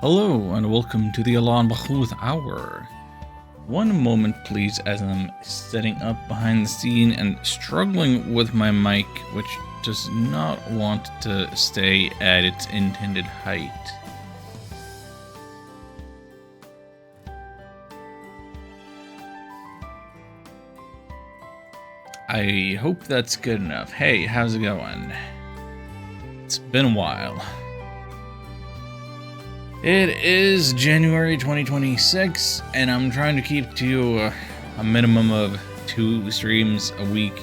Hello and welcome to the Alan Bahuth Hour. One moment please, as I'm setting up behind the scene and struggling with my mic, which does not want to stay at its intended height. I hope that's good enough. Hey, how's it going? It's been a while. It is January 2026, and I'm trying to keep to a minimum of 2 streams a week,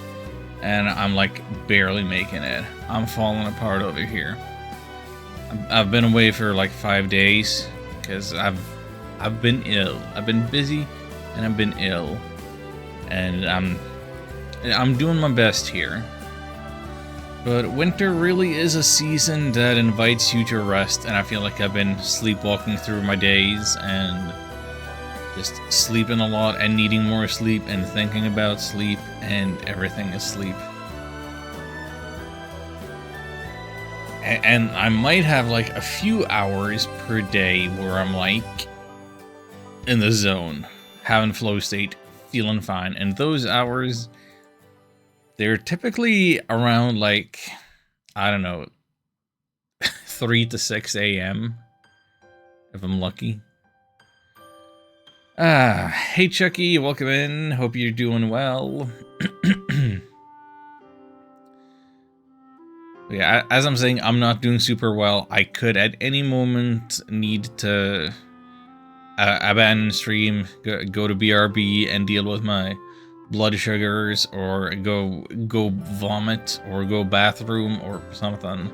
and I'm like barely making it. I'm falling apart over here. I've been away for like 5 days because I've been ill. I've been busy, and I've been ill, and I'm doing my best here. But winter really is a season that invites you to rest, and I feel like I've been sleepwalking through my days and just sleeping a lot and needing more sleep and thinking about sleep, and everything is sleep. And I might have like a few hours per day where I'm like in the zone, having flow state, feeling fine, and those hours, they're typically around like, I don't know, 3 to 6 a.m. if I'm lucky. Hey Chucky, welcome in. Hope you're doing well. Yeah, as I'm saying, I'm not doing super well. I could at any moment need to abandon stream, go to BRB and deal with my blood sugars, or go vomit, or go bathroom, or something.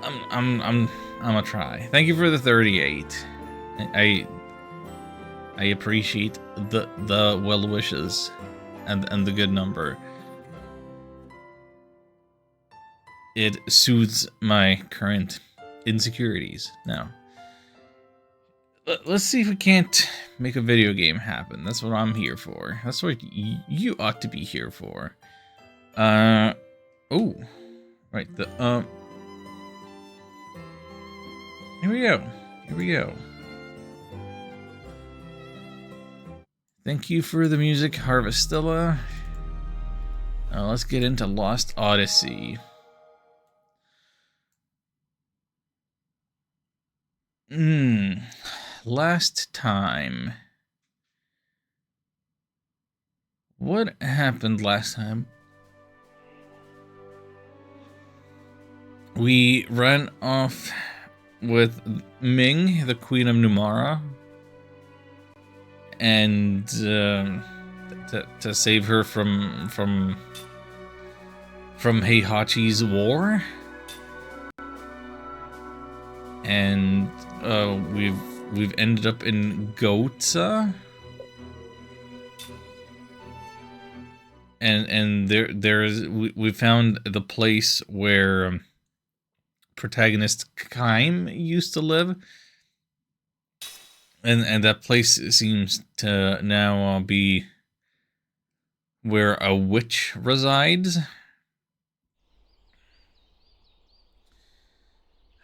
I'm gonna try. Thank you for the 38. I appreciate the well wishes and the good number. It soothes my current insecurities now. Let's see if we can't make a video game happen. That's what I'm here for. That's what you ought to be here for. Oh, right. Here we go. Here we go. Thank you for the music, Harvestilla. Let's get into Lost Odyssey. Last time. What happened last time? We ran off with Ming, the Queen of Numara, and to save her from Heihachi's war, and we've ended up in Gohtza, and we found the place where protagonist Kaim used to live, and that place seems to now be where a witch resides.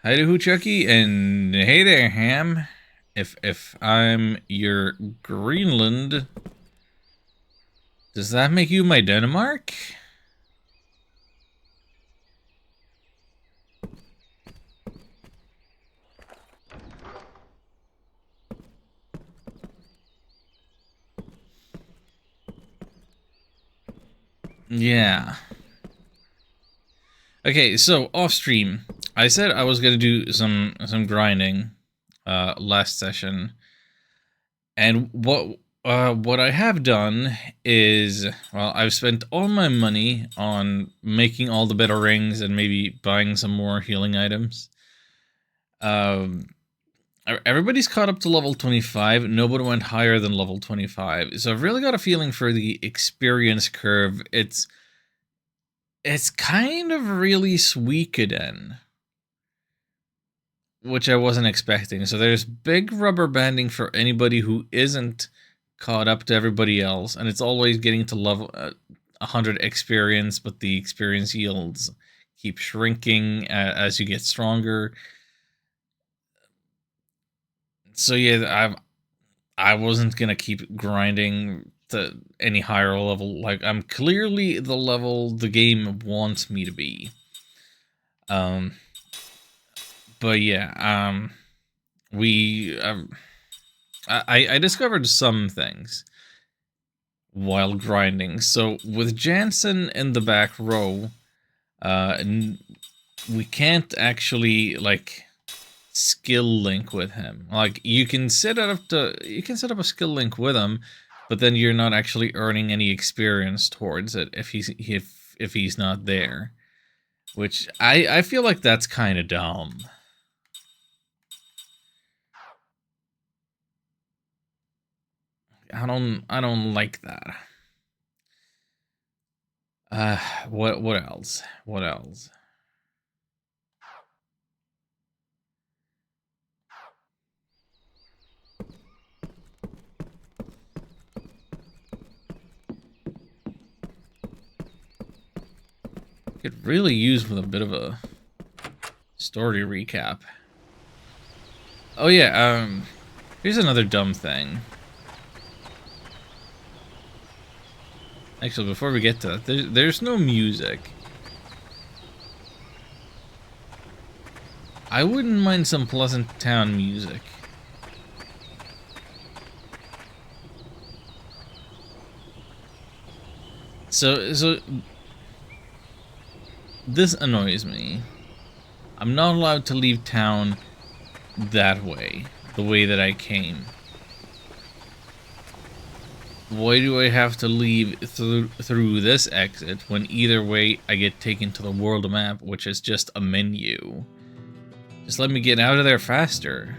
Hi to Chucky, and hey there, Ham. If I'm your Greenland, does that make you my Denmark? Yeah. Okay, so off stream, I said I was gonna do some grinding last session, and what I have done is, well, I've spent all my money on making all the better rings and maybe buying some more healing items. Everybody's caught up to level 25. Nobody went higher than level 25. So I've really got a feeling for the experience curve. It's kind of really Suikoden, which I wasn't expecting. So there's big rubber banding for anybody who isn't caught up to everybody else, and it's always getting to level 100 experience, but the experience yields keep shrinking as you get stronger. So yeah, I wasn't gonna keep grinding to any higher level. Like, I'm clearly the level the game wants me to be. Um, but yeah, we I discovered some things while grinding. So with Jansen in the back row, we can't actually like skill link with him. Like, you can set up a skill link with him, but then you're not actually earning any experience towards it if he's not there. Which I feel like that's kind of dumb. I don't like that. What else? What else? Could really use with a bit of a story recap. Oh yeah, here's another dumb thing. Actually, before we get to that, there's no music. I wouldn't mind some Pleasant Town music. So this annoys me. I'm not allowed to leave town that way, the way that I came. Why do I have to leave through this exit when either way I get taken to the world map, which is just a menu? Just let me get out of there faster.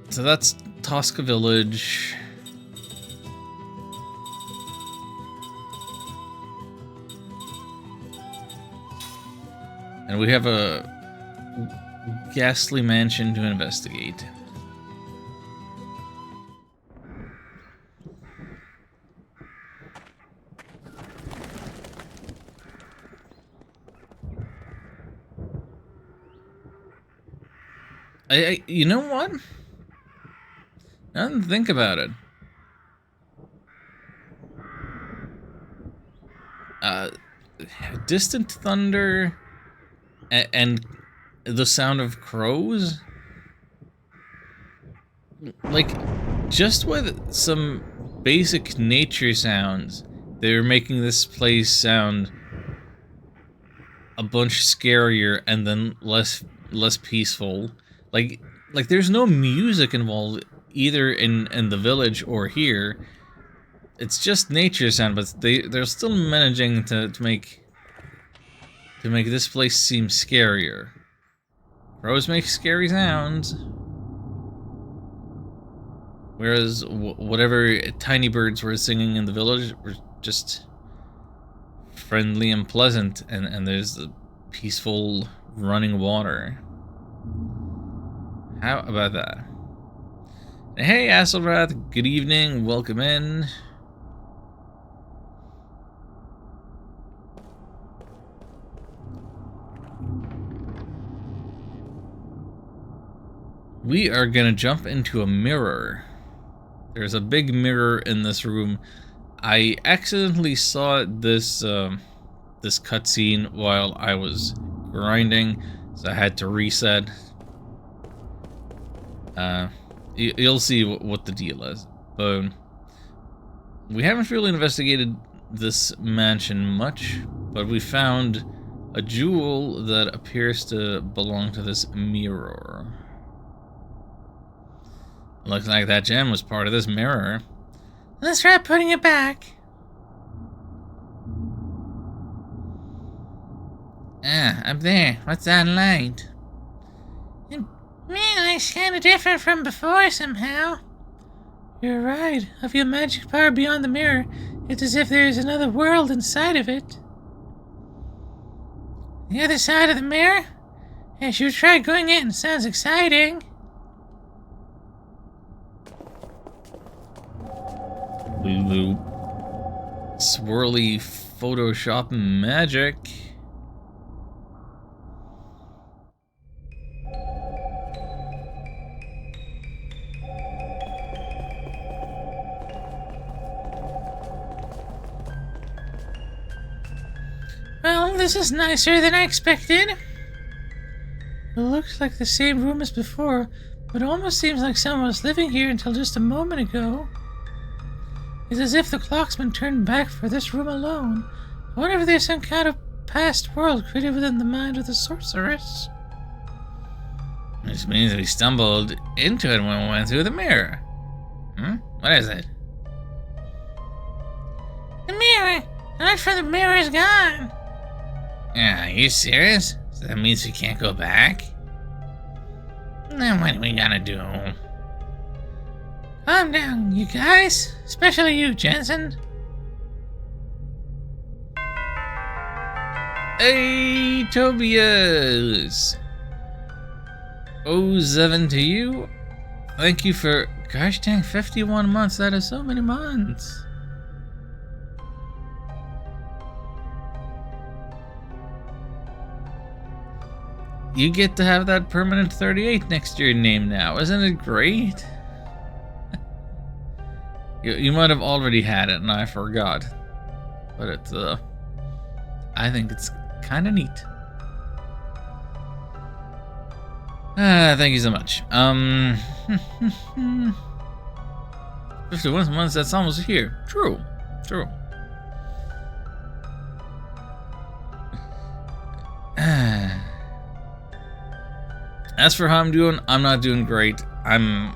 So that's Tosca Village. And we have a ghastly mansion to investigate. You know what? Now that I think about it. Distant thunder and the sound of crows? Like, just with some basic nature sounds, they're making this place sound a bunch scarier and then less peaceful. Like there's no music involved either in the village or here. It's just nature sound, but they're still managing to make this place seem scarier. Crows make scary sounds, whereas whatever tiny birds were singing in the village were just friendly and pleasant, and there's the peaceful running water. How about that? Hey, Asselrath, good evening, welcome in. We are gonna jump into a mirror. There's a big mirror in this room. I accidentally saw this this cutscene while I was grinding, so I had to reset. You'll see what the deal is. But we haven't really investigated this mansion much, but we found a jewel that appears to belong to this mirror. Looks like that gem was part of this mirror. Let's try putting it back. Up there. What's that light? Man, it's kind of different from before somehow. You're right. I feel magic power beyond the mirror. It's as if there's another world inside of it. The other side of the mirror? I should try going in. Sounds exciting. Lulu. Swirly Photoshop magic. this is nicer than I expected. It looks like the same room as before, but it almost seems like someone was living here until just a moment ago. It's as if the clock's been turned back for this room alone. I wonder if there's some kind of past world created within the mind of the sorceress. Which means we stumbled into it when we went through the mirror. What is it? The mirror! The light from the mirror is gone! Yeah, are you serious? So that means we can't go back? Then what are we gonna do? Calm down, you guys. Especially you, Jensen. Hey, Tobias! 07 to you. Thank you for, gosh dang, 51 months. That is so many months. You get to have that permanent 38 next to your name now. Isn't it great? You might have already had it and I forgot. But it's, I think it's kind of neat. Thank you so much. 51 months, that's almost here. True. As for how I'm doing, I'm not doing great. I'm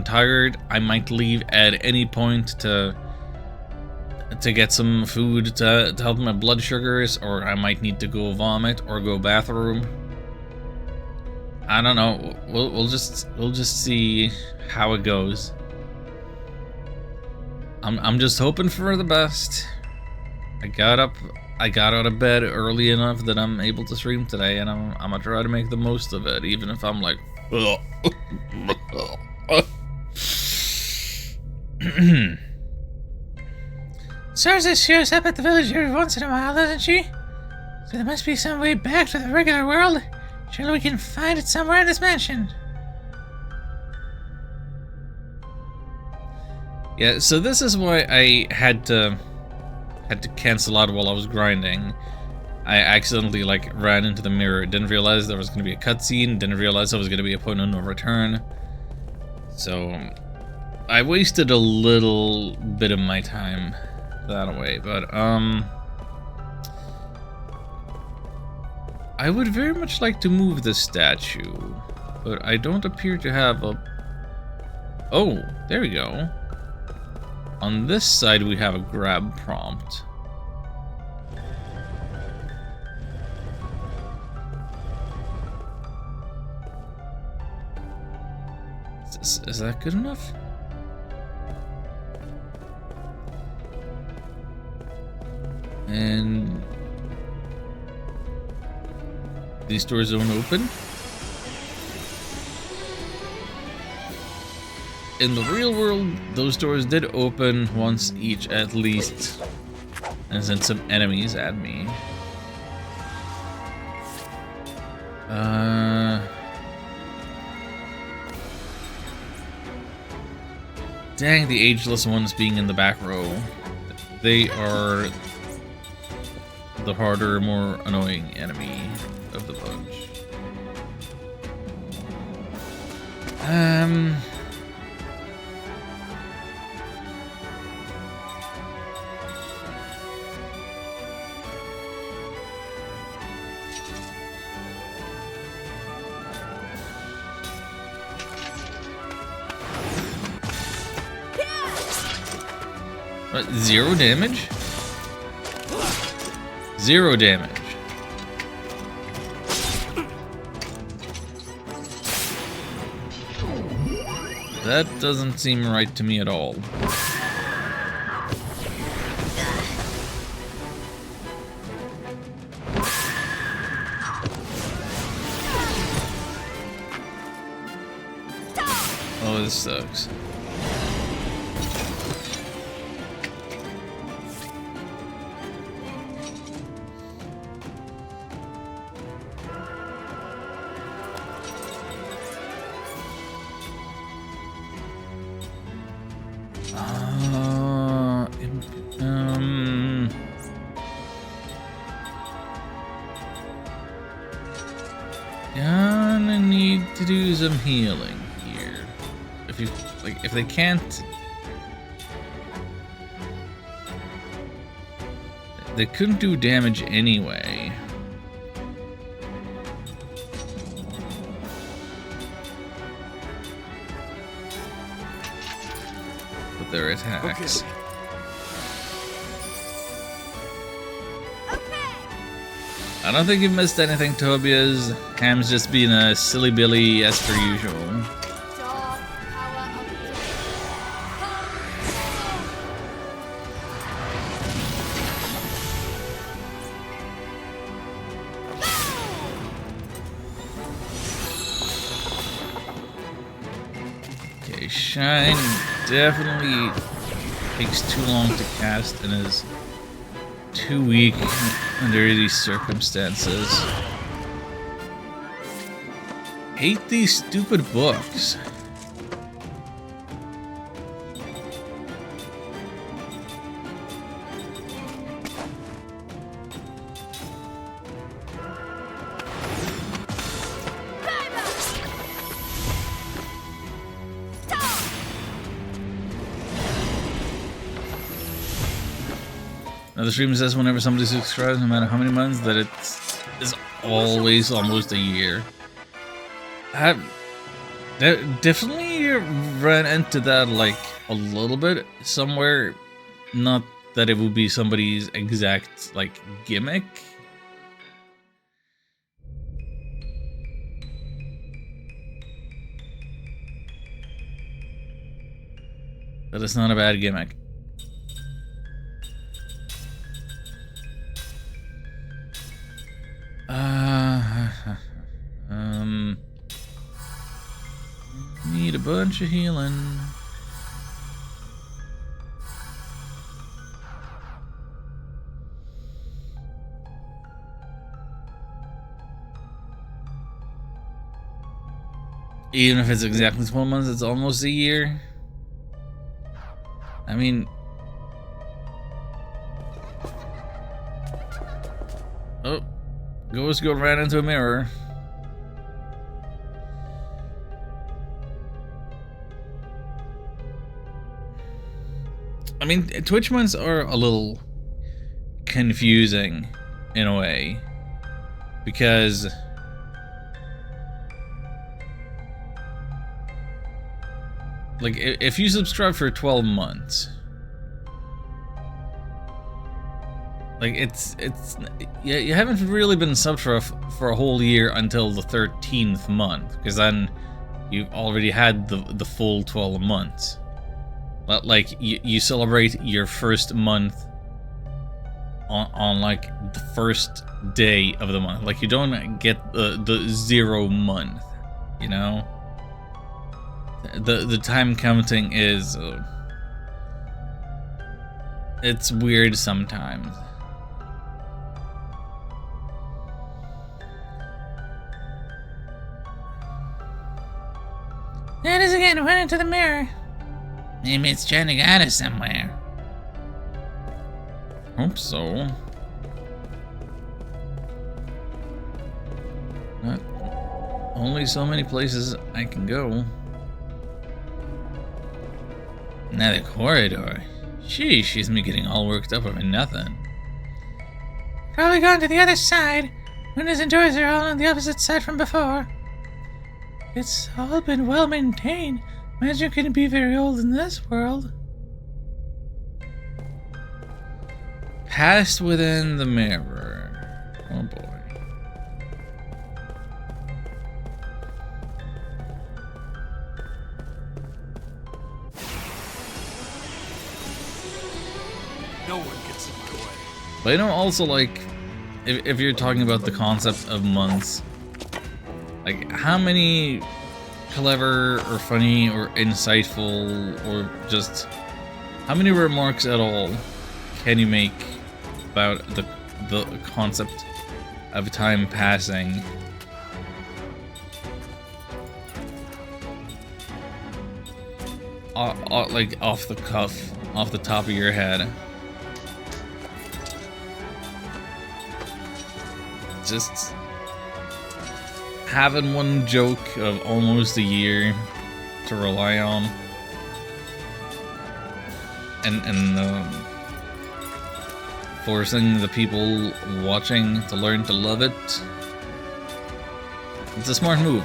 tired. I might leave at any point to get some food to help my blood sugars, or I might need to go vomit or go bathroom. I don't know. We'll just see how it goes. I'm just hoping for the best. I got out of bed early enough that I'm able to stream today, and I'm gonna try to make the most of it, even if I'm like, Sorceress shows up at the village every once in a while, doesn't she? So there must be some way back to the regular world. Surely we can find it somewhere in this mansion. Yeah, so this is why I had to cancel out while I was grinding. I accidentally ran into the mirror, didn't realize there was going to be a cutscene, didn't realize there was going to be a point of no return. So I wasted a little bit of my time that way, but I would very much like to move the statue, but I don't appear to have a... Oh, there we go. On this side we have a grab prompt. Is that good enough? And these doors don't open. In the real world, those doors did open once each at least, and sent some enemies at me. Dang, the ageless ones being in the back row. They are the harder, more annoying enemy of the bunch. What, 0 damage? 0 damage. That doesn't seem right to me at all. Oh, this sucks. Gonna need to do some healing here. If they can't, they couldn't do damage anyway. With their attacks. Okay. I don't think you've missed anything, Tobias. Ham's just being a silly Billy as per usual. Dark power of Okay, Shine definitely takes too long to cast and is too weak under these circumstances. Hate these stupid books. Now the stream says whenever somebody subscribes, no matter how many months, that it's always almost a year. I've definitely ran into that like a little bit somewhere. Not that it would be somebody's exact like gimmick. But it's not a bad gimmick. Need a bunch of healing. Even if it's exactly 12 months, it's almost a year. I mean... Oh, Ghost ran into a mirror. I mean, Twitch months are a little confusing in a way, because like if you subscribe for 12 months, like it's you haven't really been subbed for a whole year until the 13th month, because then you've already had the full 12 months. Like you celebrate your first month on like the first day of the month. Like you don't get the 0 month, you know. The time counting is it's weird sometimes. There it is again, went into the mirror. Maybe it's trying to get us somewhere. Hope so. Not only so many places I can go. Another corridor. Sheesh, she's me getting all worked up over nothing. Probably gone to the other side. Windows and doors are all on the opposite side from before. It's all been well maintained. Magic couldn't be very old in this world. Passed within the mirror. Oh boy. no one gets in my way. But you know, also like, if you're talking about the concept of months, like how many clever or funny or insightful or just how many remarks at all can you make about the concept of time passing? Like off the cuff, off the top of your head. Just having one joke of almost a year to rely on, and forcing the people watching to learn to love it. It's a smart move.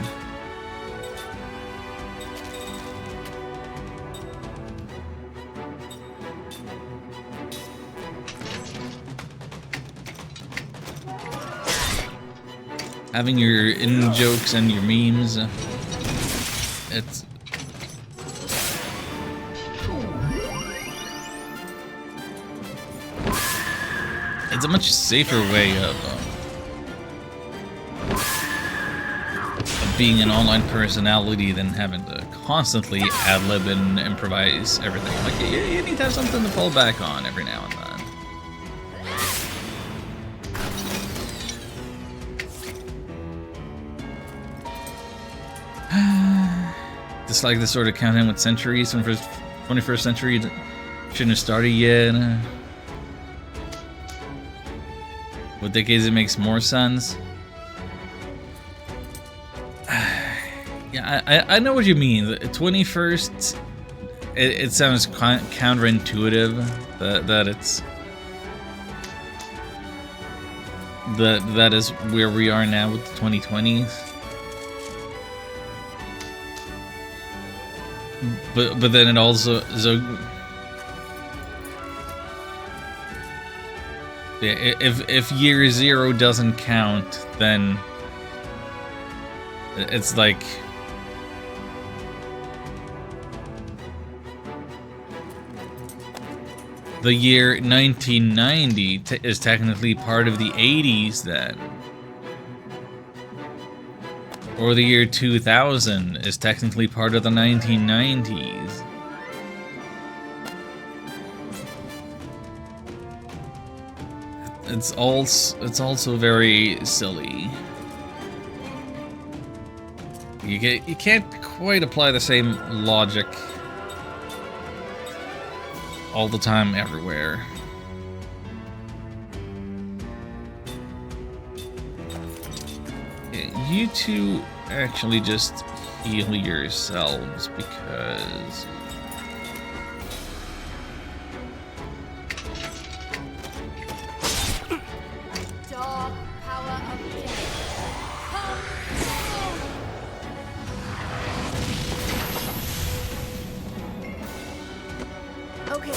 Having your in-jokes and your memes, it's a much safer way of being an online personality than having to constantly ad-lib and improvise everything. Like, you need to have something to fall back on every now and then. Just like this sort of countdown with centuries from 21st century that shouldn't have started yet. With decades, it makes more sense. Yeah, I know what you mean. The 21st, it sounds counterintuitive that it's that is where we are now with the 2020s. But then it also yeah, if year 0 doesn't count, then it's like the year 1990 is technically part of the 80s then. Or the year 2000 is technically part of the 1990s. It's also very silly. You can't quite apply the same logic all the time everywhere. You two actually just heal yourselves because Dark power of death. Come home. Okay.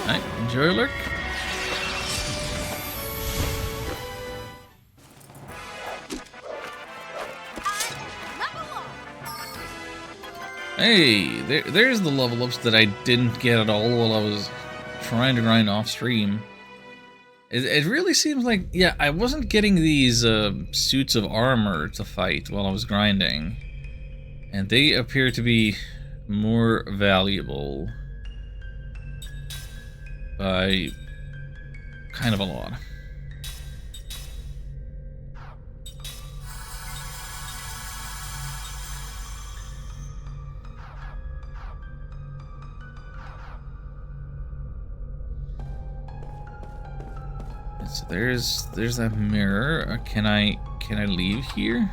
Alright, enjoy lurk. Hey, there's the level ups that I didn't get at all while I was trying to grind off stream. It really seems like, yeah, I wasn't getting these suits of armor to fight while I was grinding. And they appear to be more valuable by kind of a lot. So there's that mirror. Can I leave here?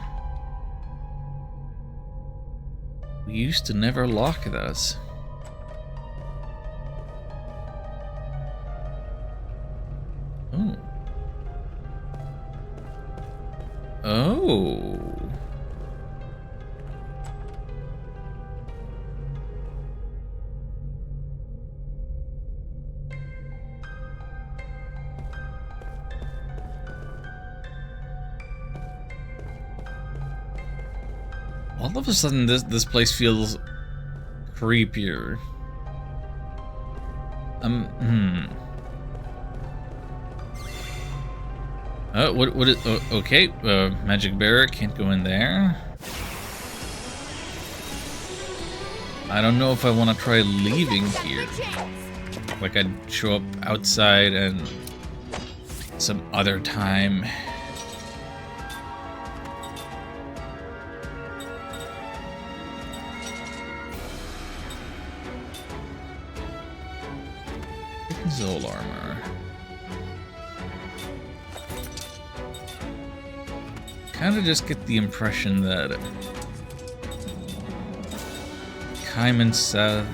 We used to never lock this. Oh. Oh. All of a sudden, this place feels creepier. What is? Okay, magic barrier can't go in there. I don't know if I want to try leaving here. Like I'd show up outside and some other time. Zol armor. kind of just get the impression that Kaim and Seth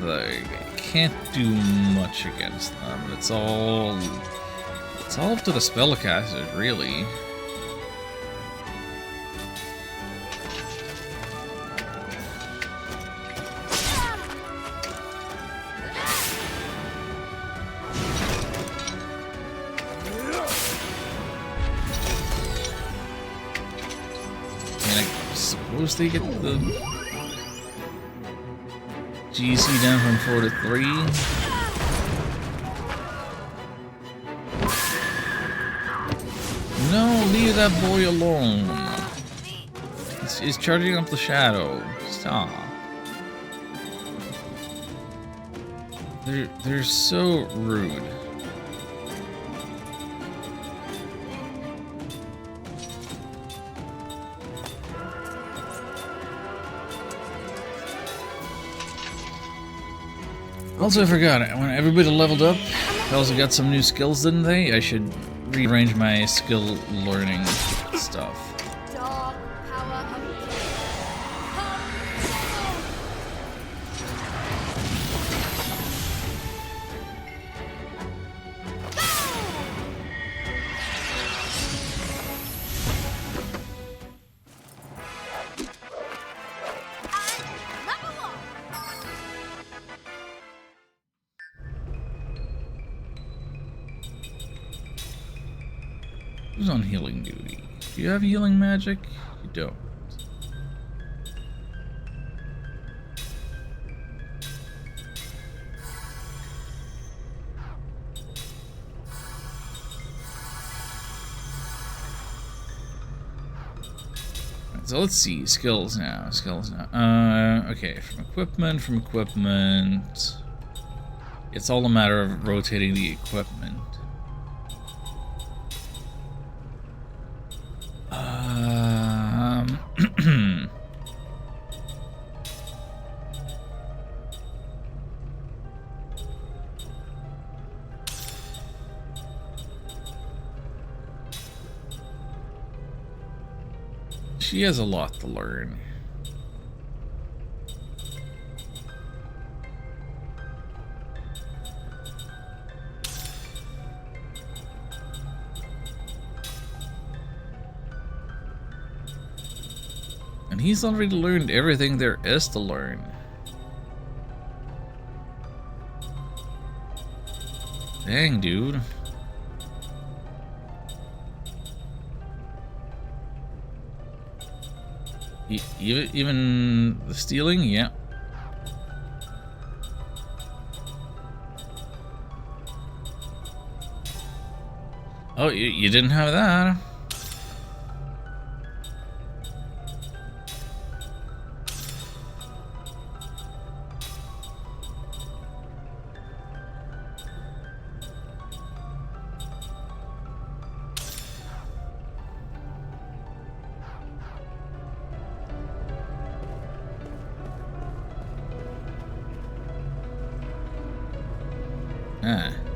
can't do much against them. It's all up to the spellcasters, really. Suppose they get the GC down from 4 to 3. No, leave that boy alone. He's charging up the shadow. Stop. They're so rude. Also, I forgot, when everybody leveled up, they also got some new skills, didn't they? I should rearrange my skill learning stuff. Dark power of Who's on healing duty? Do you have healing magic? You don't. Right, so let's see. Skills now. Okay, from equipment. It's all a matter of rotating the equipment. She has a lot to learn. And he's already learned everything there is to learn. Dang, dude. Even the stealing? Yeah. Oh, you didn't have that.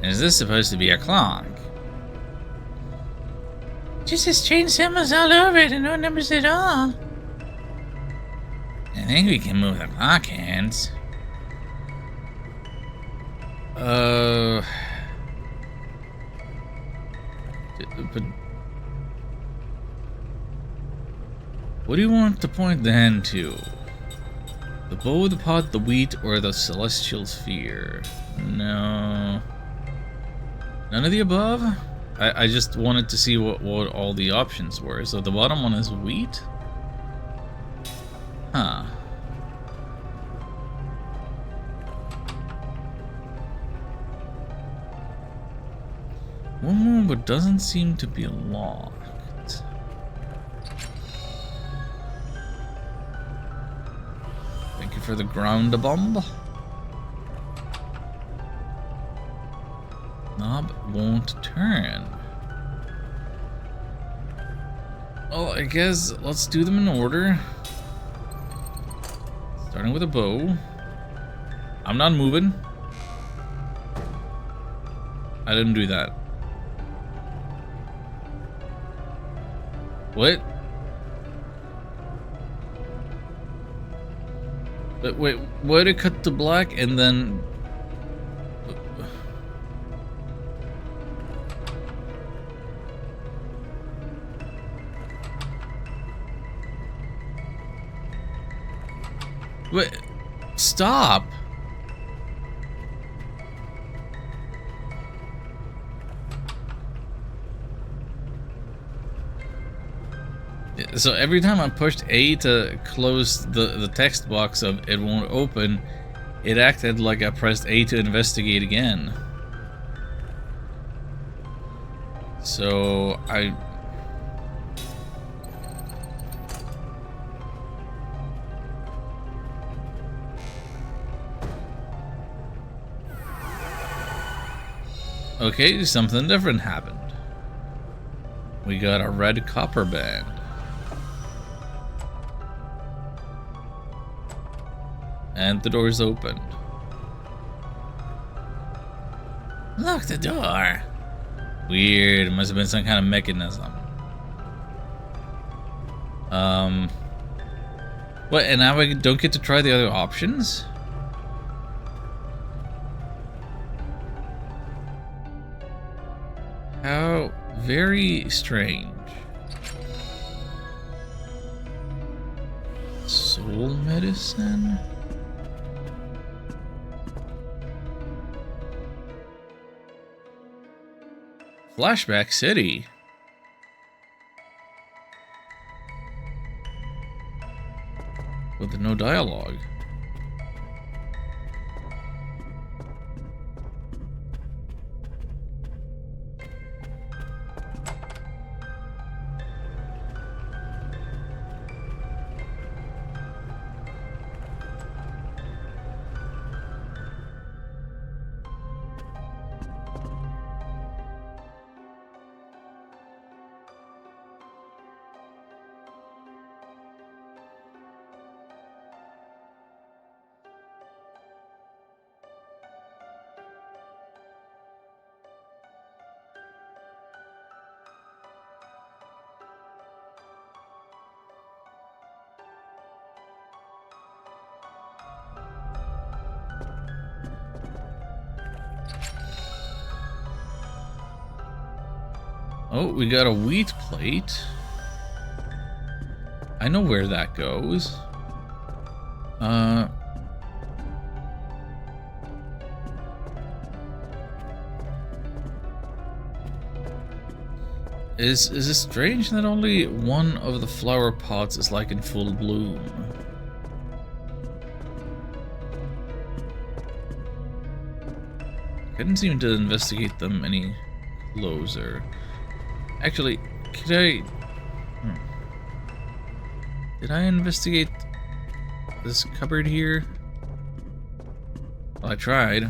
Is this supposed to be a clock? Just has changed symbols all over it and no numbers at all. I think we can move the clock hands. But what do you want to point the hand to? The bow, the pot, the wheat, or the celestial sphere? No. None of the above? I just wanted to see what all the options were. So the bottom one is wheat? Huh. One more, but doesn't seem to be locked. Thank you for the ground bomb. Knob won't turn. Well, I guess let's do them in order. Starting with a bow. I'm not moving. I didn't do that. What? But wait, why did it cut to black and then... Wait, stop! So every time I pushed A to close the text box of it won't open, it acted like I pressed A to investigate again. So I... Okay, something different happened. We got a red copper band. And the door's open. Lock the door. Weird. It must have been some kind of mechanism. What? And now I don't get to try the other options? How very strange. Soul medicine? Flashback City. With no dialogue. Oh, we got a wheat plate. I know where that goes. Is it strange that only one of the flower pots is like in full bloom? Couldn't seem to investigate them any closer. Actually, could I... Did I investigate this cupboard here? Well, I tried.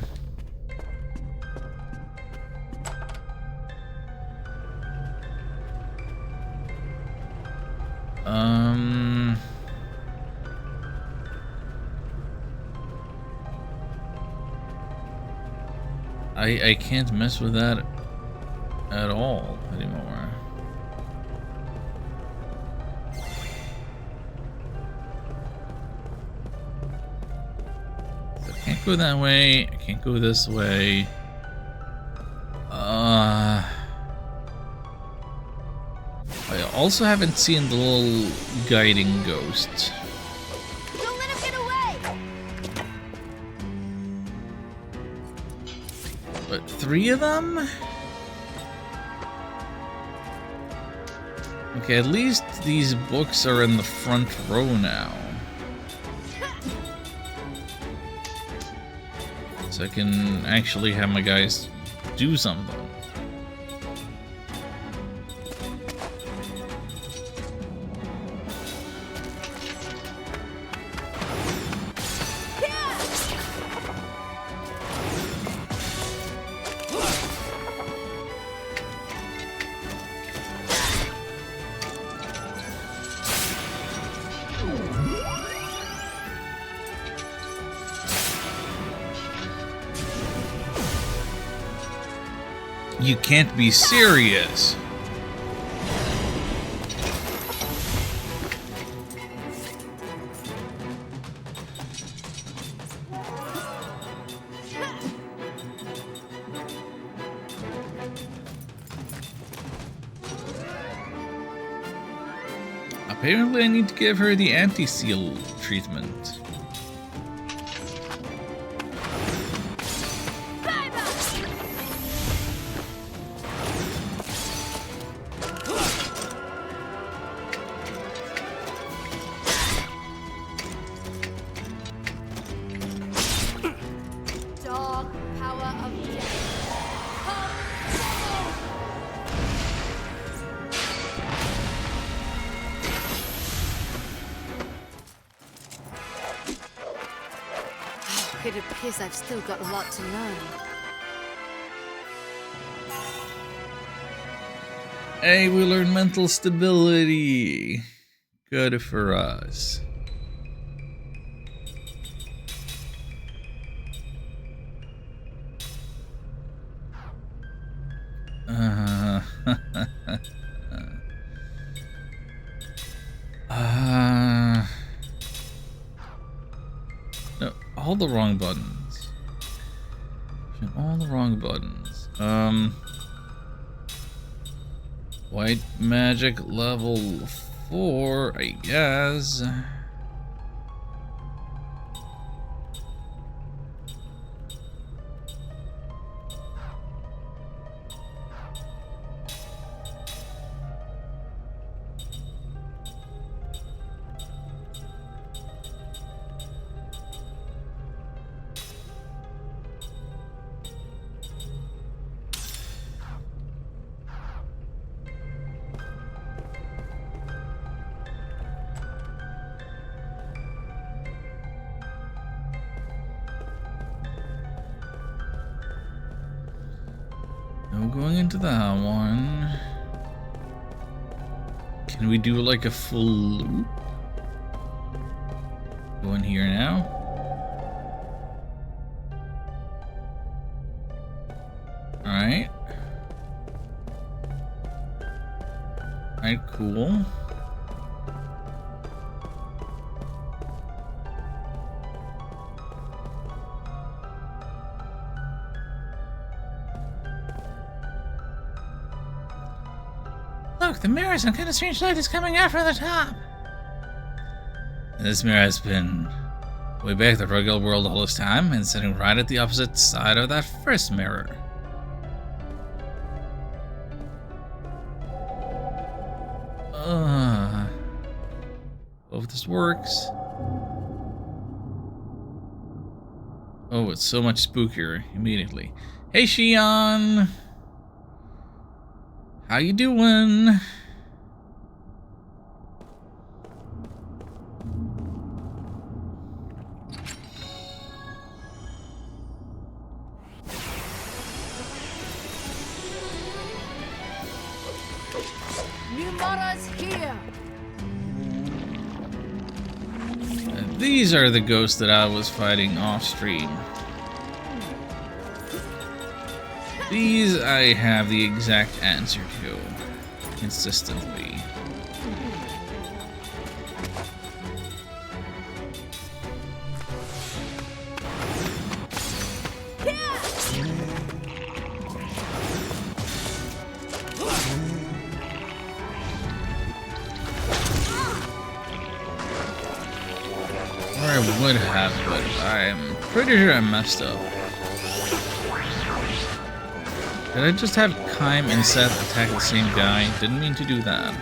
I can't mess with that at all anymore. So I can't go that way. I can't go this way. I also haven't seen the little guiding ghosts. Don't let him get away! But 3 of them? Okay, at least these books are in the front row now. So I can actually have my guys do something. You can't be serious. Apparently I need to give her the anti-seal treatment. Dog power of death. It appears I've still got a lot to learn. Hey, we learned mental stability. Good for us. No, all the wrong buttons. All the wrong buttons. White magic level 4, I guess. No going into that one. Can we do like a full loop? Go in here now. Alright. Alright, cool. Look, the mirror, some kind of strange light is coming out from the top. This mirror has been way back the regular world all this time and sitting right at the opposite side of that first mirror. Hope this works. Oh, it's so much spookier immediately. Hey, Shion! How you doing? Numara's here. These are the ghosts that I was fighting off stream. These I have the exact answer to consistently. Or I would have, but I'm pretty sure I messed up. Did I just have Kime and Seth attack the same guy? Didn't mean to do that.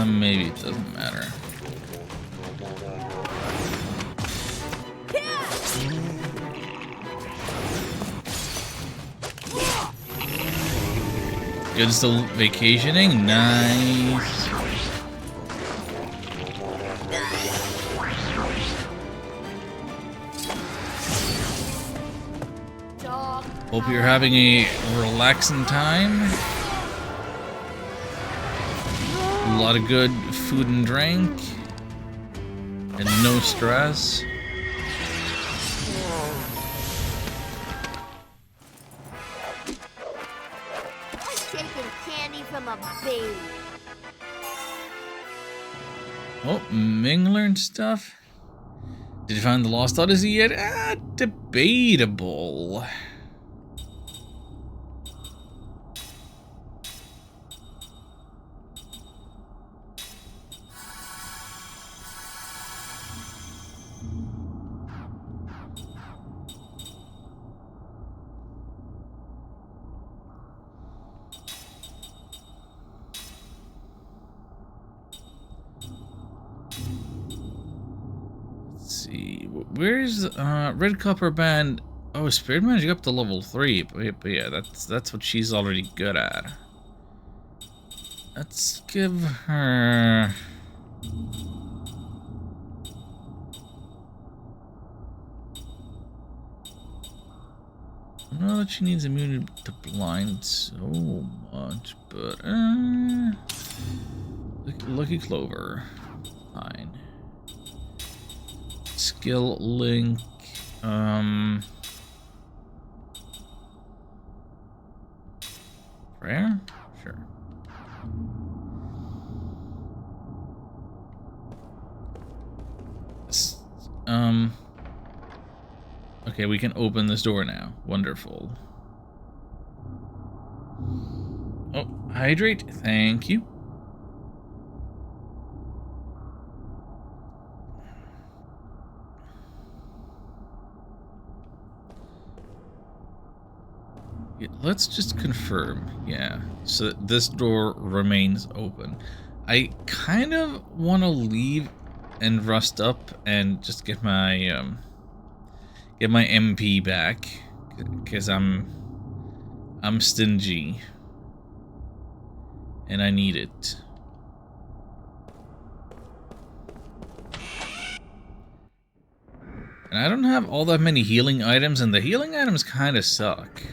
Maybe it doesn't matter. Good, still vacationing? Nice. Hope you're having a relaxing time. A lot of good food and drink. And no stress. Taking candy from a baby. Oh, Ming learned stuff. Did you find the Lost Odyssey yet? Debatable. Where's Red Copper Band? Oh, Spirit Magic up to level 3. But yeah, that's what she's already good at. Let's give her. I know that she needs immunity to blind so much, but Lucky Clover, fine. Skill link, prayer? Sure. Okay, we can open this door now. Wonderful. Oh, hydrate, thank you. Yeah, let's just confirm. Yeah, so this door remains open. I kind of want to leave and rust up and just get my MP back, because I'm stingy and I need it. And I don't have all that many healing items, and the healing items kind of suck.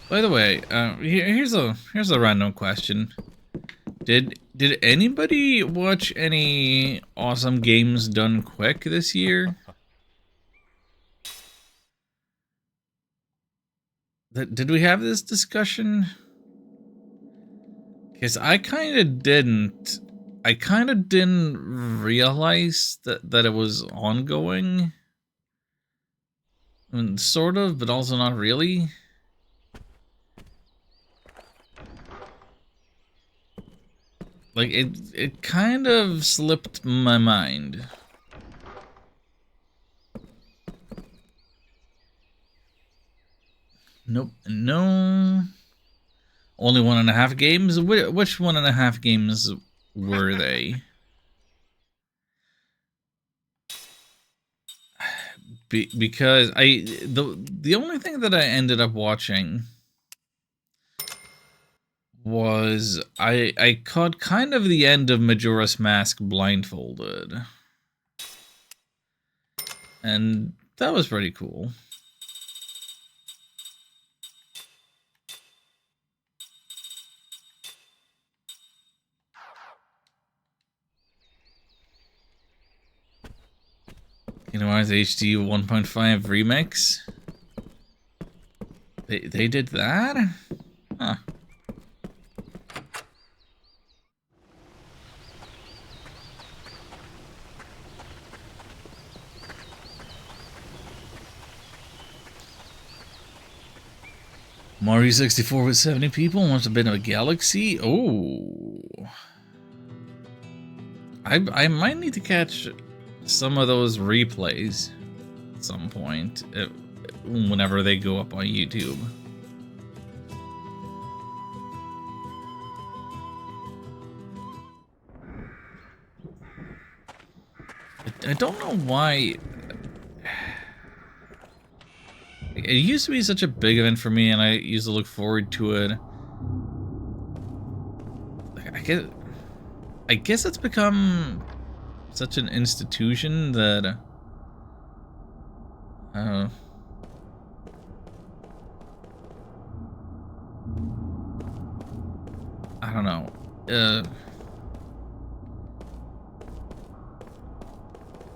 By the way, here's a random question. Did anybody watch any awesome games done quick this year? Did we have this discussion? Because I kind of didn't. I kind of didn't realize that it was ongoing. I mean, sort of, but also not really. Like, it kind of slipped my mind. Nope, no. Only 1.5 games? Which 1.5 games were they? Because the only thing that I ended up watching was I caught kind of the end of Majora's Mask blindfolded. And that was pretty cool. Kingdom Hearts HD 1.5 remix? They did that? Huh. Mario 64 with 70 people wants a bit of a galaxy? Oh. I might need to catch some of those replays at some point, whenever they go up on YouTube. I don't know why. It used to be such a big event for me, and I used to look forward to it. I guess it's become such an institution that don't know.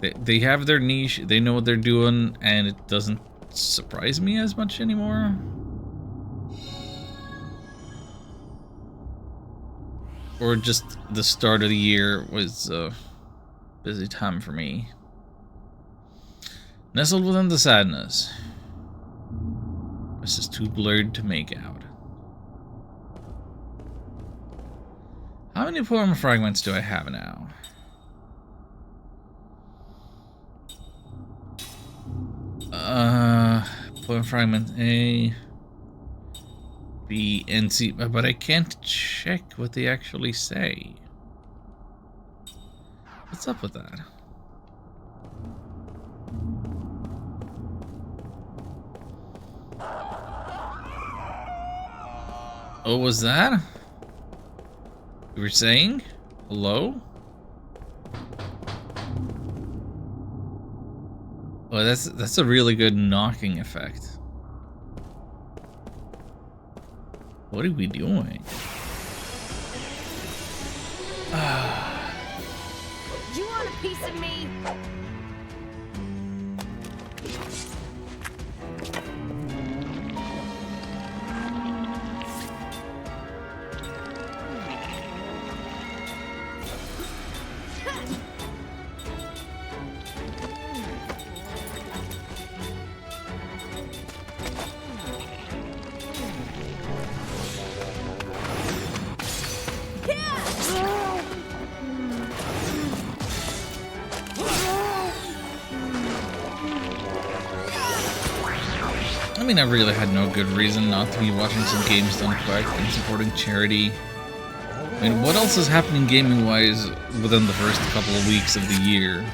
They have their niche, they know what they're doing, and it doesn't surprise me as much anymore. Or just the start of the year was a busy time for me. Nestled within the sadness. This is too blurred to make out. How many poem fragments do I have now? Poem fragment A, B, and C, but I can't check what they actually say. What's up with that? Oh, was that? You were saying? Hello? Oh, that's a really good knocking effect. What are we doing? Do you want a piece of me? I mean, I really had no good reason not to be watching some games done quick and supporting charity. I mean, what else is happening gaming-wise within the first couple of weeks of the year?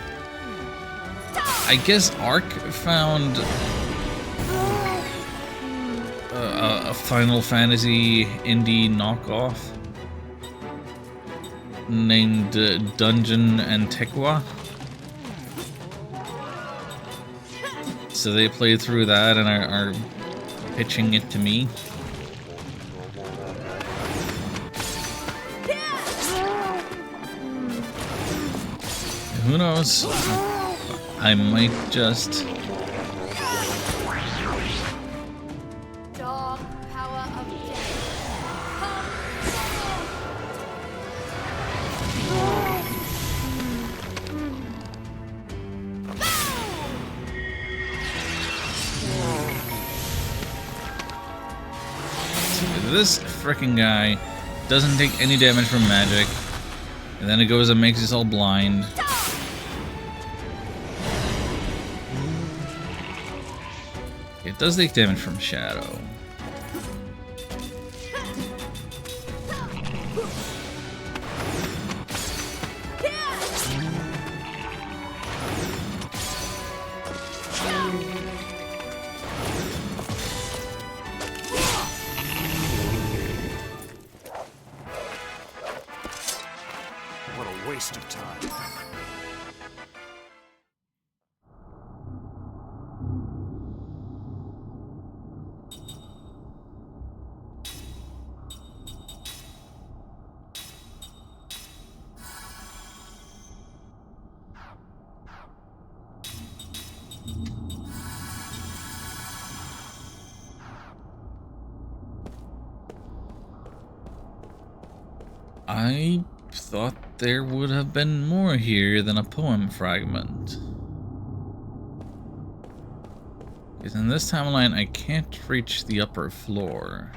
I guess Ark found a Final Fantasy indie knockoff named Dungeon and Tekwa. So they played through that and are pitching it to me. Who knows? I might just... Dog power of This frickin' guy doesn't take any damage from magic, and then it goes and makes us all blind. It does take damage from shadow. What a waste of time. I thought there would have been more here than a poem fragment. Because in this timeline, I can't reach the upper floor.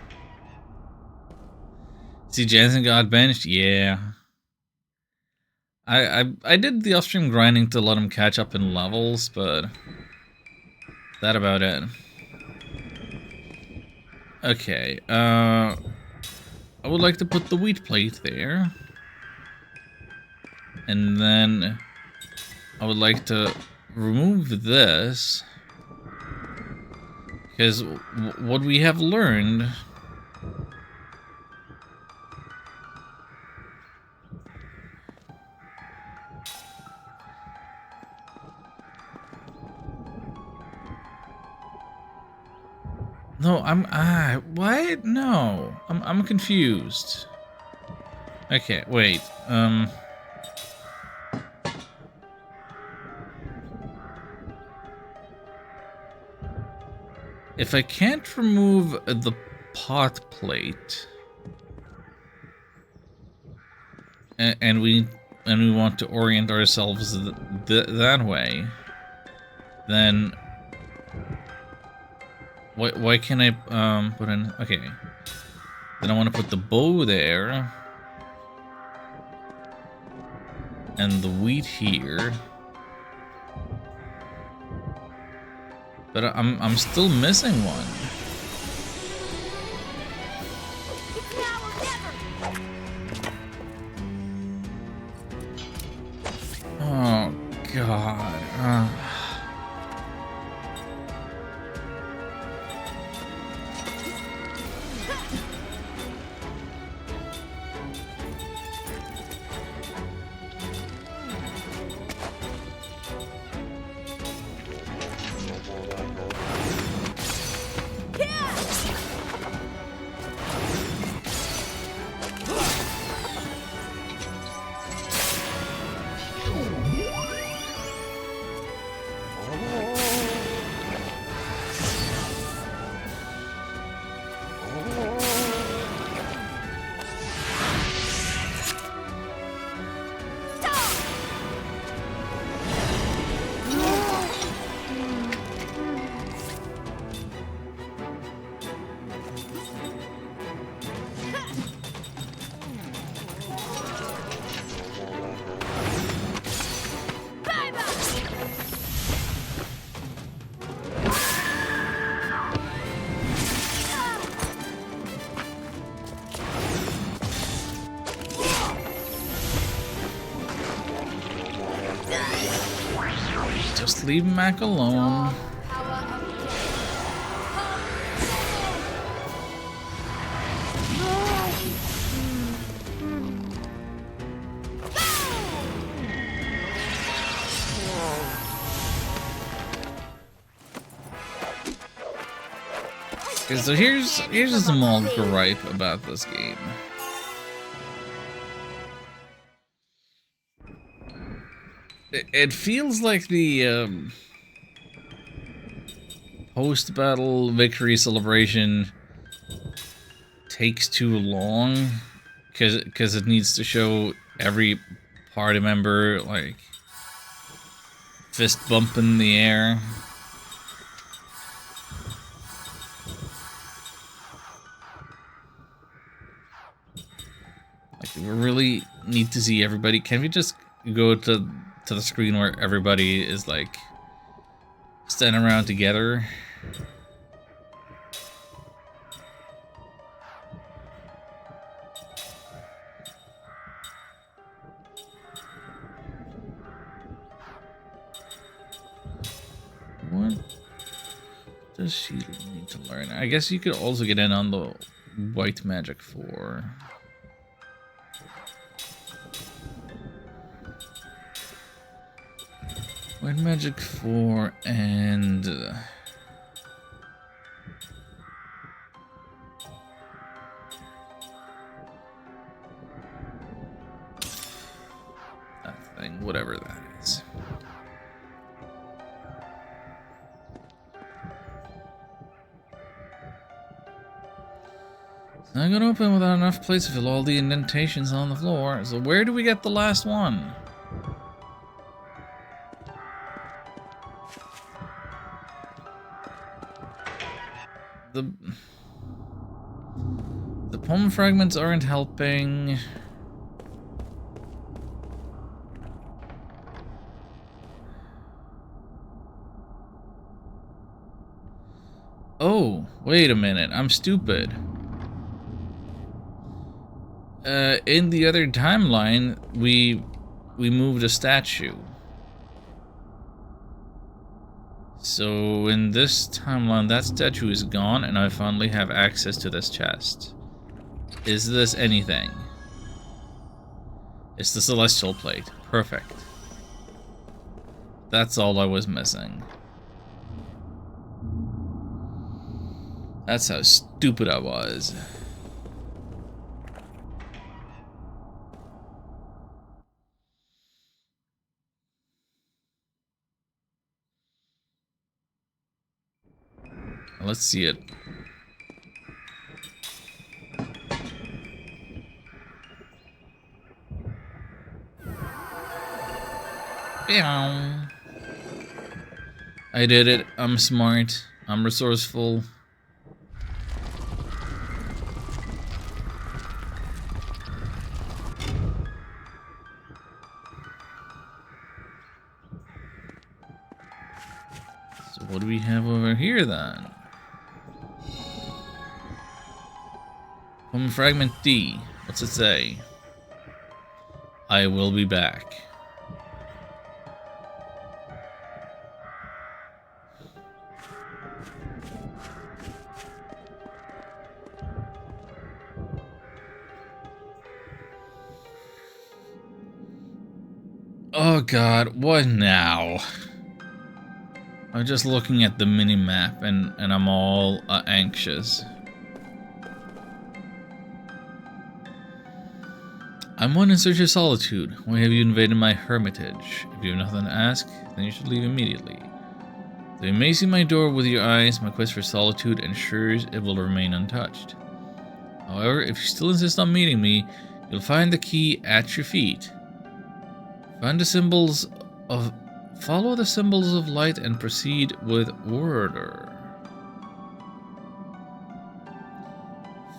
See, Jansen got benched? Yeah. I did the off-stream grinding to let him catch up in levels, but that about it. Okay, I would like to put the wheat plate there. And then I would like to remove this. Because what we have learned... No, what? No, I'm confused. Okay, wait. If I can't remove the pot plate, and we want to orient ourselves that way, then why can't I put in? Okay, then I want to put the bow there, and the wheat here. But I'm still missing one. It's now or never. Oh God. Just leave Mac alone. Okay, so here's a small gripe about this game. It feels like the post-battle victory celebration takes too long because it needs to show every party member like fist bump in the air. Like, we really need to see everybody. Can we just go to the screen where everybody is like standing around together? What does she need to learn? I guess you could also get in on the white magic 4. White magic 4 and that thing, whatever that is. It's not gonna open without enough plates to fill all the indentations on the floor. So where do we get the last one? The poem fragments aren't helping. Oh, wait a minute. I'm stupid. In the other timeline, we moved a statue. So in this timeline, that statue is gone, and I finally have access to this chest. Is this anything? It's the Celestial Plate. Perfect. That's all I was missing. That's how stupid I was. Let's see it. Meow. I did it. I'm smart. I'm resourceful. So what do we have over here then? Home fragment D. What's it say? I will be back. Oh god, what now? I'm just looking at the mini-map and I'm all anxious. I'm one in search of solitude. Why have you invaded my hermitage? If you have nothing to ask, then you should leave immediately. Though you may see my door with your eyes, my quest for solitude ensures it will remain untouched. However, if you still insist on meeting me, you'll find the key at your feet. Follow the symbols of light and proceed with order.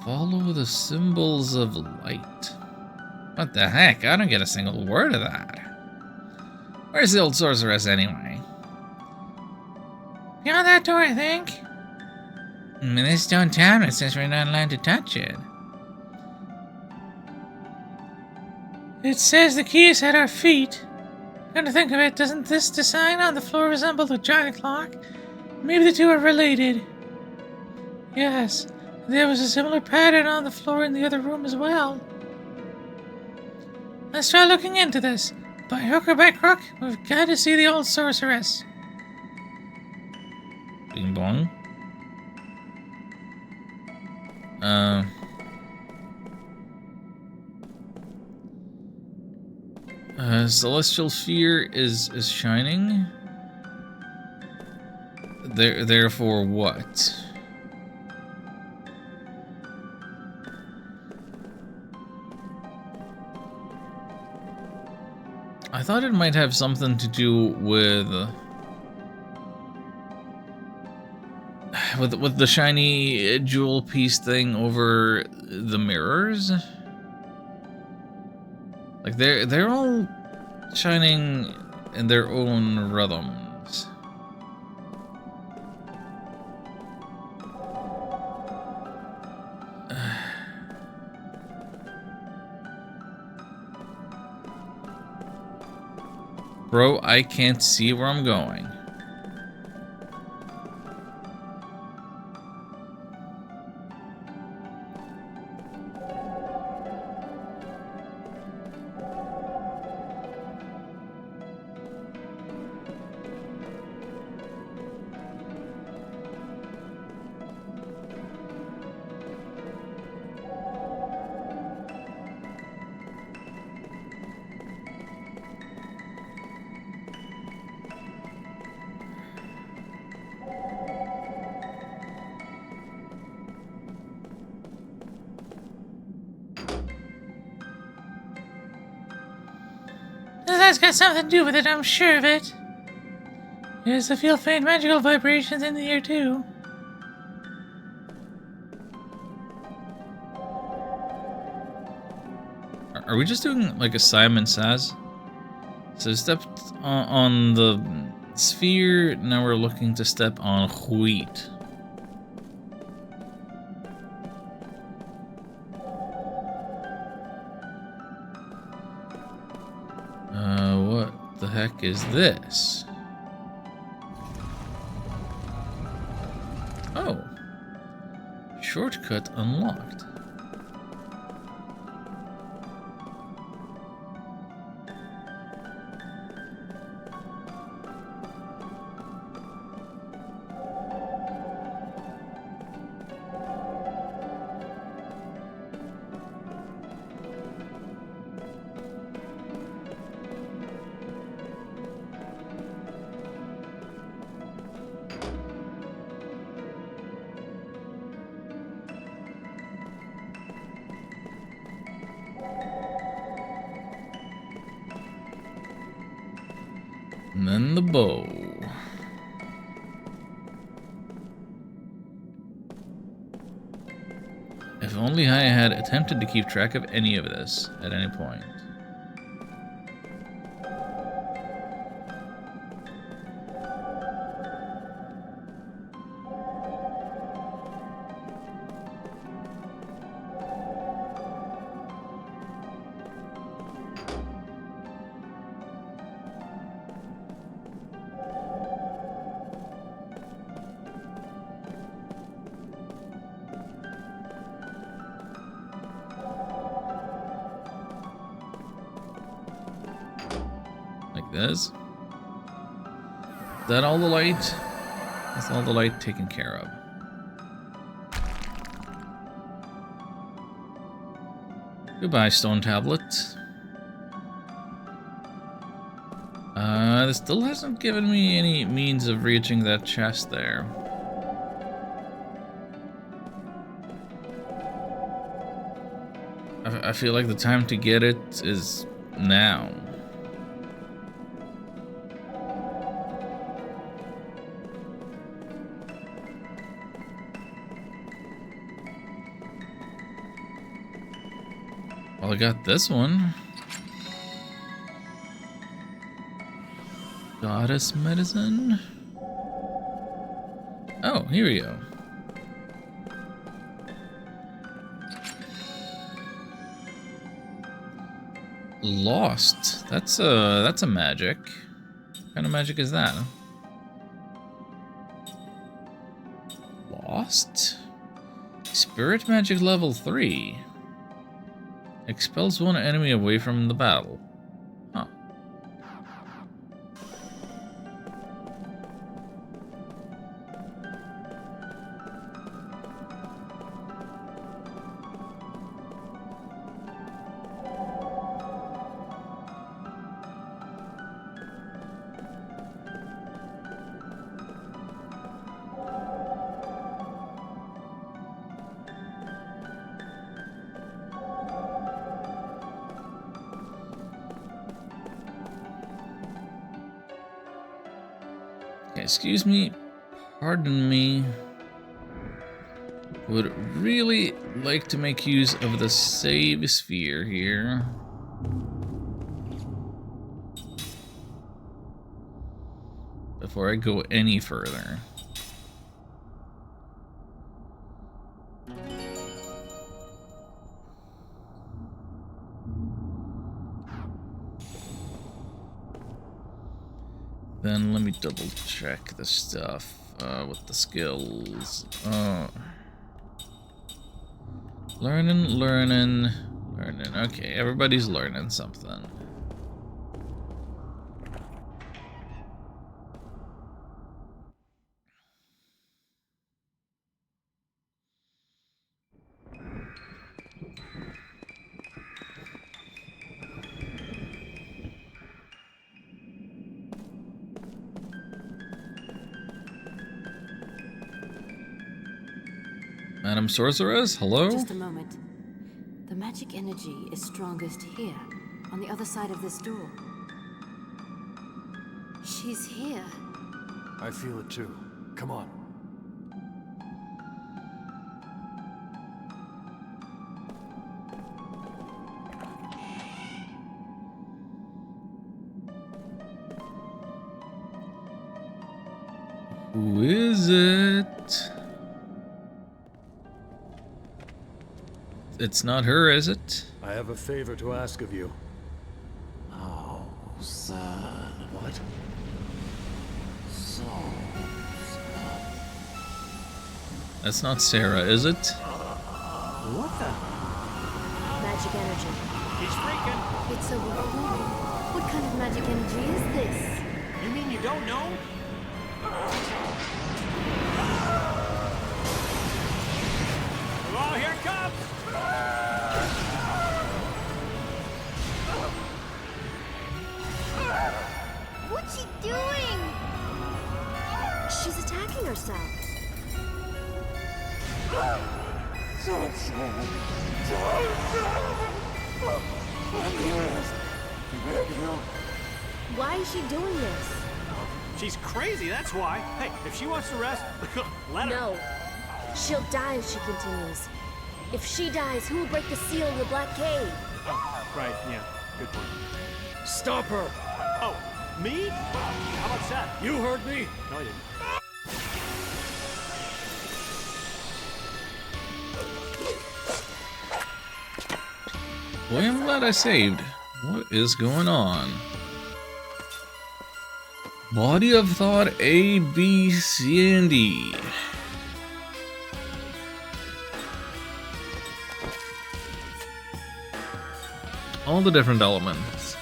Follow the symbols of light. What the heck? I don't get a single word of that. Where's the old sorceress anyway? Beyond that door, I think. In this stone tablet says we're not allowed to touch it. It says the key is at our feet. Come to think of it, doesn't this design on the floor resemble the giant clock? Maybe the two are related. Yes, there was a similar pattern on the floor in the other room as well. Let's try looking into this. By hook or by crook, we've got to see the old sorceress. Bing bong. Celestial sphere is shining. Therefore what? I thought it might have something to do with the shiny jewel piece thing over the mirrors. Like they're all shining in their own rhythms. Bro, I can't see where I'm going. That's got something to do with it, I'm sure of it. Yes, I feel faint magical vibrations in the air, too. Are we just doing like a Simon Says? So stepped on the sphere, now we're looking to step on wheat. What the heck is this? Oh. Shortcut unlocked. then the bow. If only I had attempted to keep track of any of this at any point. This. Is that all the light? That's all the light taken care of. Goodbye, stone tablet. This still hasn't given me any means of reaching that chest there. I feel like the time to get it is now. Well, I got this one. Goddess medicine. Oh, here we go. Lost. That's a magic. What kind of magic is that? Lost? Spirit magic level 3. Expels one enemy away from the battle. Huh. Excuse me, pardon me. Would really like to make use of the save sphere here. Before I go any further. Then let me double check the stuff with the skills. Learning. Okay, everybody's learning something. Madam Sorceress, hello? Just a moment. The magic energy is strongest here, on the other side of this door. She's here. I feel it too. Come on. Who is it? It's not her, is it? I have a favor to ask of you. Oh, son. What? So. That's not Sarah, is it? What the? Magic energy. He's freaking. It's overflowing. What kind of magic energy is this? You mean you don't know? Oh, here it comes! What's she doing? She's attacking herself. Why is she doing this? She's crazy, that's why. Hey, if she wants to rest, let her. No. She'll die if she continues. If she dies, who will break the seal of the Black Cave? Oh, right, yeah. Good point. Stop her! Oh, me? How about Seth? You heard me! No, I didn't. Boy, I'm glad I saved. What is going on? Body of thought A, B, C, and D. All the different elements.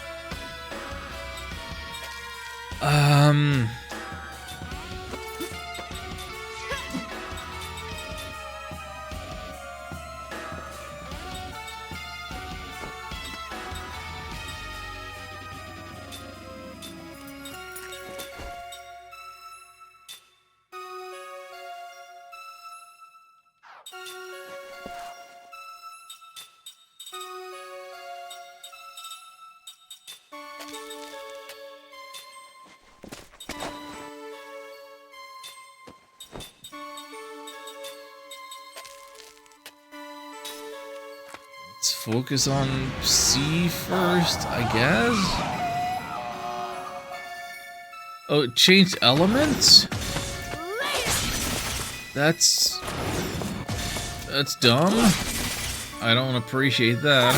Let's focus on C first, I guess. Oh, it changed elements? That's dumb. I don't appreciate that.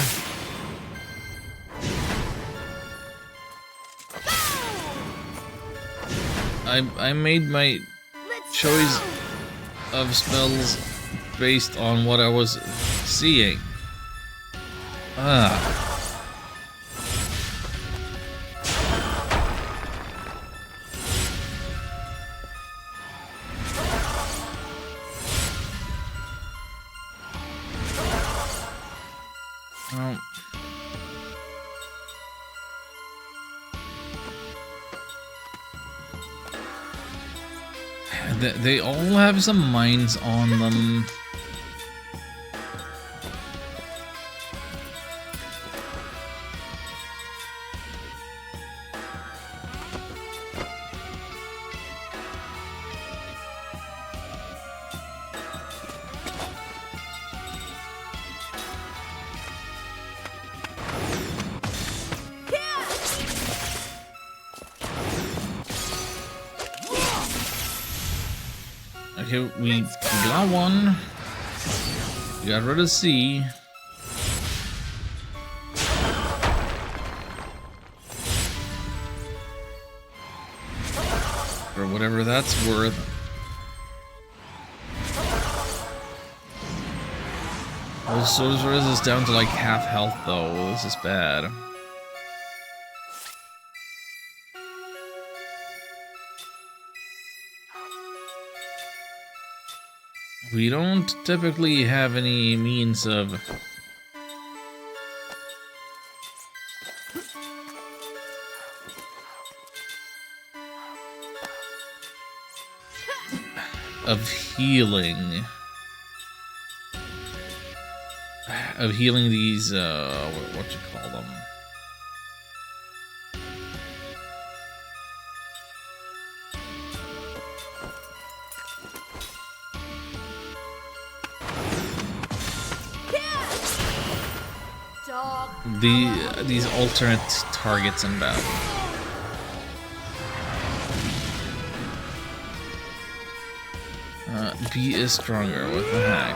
I made my choice of spells based on what I was seeing. Ah. Well. They all have some mines on them. Okay, we got one. We got rid of C. For whatever that's worth. Oh, Sorceress is down to like half health though. This is bad. We don't typically have any means of healing these what you call them. These alternate targets in battle. B is stronger. What the heck?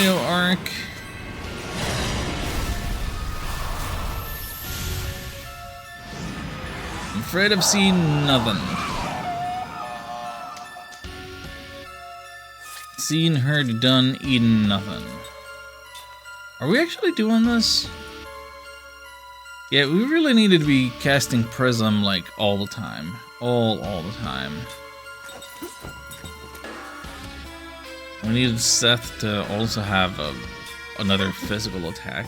Neo arc. I'm afraid I've seen nothing. Seen, heard, done, eaten nothing. Are we actually doing this? Yeah, we really needed to be casting Prism like all the time. All the time. We needed Seth to also have another physical attack.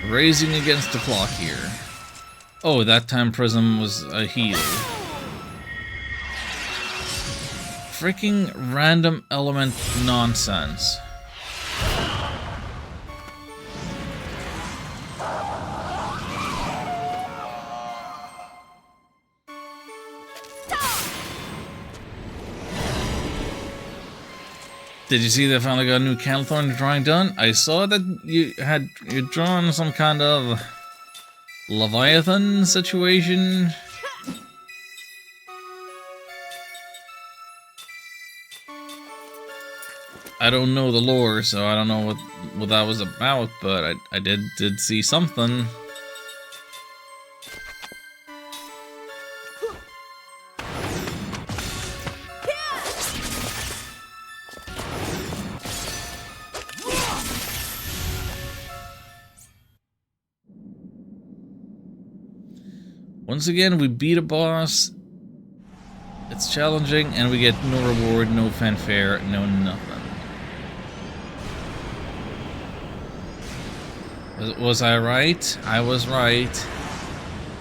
Raising against the clock here. Oh, that time Prism was a heal. Freaking random element nonsense. Did you see they finally got a new Candlethorn drawing done? I saw that you'd drawn some kind of Leviathan situation. I don't know the lore, so I don't know what that was about, but I did see something. Once again, we beat a boss. It's challenging, and we get no reward, no fanfare, no nothing. Was I right? I was right.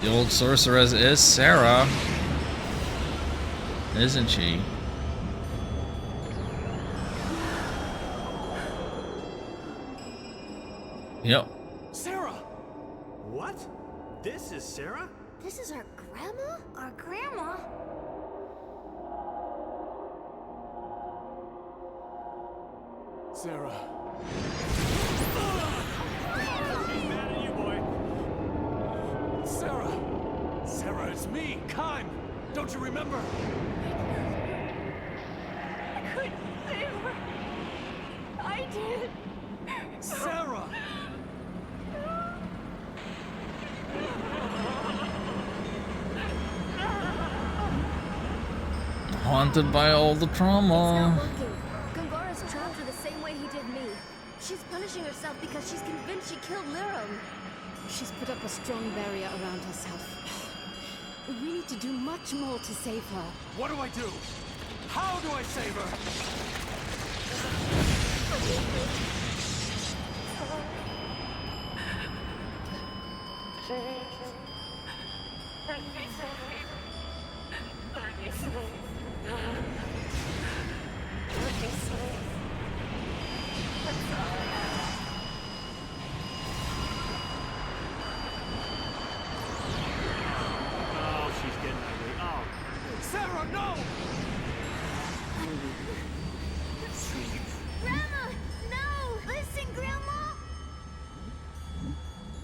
The old sorceress is Sarah. Isn't she? Yep. Sarah! What? This is Sarah? This is our grandma? Our grandma? Sarah. He's mad at you, boy. Sarah! Sarah, it's me, Kime! Don't you remember? I couldn't save her. I did. Sarah! Haunted by all the It's trauma. not working. Gongora's trapped her the same way he did me. She's punishing herself because she's convinced she killed Lirum. She's put up a strong barrier around herself. We need to do much more to save her. What do I do? How do I save her? Oh, she's getting ugly. Oh. Sarah, no! Grandma! No! Listen, Grandma!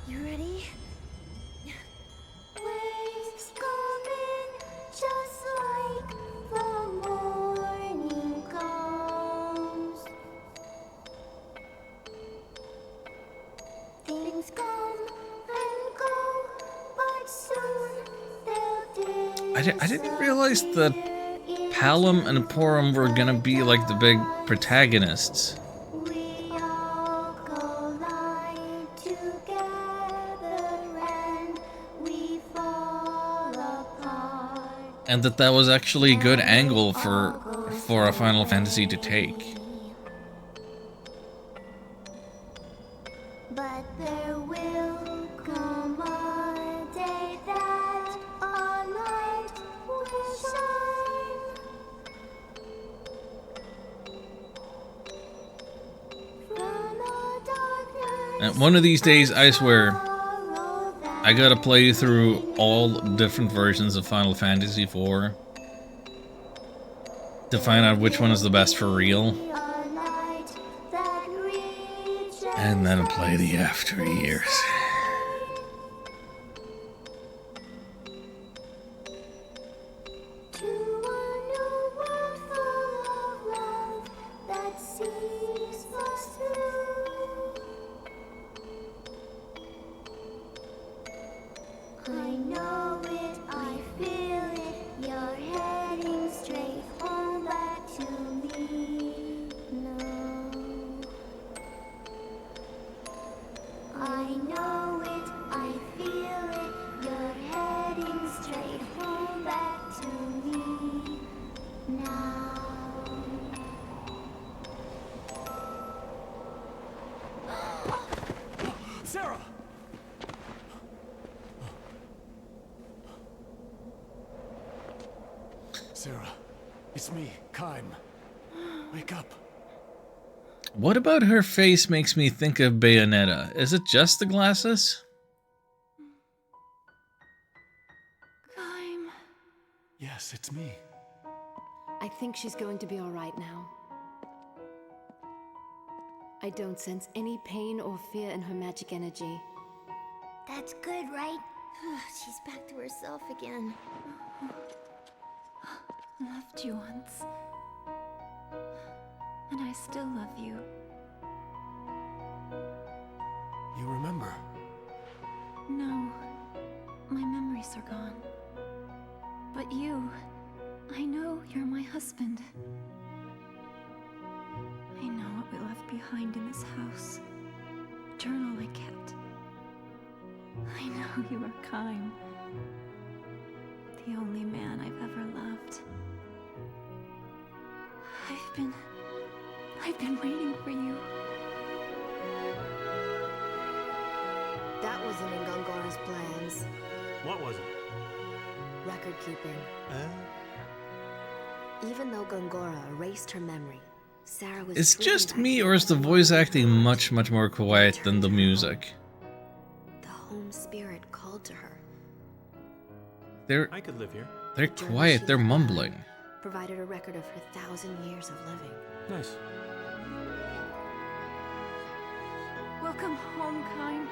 You ready? Waves coming just like the morning comes. Things come and go, but soon they'll I didn't realize that Palom and Porum were gonna be like the big protagonists. We all collide together and we fall apart. And that was actually a good angle for a Final Fantasy to take. But there will come a day that our light will shine. From the darkness. And one of these days, I swear, Follow that I gotta play through all different versions of Final Fantasy IV. to find out which one is the best for real. And then play the after years. Sarah! Sarah, it's me, Kaim. Wake up. What about her face makes me think of Bayonetta? Is it just the glasses? Kaim. Yes, it's me. I think she's going to be all right now. I don't sense any pain or fear in her magic energy. That's good, right? She's back to herself again. Loved you once. And I still love you. You remember? No, my memories are gone. But you, I know you're my husband. I know what we left behind in this house. A journal I kept. I know you are Kaim. The only man I've ever loved. I've been waiting for you. That wasn't in Gongora's plans. What was it? Record keeping. Even though Gongora erased her memory, Sarah was. It's driven just back me, to or is the voice acting much more quiet than the music? The home spirit called to her. I could live here. They're quiet, they're mumbling. Provided a record of her 1,000 years of living. Nice. Welcome home, Kaim.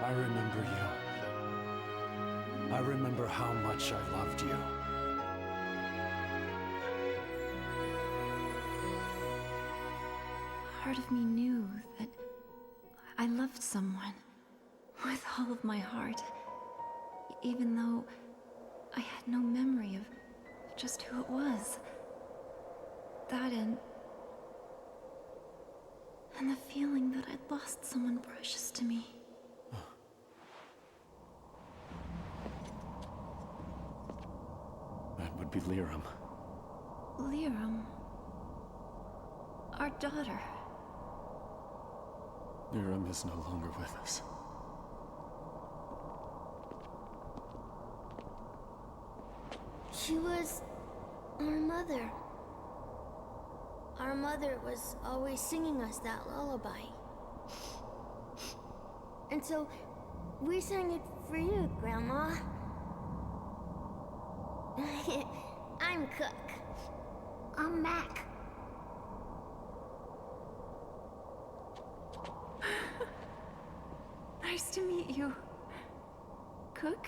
I remember you. I remember how much I loved you. Part of me knew that I loved someone with all of my heart, even though I had no memory of just who it was. That and the feeling that I'd lost someone precious to me. That would be Liram. Liram, our daughter. Liram is no longer with us. She was our mother. Our mother was always singing us that lullaby. And so we sang it for you, Grandma. I'm Cook. I'm Mac. Nice to meet you. Cook?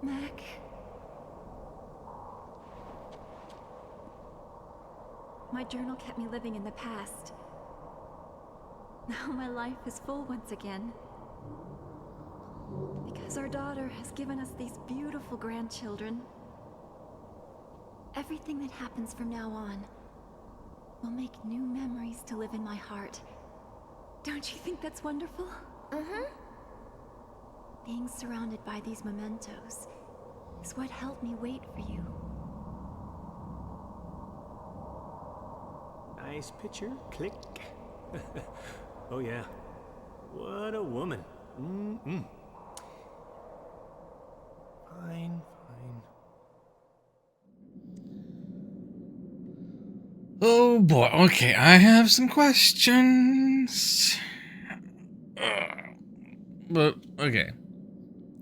Mac? My journal kept me living in the past. Now my life is full once again. Because our daughter has given us these beautiful grandchildren. Everything that happens from now on will make new memories to live in my heart. Don't you think that's wonderful? Uh-huh. Being surrounded by these mementos is what helped me wait for you. Nice picture. Click. Oh yeah. What a woman. Mm-mm. Fine, fine. Oh boy, okay, I have some questions. But, okay.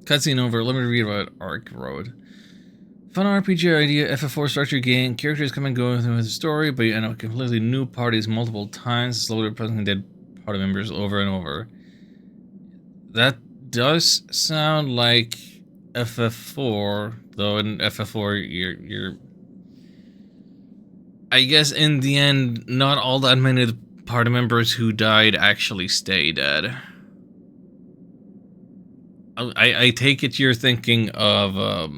Cutscene over, let me read about Ark Road. Fun RPG idea, FF4 structure game. Characters come and go through the story, but you end up with completely new parties multiple times, slowly replacing dead party members over and over. That does sound like FF4, though in FF4 you're I guess in the end, not all that many of the party members who died actually stay dead. I take it you're thinking of a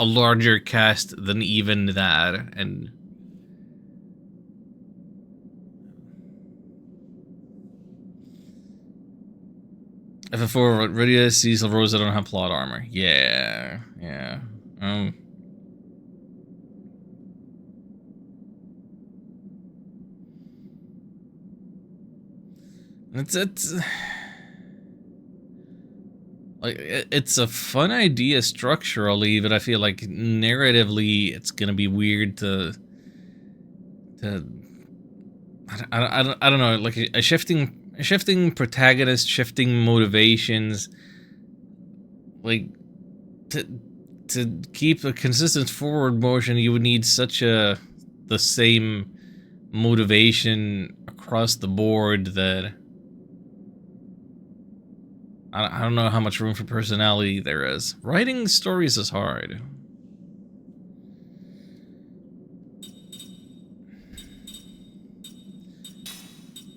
larger cast than even that, and FF4 Rydia, Cecil, Rosa don't have plot armor. Yeah. It's a fun idea structurally, but I feel like narratively it's gonna be weird to I don't know, like a shifting protagonist, shifting motivations, like to keep a consistent forward motion, you would need such the same motivation across the board that I don't know how much room for personality there is. Writing stories is hard.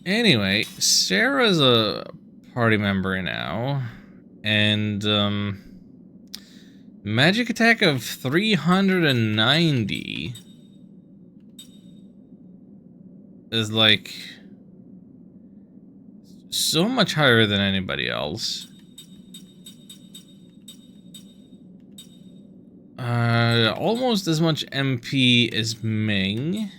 Anyway, Sarah's a party member now, and magic attack of 390 is like so much higher than anybody else. Almost as much MP as Ming.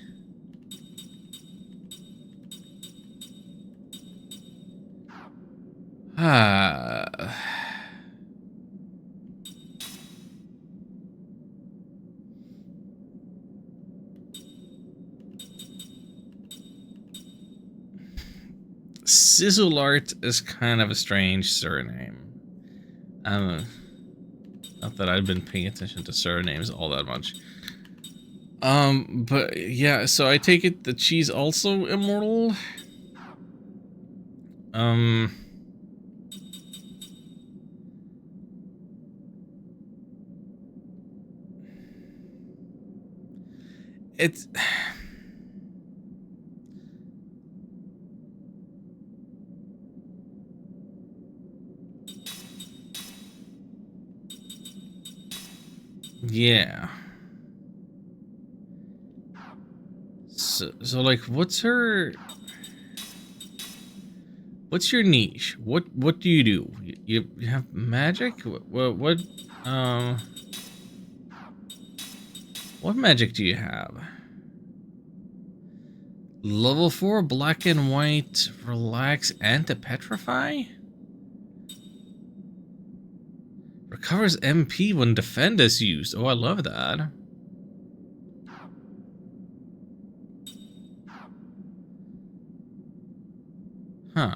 Sizzlart is kind of a strange surname. Not that I've been paying attention to surnames all that much. But yeah, so I take it that she's also immortal. It's yeah. So like, what's your niche? What do? You have magic? What magic do you have? Level 4 black and white, relax, anti-petrify? Recovers MP when defend is used. Oh, I love that. Huh.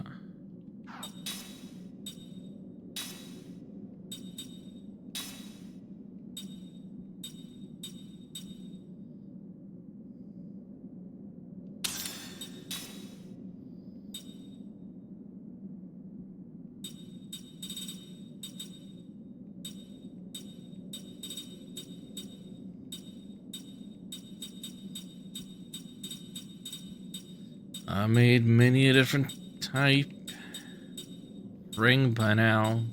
I made many a different type ring by now.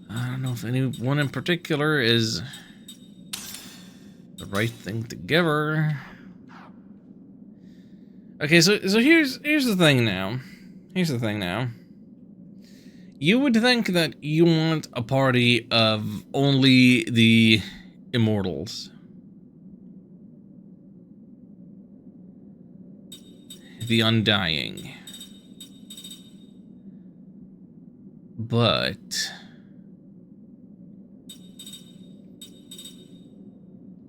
I don't know if any one in particular is the right thing to give her. Okay, so here's the thing now. You would think that you want a party of only the immortals. The undying. But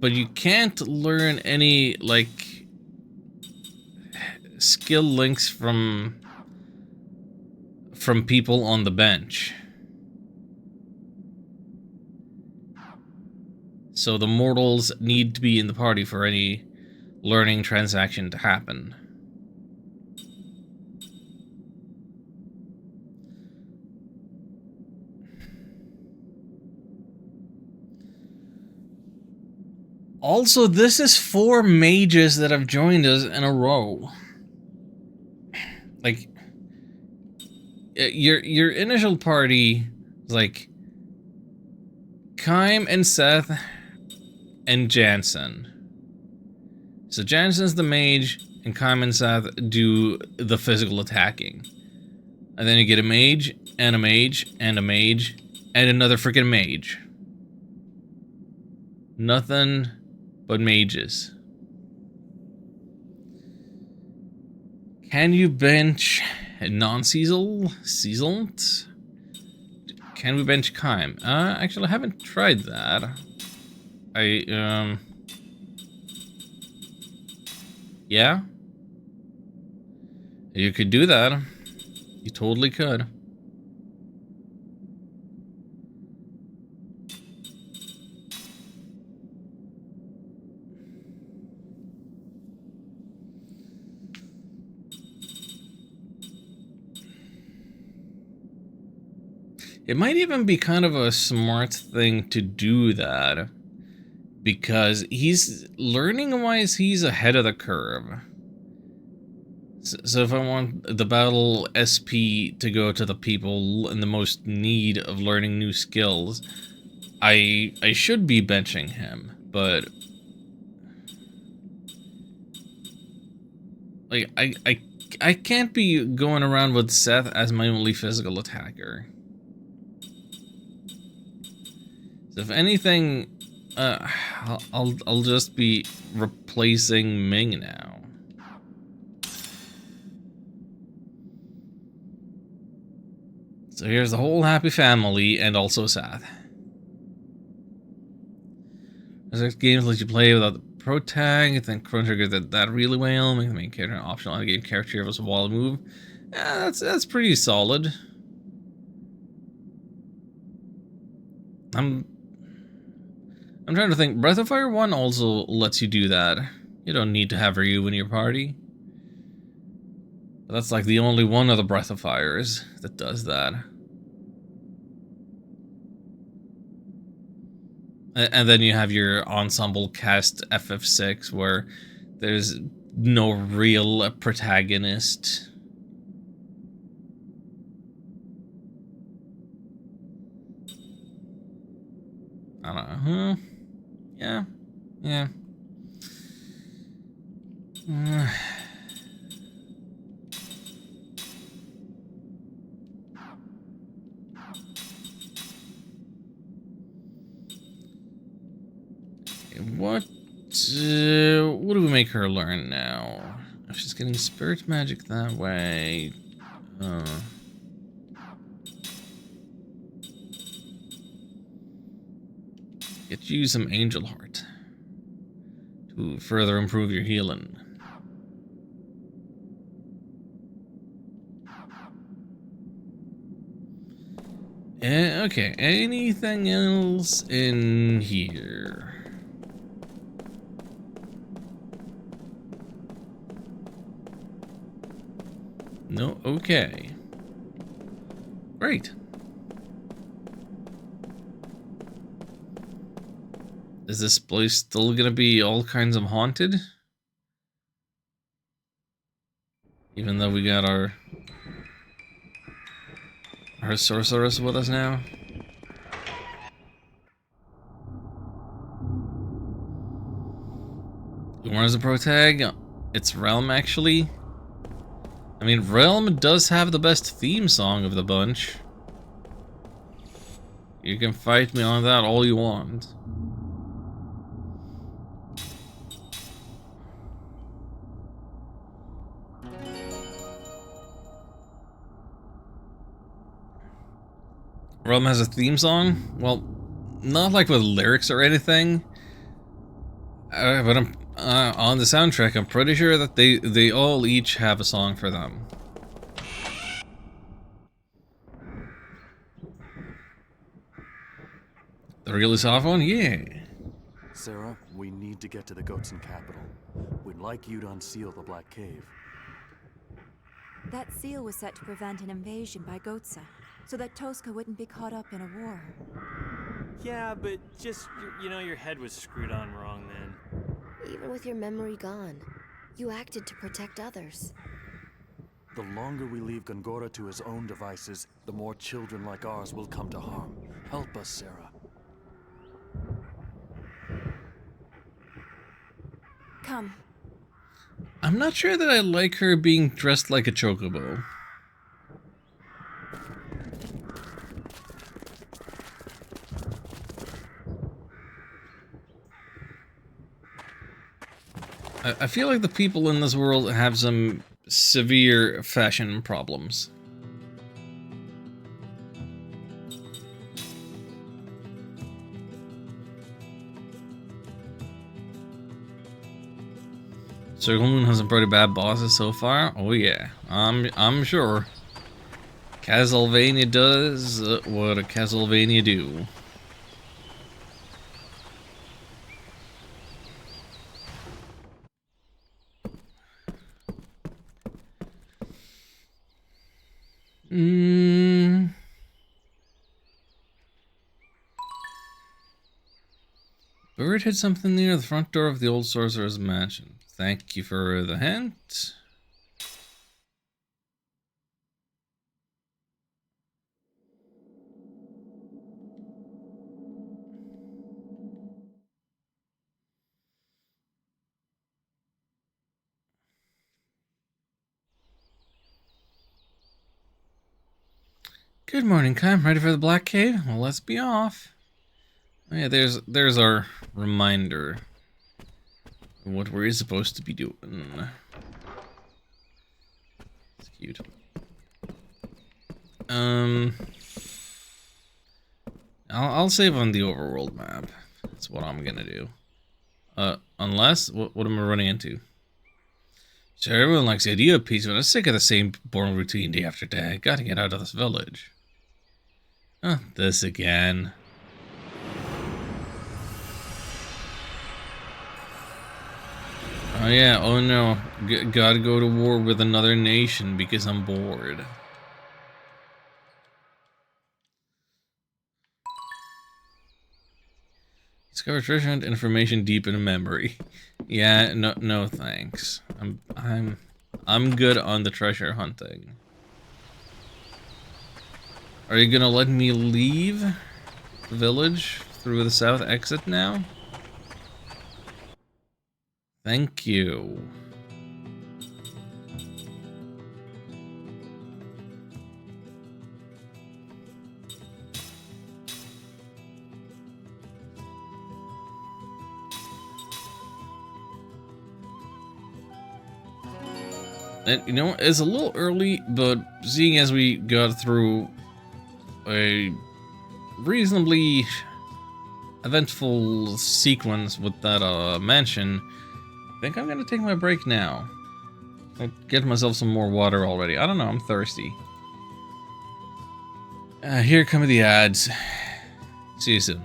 you can't learn any, like, skill links from from people on the bench. So the mortals need to be in the party for any learning transaction to happen. Also, this is 4 mages that have joined us in a row. Like, your initial party was like Kym and Seth and Jansen. So Jansen's the mage, and Kym and Seth do the physical attacking. And then you get a mage, and a mage, and a mage, and another freaking mage. Nothing but mages. Can you bench non-seasoned? Can we bench Kym? Actually, I haven't tried that. Yeah? You could do that. You totally could. It might even be kind of a smart thing to do that, because he's learning-wise, he's ahead of the curve. So if I want the battle SP to go to the people in the most need of learning new skills, I should be benching him, but like I can't be going around with Seth as my only physical attacker. So if anything, I'll just be replacing Ming now. So here's the whole happy family, and also Seth. There's games let you play without the pro tag. I think Chrono Trigger did that really well. Make the main character an optional on-game character was a wall move. Yeah, that's pretty solid. I'm trying to think. Breath of Fire 1 also lets you do that. You don't need to have Ryu in your party. But that's like the only one of the Breath of Fires that does that. And then you have your ensemble cast FF6 where there's no real protagonist. I don't know. Yeah. What do we make her learn now? If she's getting spirit magic that way. Get you some angel heart to further improve your healing. Okay, anything else in here? No, okay. Great. Is this place still gonna be all kinds of haunted? Even though we got our sorceress with us now? Where's the pro tag? It's Realm, actually. I mean, Realm does have the best theme song of the bunch. You can fight me on that all you want. Realm has a theme song? Well, not like with lyrics or anything. But I'm on the soundtrack. I'm pretty sure that they all each have a song for them. The really soft one? Yeah. Sarah, we need to get to the Gohtza capital. We'd like you to unseal the Black Cave. That seal was set to prevent an invasion by Gohtza, so that Tosca wouldn't be caught up in a war. Yeah, but just, you know, your head was screwed on wrong then. Even with your memory gone, you acted to protect others. The longer we leave Gongora to his own devices, the more children like ours will come to harm. Help us, Sarah. Come. I'm not sure that I like her being dressed like a chocobo. I feel like the people in this world have some severe fashion problems. Circle Moon has some pretty bad bosses so far. Oh yeah, I'm sure. Castlevania does what a Castlevania do. Bird hid something near the front door of the old sorcerer's mansion. Thank you for the hint. Good morning, Kai. Ready for the Black Cave? Well, let's be off. Oh, yeah, there's our reminder of what we're supposed to be doing. It's cute. I'll save on the overworld map. That's what I'm gonna do. Unless what am I running into? Sure, everyone likes the idea of peace, but I'm sick of the same boring routine day after day. Gotta get out of this village. Oh, this again. Oh yeah, oh no. Gotta go to war with another nation because I'm bored. Discover treasure hunt information deep in memory. Yeah, no thanks. I'm good on the treasure hunting. Are you gonna let me leave the village through the south exit now? Thank you. And, you know, it's a little early, but seeing as we got through a reasonably eventful sequence with that mansion, I think I'm gonna take my break now. I'll get myself some more water already. I don't know, I'm thirsty. Here come the ads. See you soon.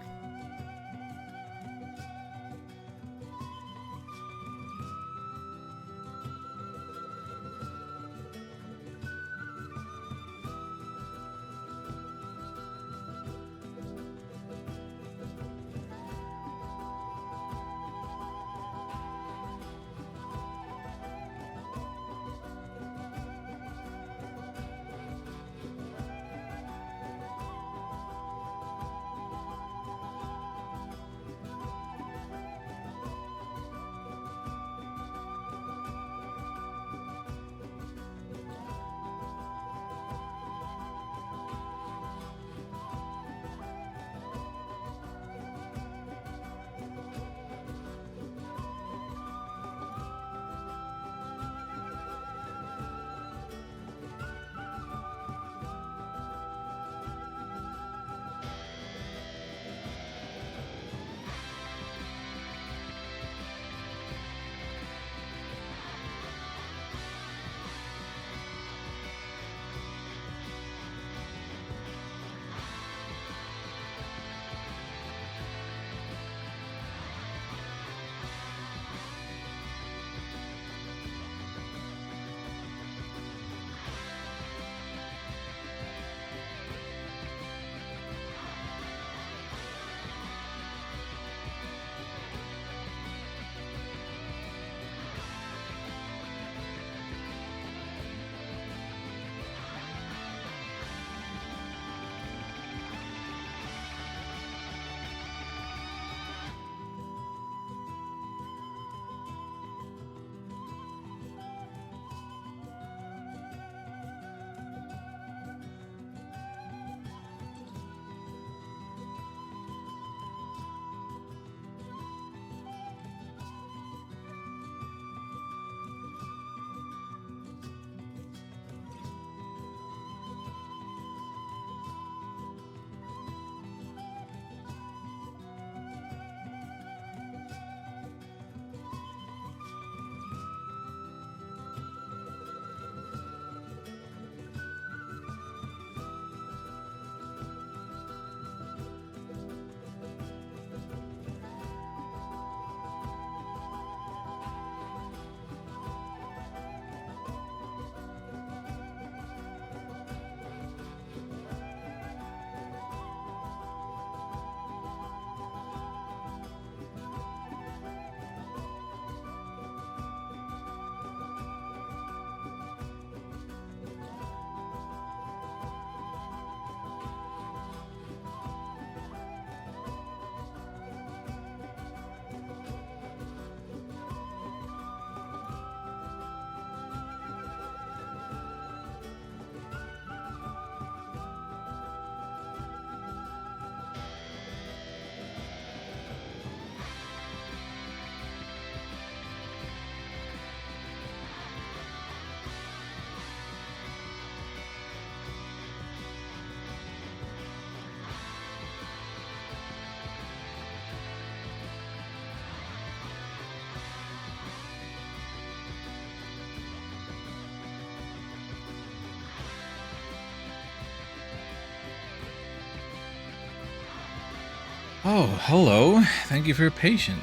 Oh, hello. Thank you for your patience.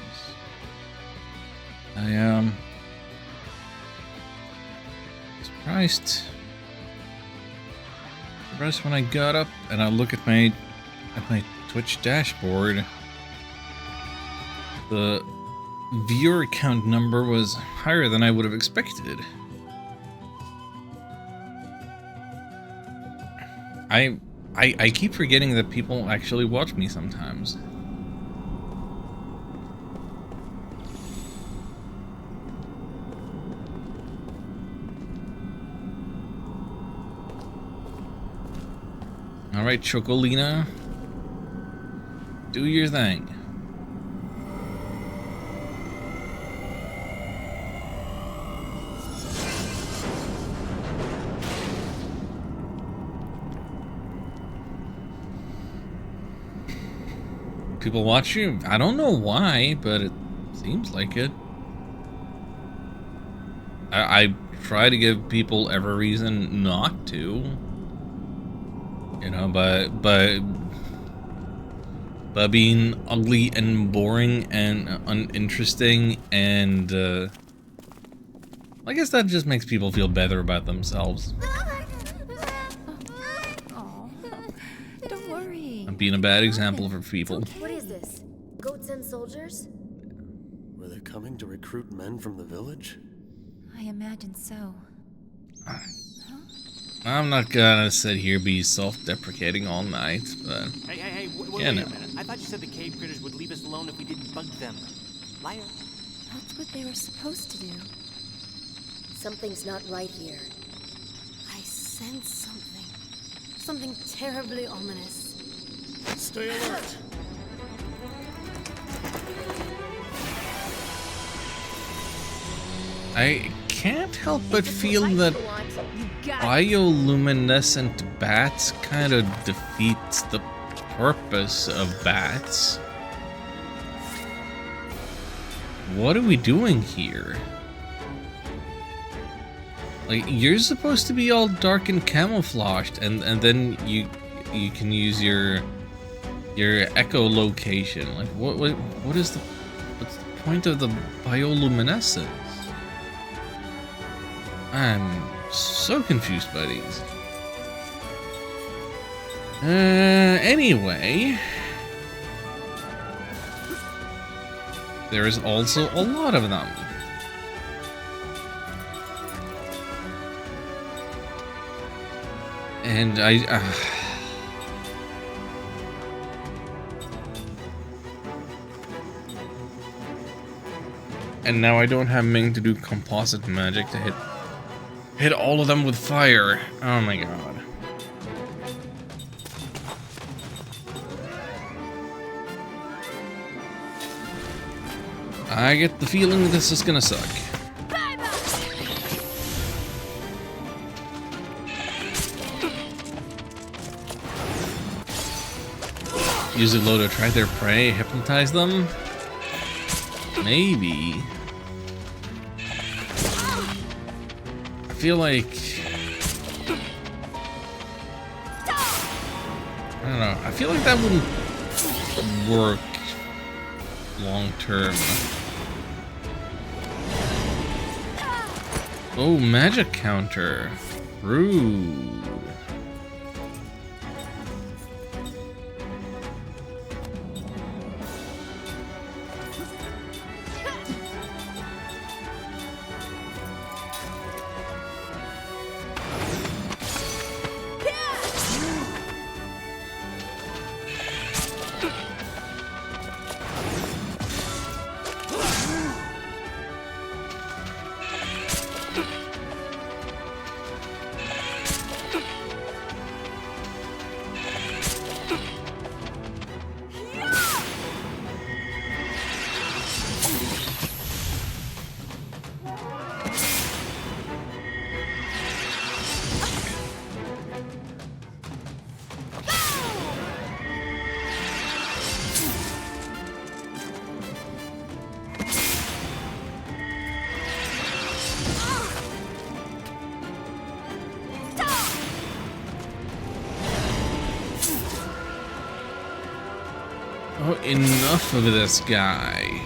I surprised when I got up and I look at my Twitch dashboard. The viewer count number was higher than I would have expected. I keep forgetting that people actually watch me sometimes. Alright, Chocolina. Do your thing. People watch you? I don't know why, but it seems like it. I try to give people every reason not to. You know, but being ugly and boring and uninteresting and I guess that just makes people feel better about themselves. Oh, don't worry. I'm being a bad example for people. What is this? Goats and soldiers? Were they coming to recruit men from the village? I imagine so. I'm not gonna sit here be self-deprecating all night, but Hey, wait yeah, a no. minute. I thought you said the cave critters would leave us alone if we didn't bug them. Liar. That's what they were supposed to do. Something's not right here. I sense something. Something terribly ominous. Stay alert! I can't help but feel that bioluminescent bats kind of defeats the purpose of bats. What are we doing here? Like, you're supposed to be all dark and camouflaged, and then you can use your echolocation. Like, what's the point of the bioluminescence? I'm so confused by these. Anyway, there is also a lot of them. And and now I don't have Ming to do composite magic to hit all of them with fire. Oh my god. I get the feeling this is gonna suck. Use a low to try their prey, hypnotize them? Maybe. I feel like... I don't know. I feel like that wouldn't work long term. Oh, magic counter. Rude. Oh, enough of this guy.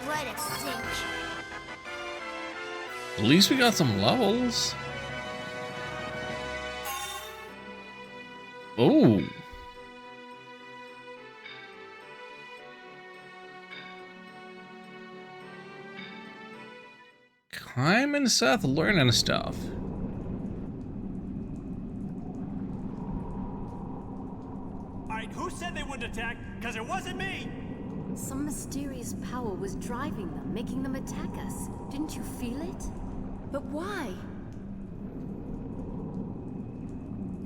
What a cinch. At least we got some levels. Oh. Climbing south, learning stuff. Alright, who said they wouldn't attack? Because it wasn't me! Some mysterious power was driving them, making them attack us. Didn't you feel it? But why?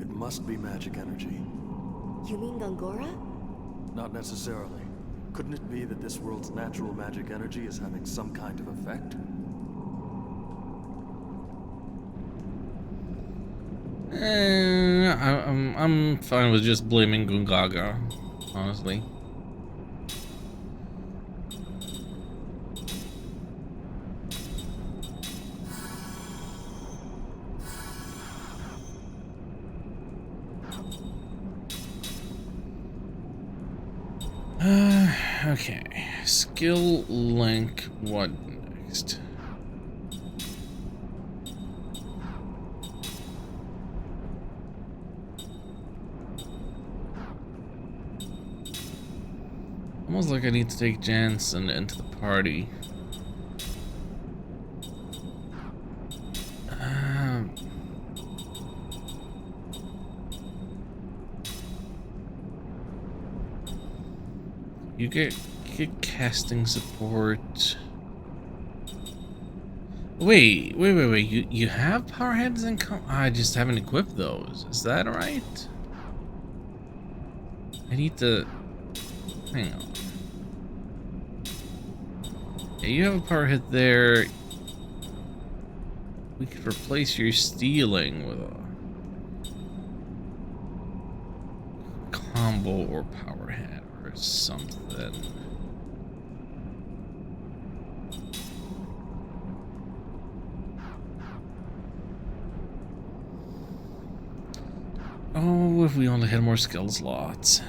It must be magic energy. You mean Gongora? Not necessarily. Couldn't it be that this world's natural magic energy is having some kind of effect? I'm fine with just blaming Gungaga, honestly. Okay. Skill link. What next? Almost like I need to take Jansen into the party. You get casting support. Wait. You have power heads and I just haven't equipped those. Is that right? I need to hang on. Yeah, you have a power head there. We could replace your stealing with a combo or power head or something. Oh, if we only had more skill slots.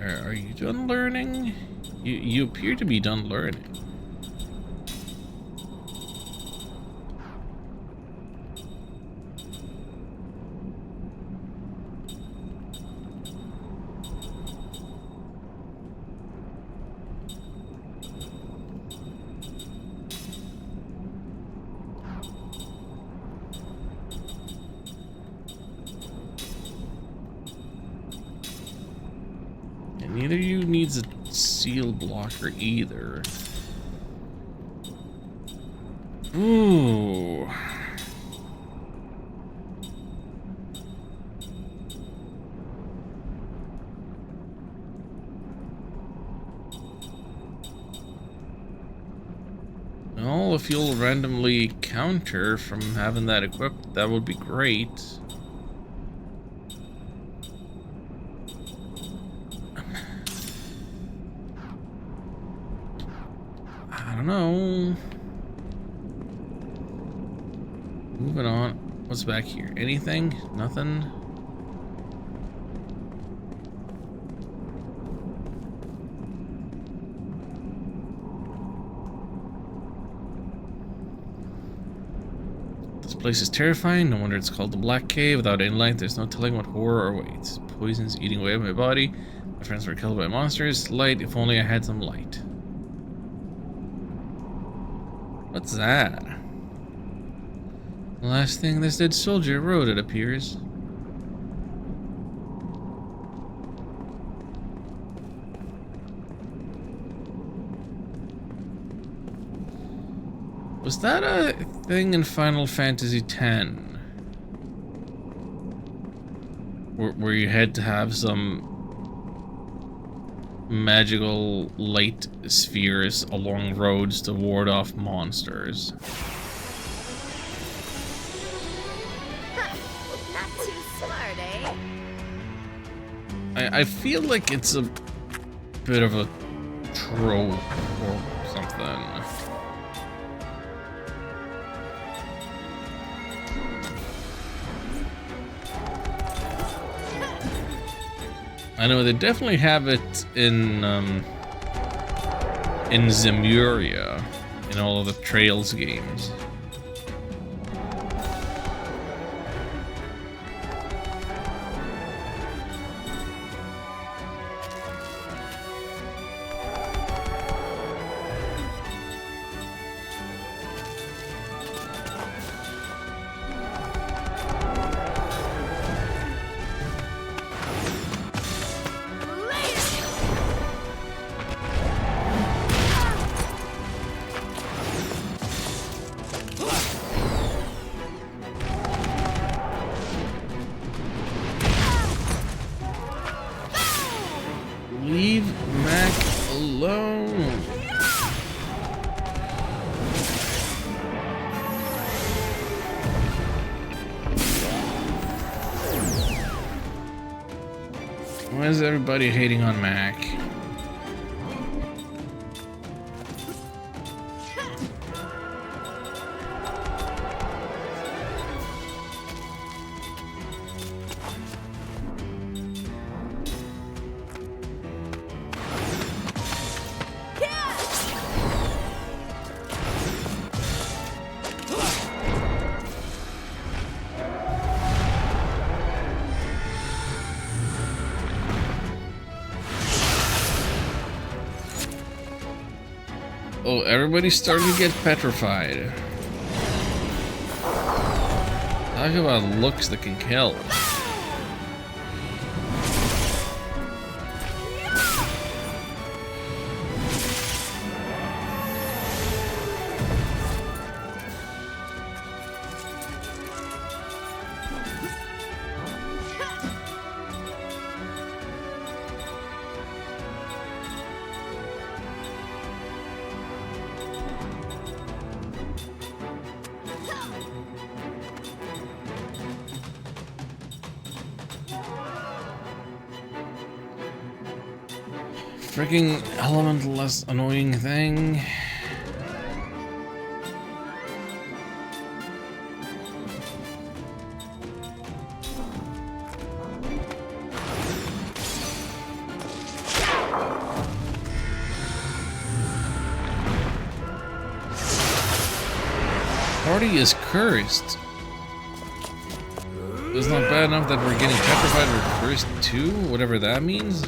Are you done learning? You appear to be done learning. Neither of you needs a seal blocker either. Ooh. Well, if you'll randomly counter from having that equipped, that would be great. I don't know. Moving on. What's back here? Anything? Nothing? This place is terrifying. No wonder it's called the Black Cave. Without any light, there's no telling what horror awaits. Poison's eating away at my body. My friends were killed by monsters. Light, if only I had some light. What's that? The last thing this dead soldier wrote, it appears. Was that a thing in Final Fantasy X? Where you had to have some magical light spheres along roads to ward off monsters. Not too smart, eh? I feel like it's a bit of a trope or something. I know they definitely have it in Zemuria, in all of the Trails games. Leave Mac alone. Why is everybody hating on Mac? Oh, everybody's starting to get petrified. Talk about looks that can kill. Freaking elementless annoying thing. Party is cursed. It's not bad enough that we're getting petrified, we're cursed too, whatever that means.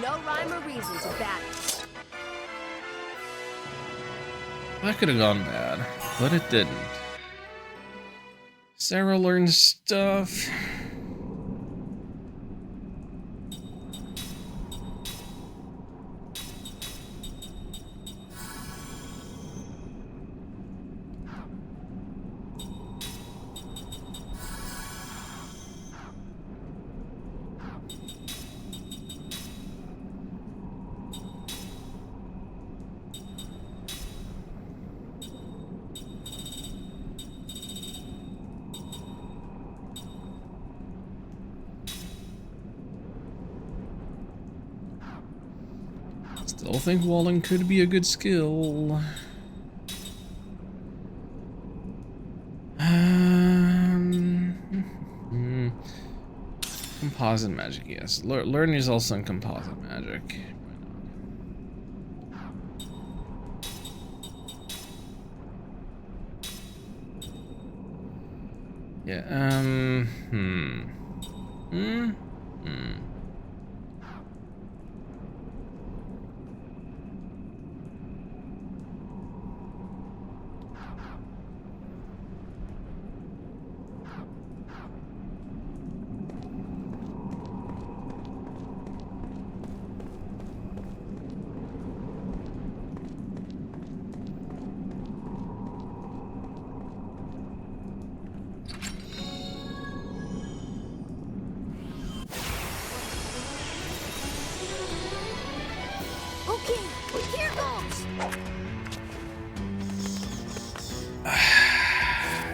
No rhyme or reason to that. That could have gone bad, but it didn't. Sarah learns stuff. Still think walling could be a good skill. Composite magic, yes. Learning is also in composite magic. Yeah,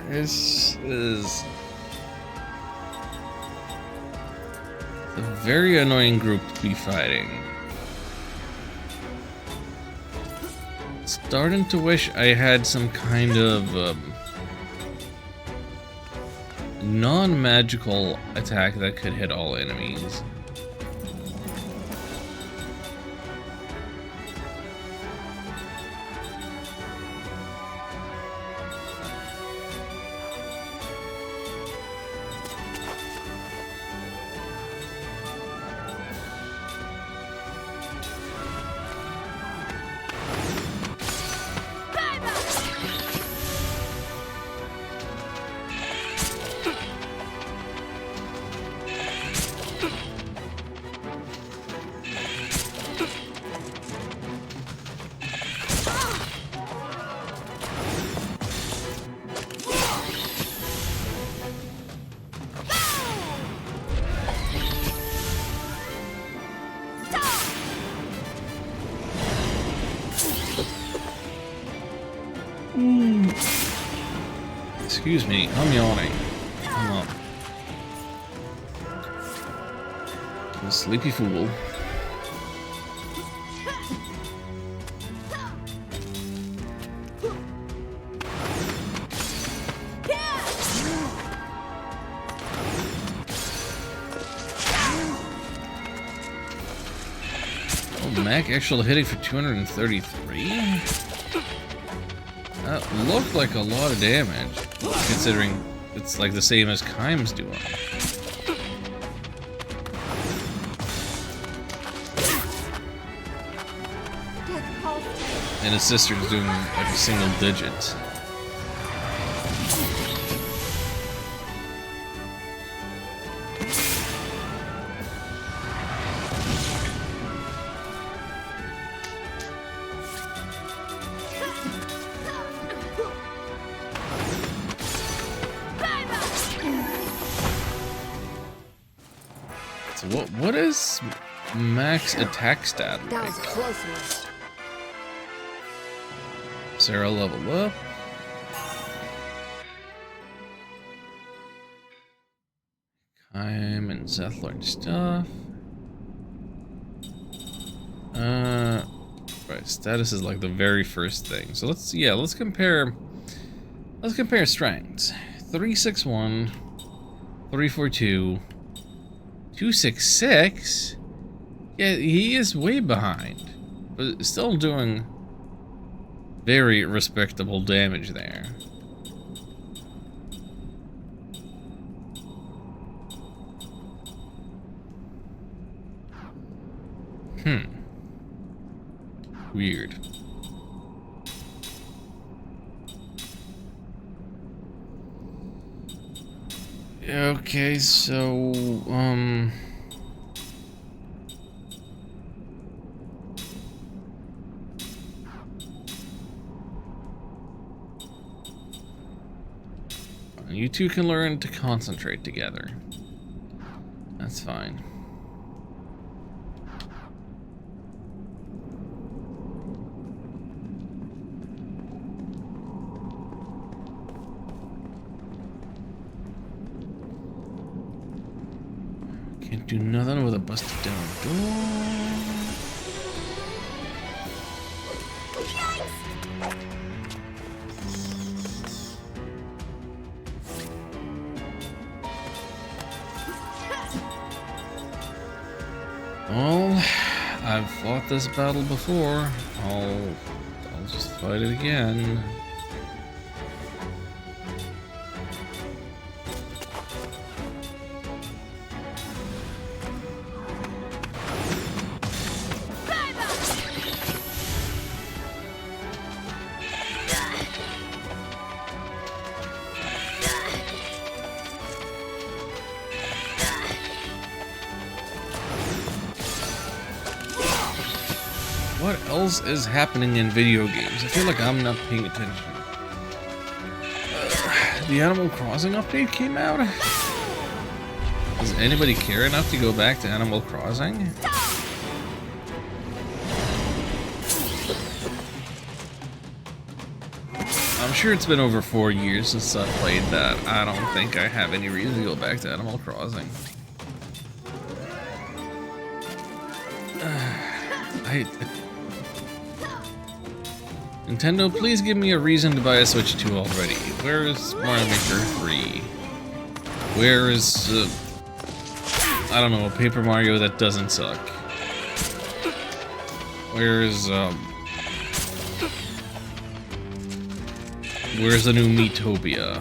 This is a very annoying group to be fighting. Starting to wish I had some kind of non-magical attack that could hit all enemies. Excuse me, I'm yawning. Come on. You sleepy fool. Oh, Mac actually hitting for 233? That looked like a lot of damage, considering it's like the same as Kime's doing. And his sister's doing like a single digit. So what is max attack stat like? That was a close one. Sarah level up. Kime and Seth learned stuff. Right, status is like the very first thing. So let's compare strengths. 361, 342, 266. Yeah, he is way behind, but still doing very respectable damage there. Weird. Okay, so you two can learn to concentrate together. That's fine. Can't do nothing with a busted down door. Well, I've fought this battle before. I'll just fight it again. What else is happening in video games? I feel like I'm not paying attention. The Animal Crossing update came out? Does anybody care enough to go back to Animal Crossing? sure it's been over 4 years since I played that. I don't think I have any reason to go back to Animal Crossing. Nintendo, please give me a reason to buy a Switch 2 already. Where is Mario Maker 3? Where is, I don't know, a Paper Mario that doesn't suck? Where is, where's the new Miitopia?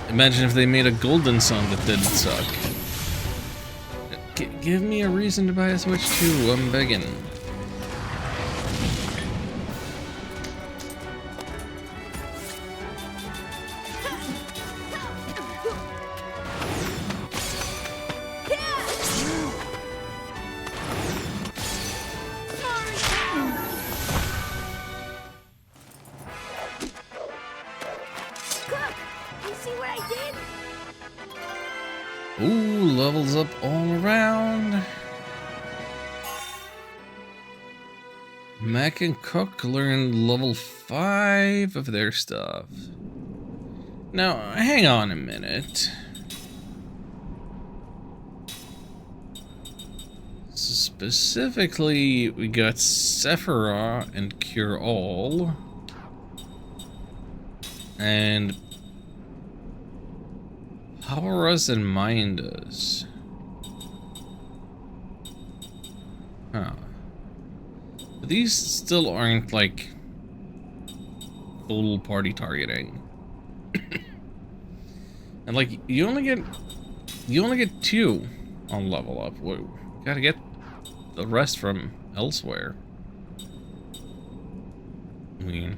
Imagine if they made a Golden Sun that didn't suck. Give me a reason to buy a Switch 2, I'm begging. Ooh, levels up all around. Mac and Cook learned level 5 of their stuff. Now, hang on a minute. Specifically, we got Sephiroth and Cure All. And Power Us and Mind Us. Huh. But these still aren't like full party targeting. And like you only get 2 on level up. We gotta get the rest from elsewhere. I mean,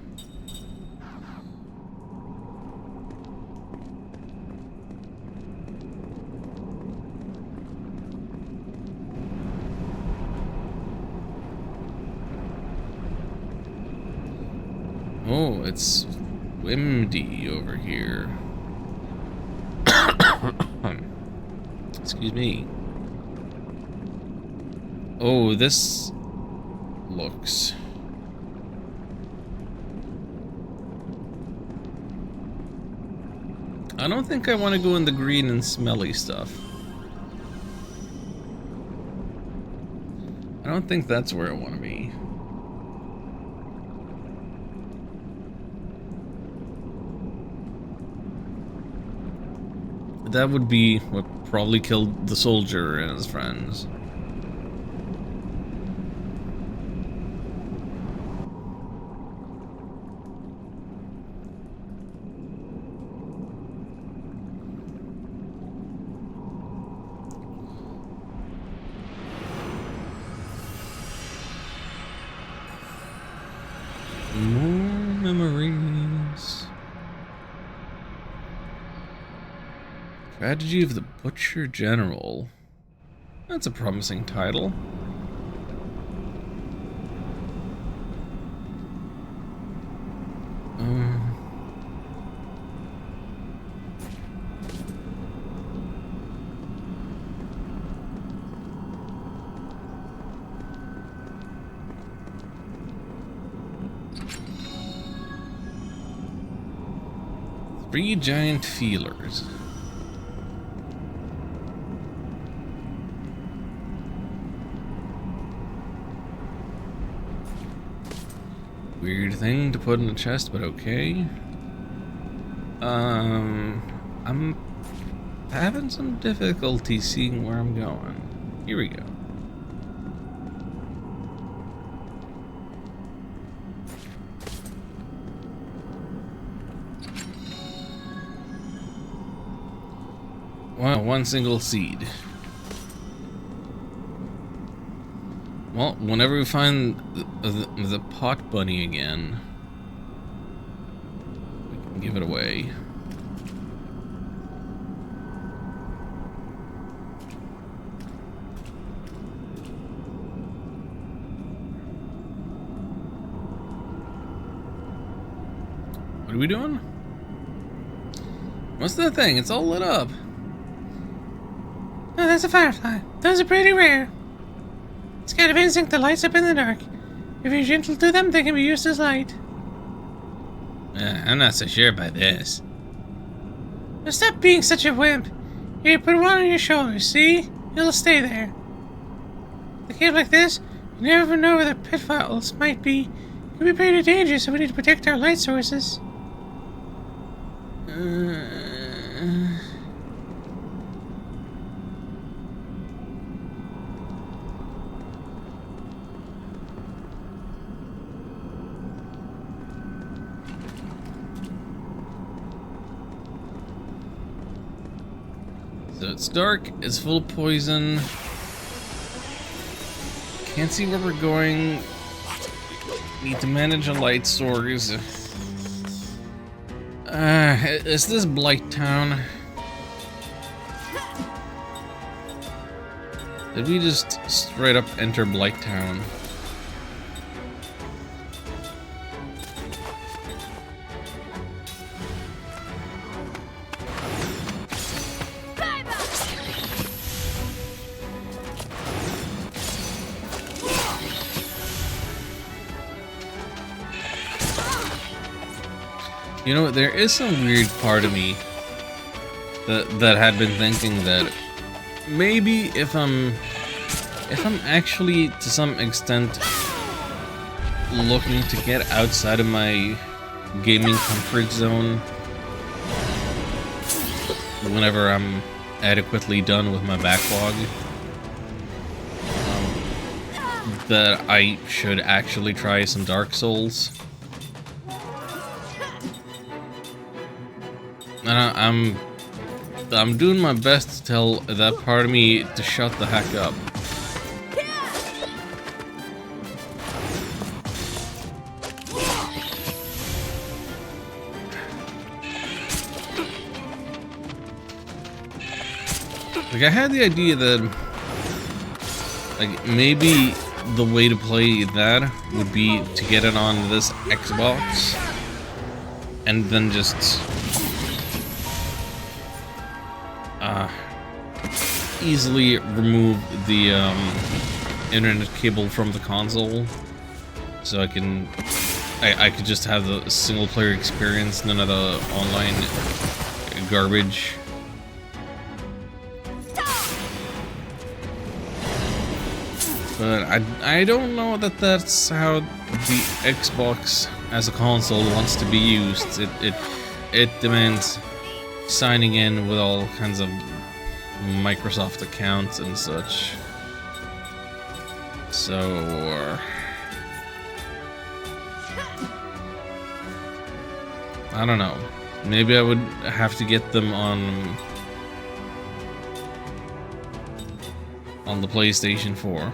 oh, it's Wimdy over here. Excuse me. Oh, this looks... I don't think I want to go in the green and smelly stuff. I don't think that's where I want to be. That would be what probably killed the soldier and his friends. More memories. Tragedy of the Butcher General. That's a promising title. Three giant feelers. Weird thing to put in a chest, but okay. I'm having some difficulty seeing where I'm going. Here we go. Wow, one single seed. Well, whenever we find the pot bunny again, we can give it away. What are we doing? What's that thing? It's all lit up. Oh, that's a firefly. Those are pretty rare. It's kind of instinct that lights up in the dark. If you're gentle to them, they can be used as light. I'm not so sure about this. Now stop being such a wimp. Here, put one on your shoulder, see? It'll stay there. In a cave like this, you never know where the pitfalls might be. It could be pretty dangerous, so we need to protect our light sources. So it's dark, it's full of poison. Can't see where we're going. Need to manage a light source. Is this Blight Town? Did we just straight up enter Blight Town? You know, there is some weird part of me that had been thinking that maybe if I'm actually to some extent looking to get outside of my gaming comfort zone whenever I'm adequately done with my backlog, that I should actually try some Dark Souls. And I'm doing my best to tell that part of me to shut the heck up. Like, I had the idea that, like, maybe the way to play that would be to get it on this Xbox and then just easily remove the internet cable from the console, so I could just have the single player experience, none of the online garbage. But I don't know that that's how the Xbox as a console wants to be used. It demands signing in with all kinds of Microsoft accounts and such. So I don't know. Maybe I would have to get them on the PlayStation 4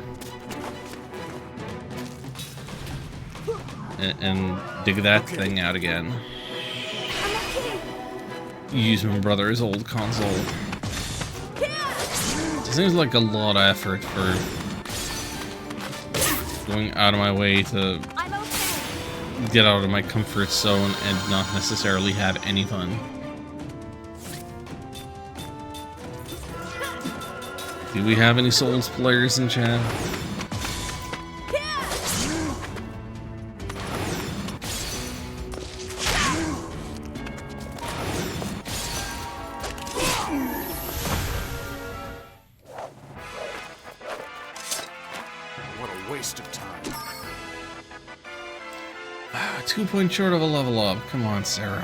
and dig that thing out again. Use my brother's old console. It seems like a lot of effort for going out of my way to get out of my comfort zone and not necessarily have any fun. Do we have any Souls players in chat? What a waste of time. 2 points short of a level up. Come on, Sarah.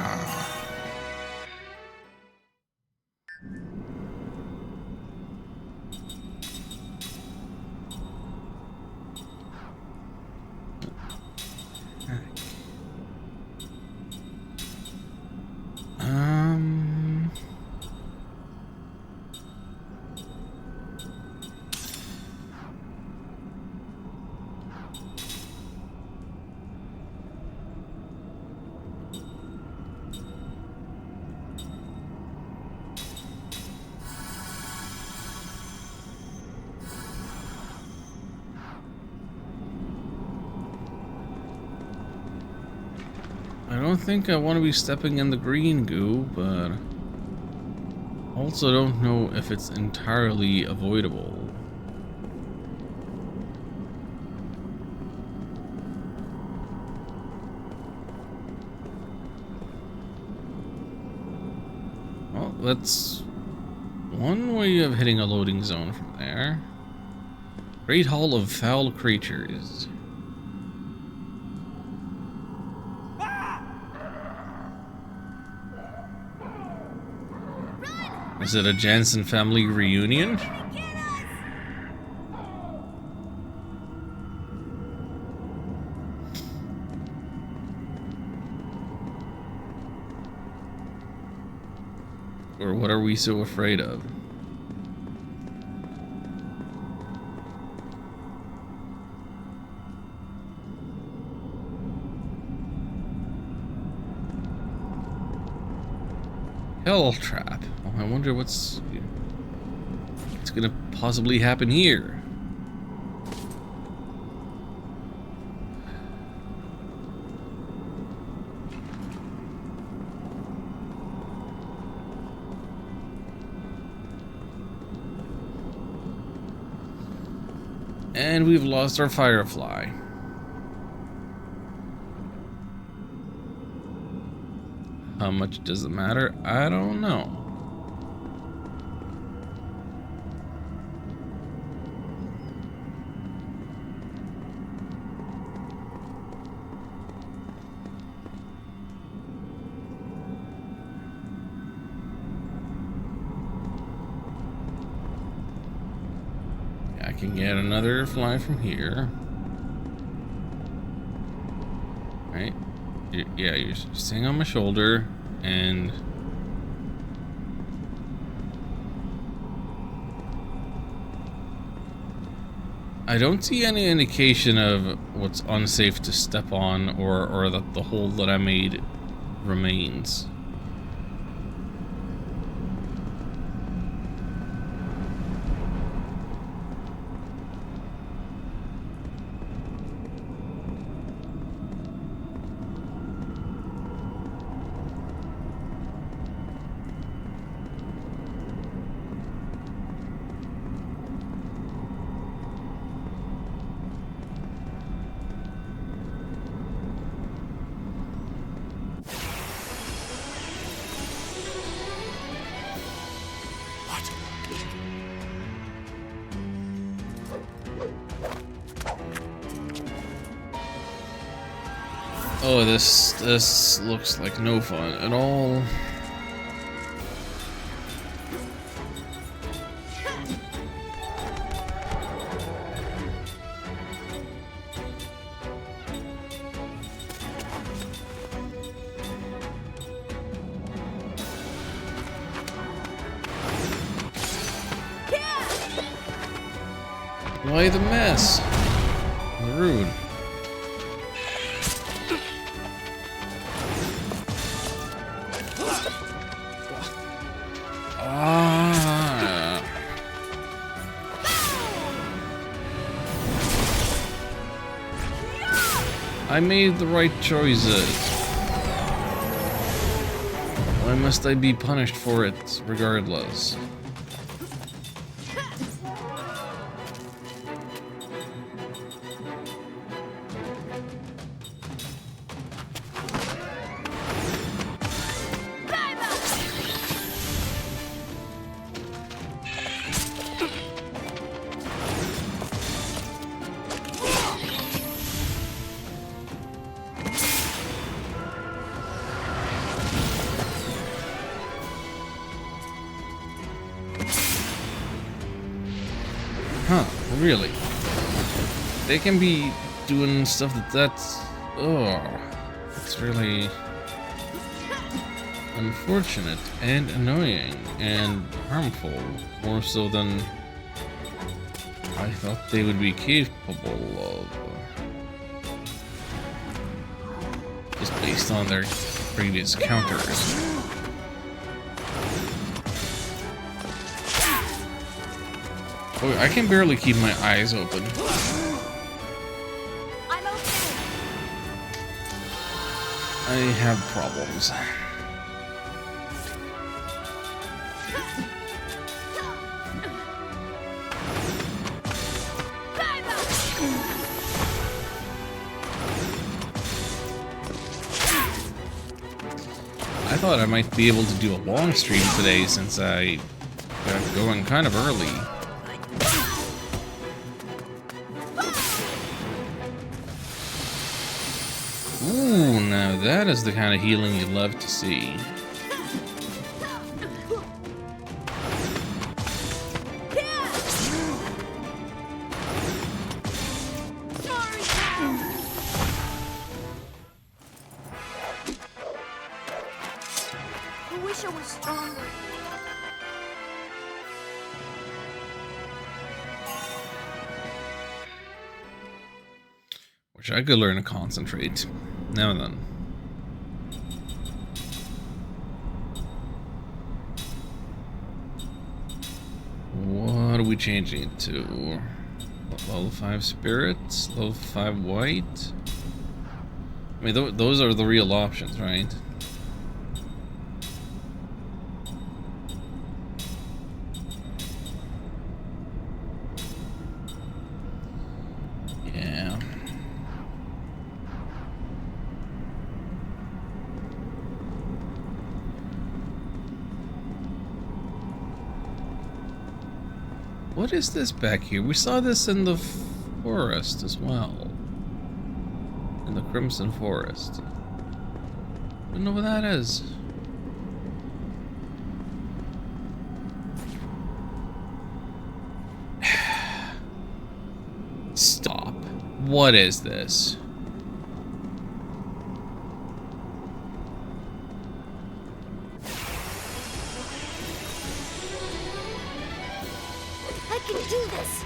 I don't think I want to be stepping in the green goo, but Also don't know if it's entirely avoidable. Well, that's one way of hitting a loading zone from there. Great Hall of Foul Creatures. Is it a Jansen family reunion? Or what are we so afraid of? Hell trap. Oh, I wonder what's gonna possibly happen here. And we've lost our firefly. How much does it matter? I don't know. I can get another fly from here. Right? Yeah, you're sitting on my shoulder, and I don't see any indication of what's unsafe to step on, or that the hole that I made remains. Oh, this looks like no fun at all. Why the mess? Rude. I made the right choices. Why must I be punished for it regardless? Huh, really? They can be doing stuff that's really unfortunate and annoying and harmful, more so than I thought they would be capable of, just based on their previous counters. Oh, I can barely keep my eyes open. I'm okay. I have problems. I thought I might be able to do a long stream today since I got going kind of early. Ooh, now that is the kind of healing you love to see. I wish I was stronger. Wish I could learn to concentrate. Now and then. What are we changing it to? Level 5 spirits? Level 5 white? I mean, those are the real options, right? Yeah. What is this back here? We saw this in the forest as well. In the Crimson Forest. I don't know what that is. Stop. What is this? I can do this.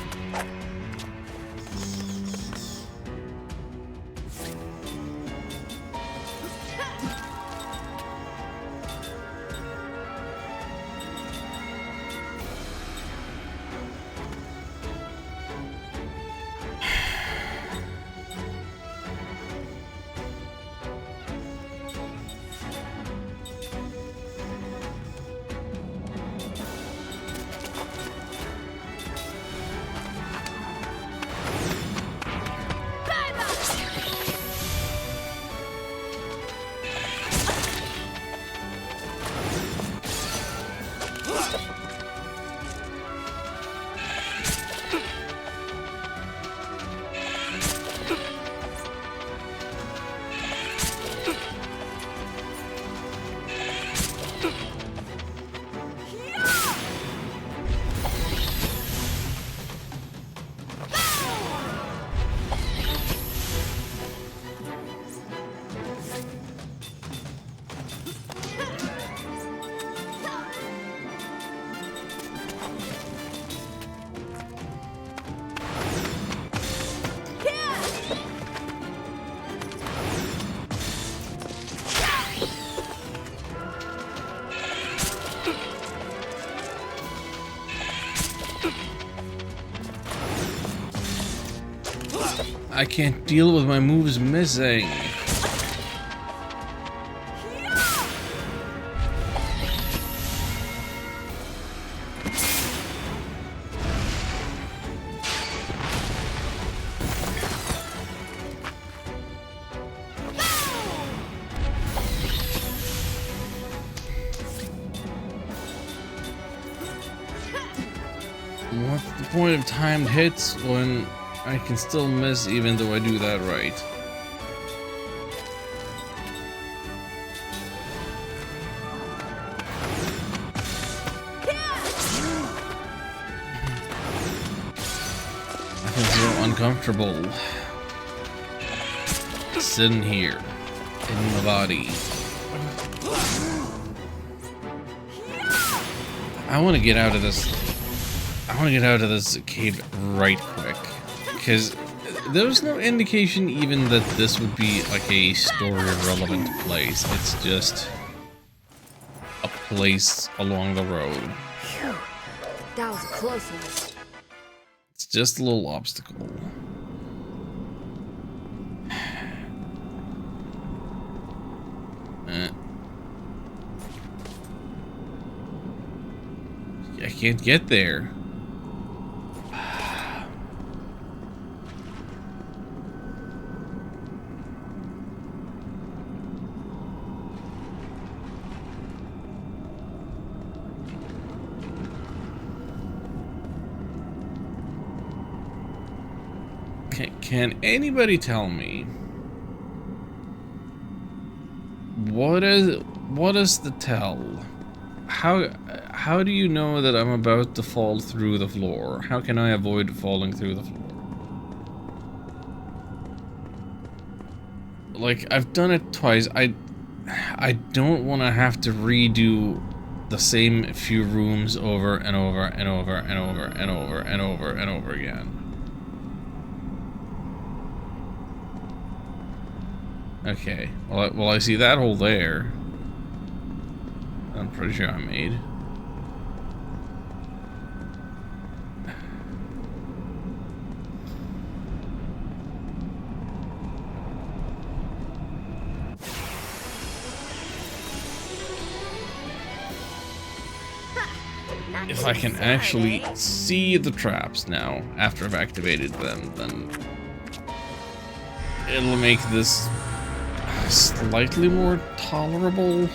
I can't deal with my moves missing. What's the point of timed hits when I can still miss even though I do that right? I feel so uncomfortable sitting here in the body. I want to get out of this. I want to get out of this cave right quick. Because there's no indication even that this would be like a story-relevant place. It's just a place along the road. Phew. That was a close one. It's just a little obstacle. I can't get there. Can anybody tell me what is the tell? How do you know that I'm about to fall through the floor? How can I avoid falling through the floor? Like, I've done it twice. I don't want to have to redo the same few rooms over and over and over and over and over and over and over again. Okay, well I see that hole there. I'm pretty sure I made. If I can actually see the traps now, after I've activated them, then it'll make this slightly more tolerable.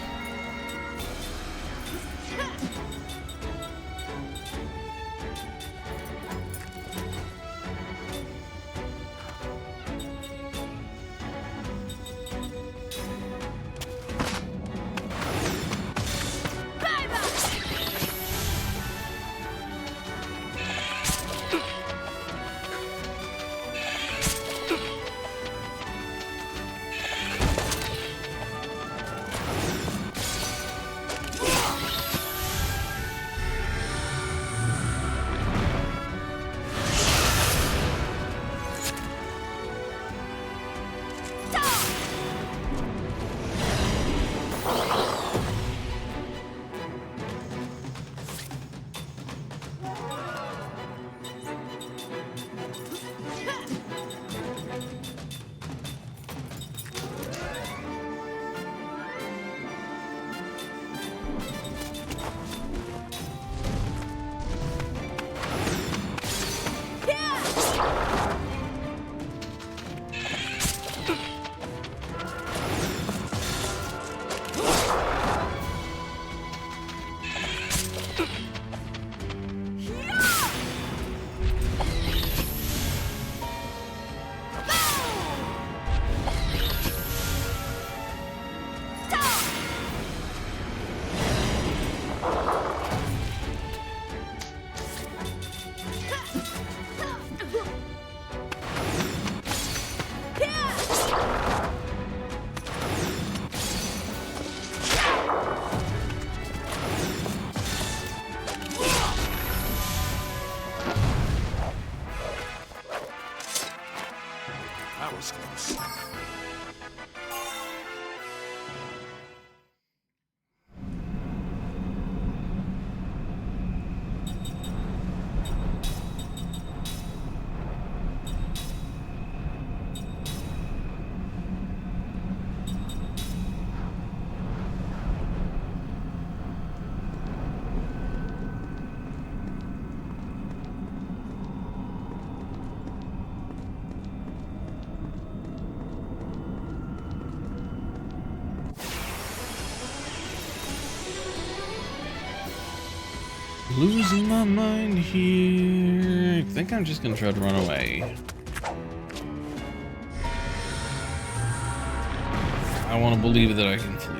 Losing my mind here. I think I'm just gonna try to run away. I want to believe that I can flee.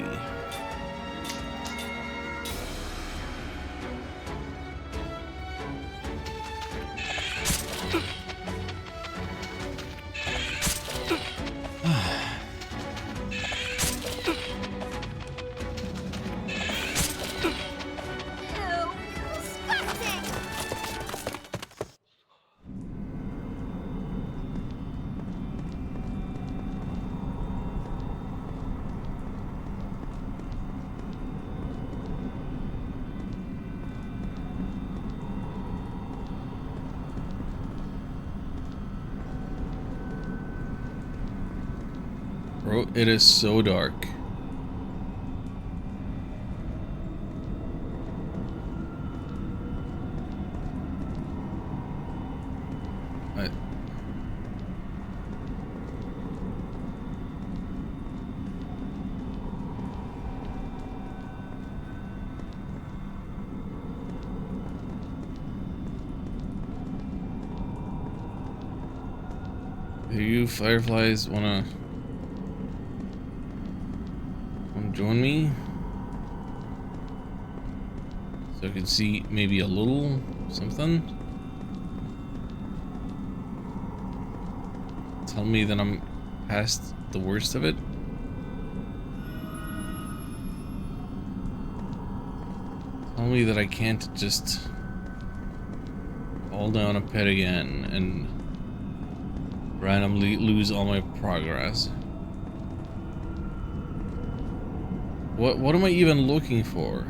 Bro, it is so dark. Do you fireflies wanna join me? So I can see maybe a little something? Tell me that I'm past the worst of it? Tell me that I can't just fall down a pit again and randomly lose all my progress. What am I even looking for?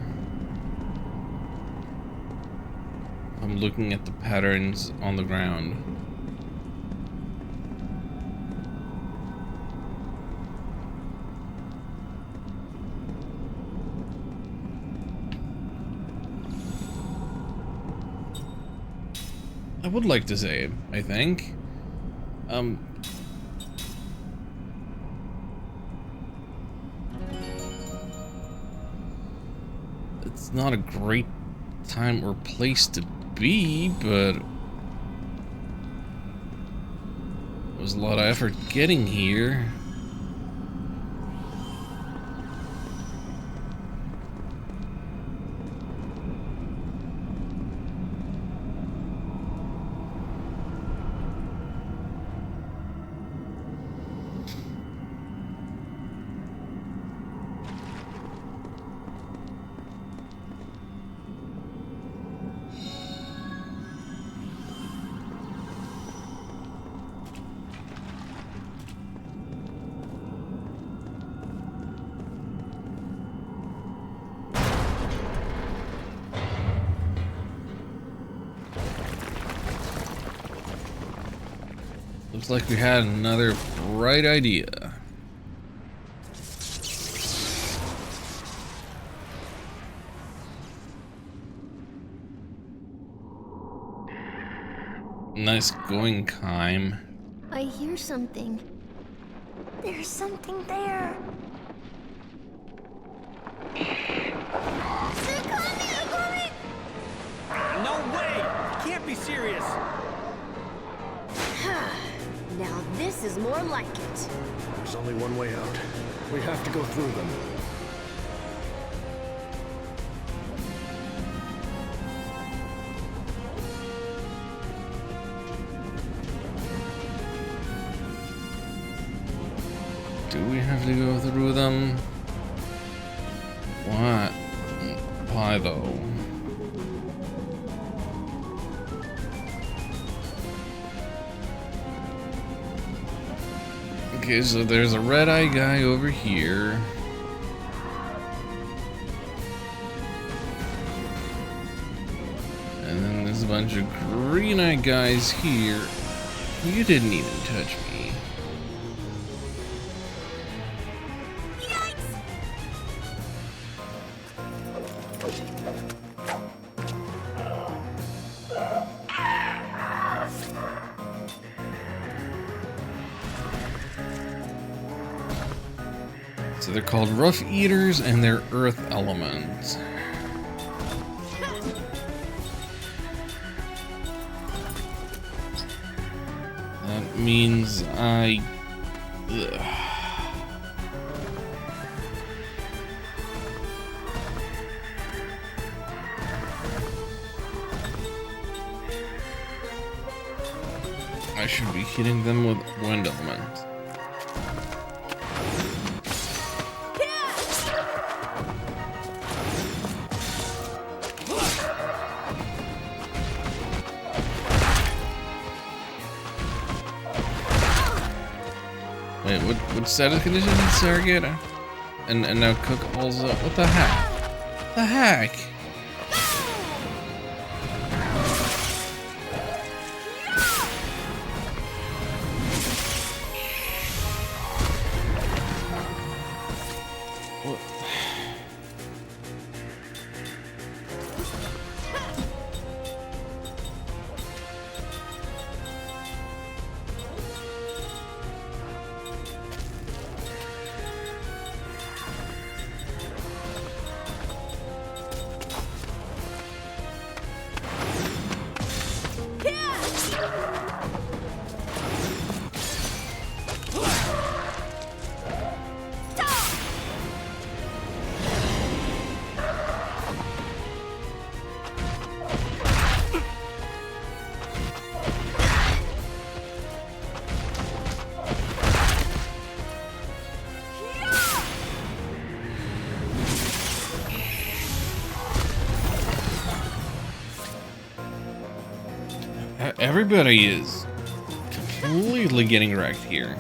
I'm looking at the patterns on the ground. I would like to save, I think. It's not a great time or place to be, but it was a lot of effort getting here. Looks like we had another bright idea. Nice going, Kime. I hear something. There's something there. They're coming! No way! Can't be serious! Now this is more like it. There's only one way out. We have to go through them. Do we have to go through them? What? Why though? Okay, so there's a red-eye guy over here. And then there's a bunch of green-eye guys here. You didn't even touch me. So they're called Rough Eaters and they're Earth Elements. That means I should be hitting them with Wind Element. Wait, what status condition did Sarah get? And now Cook also. What the heck? The heck? What? Everybody is completely getting wrecked here.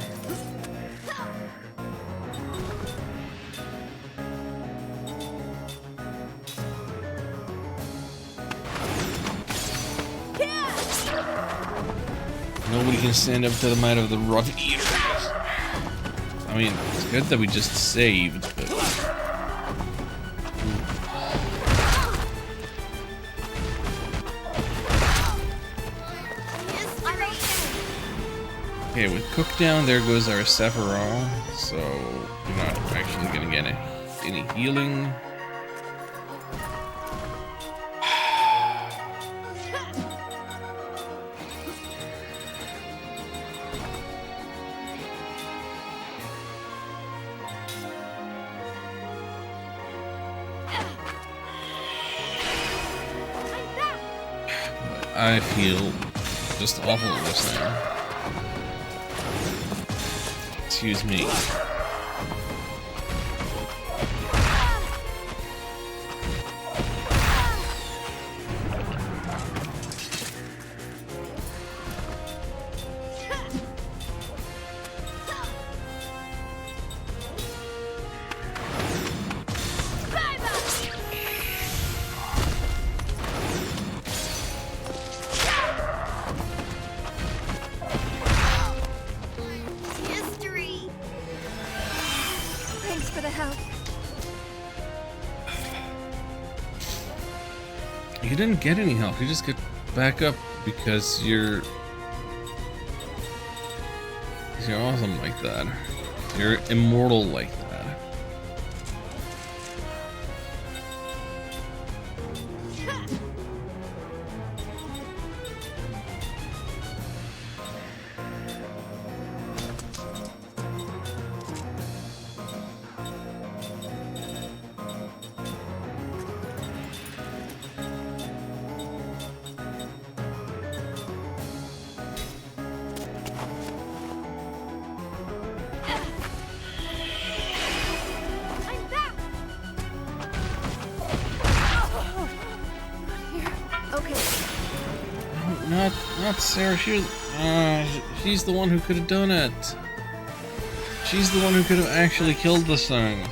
Nobody can stand up to the might of the rough eaters. I mean, it's good that we just saved, but... Okay, with Cook down, there goes our Sephiroth, so we're not actually gonna get any healing. I feel just awful at this now. Excuse me. You didn't get any help. You just get back up because you're awesome like that. You're immortal like that. Not Sarah. She's the one who could have done it. She's the one who could have actually killed this thing.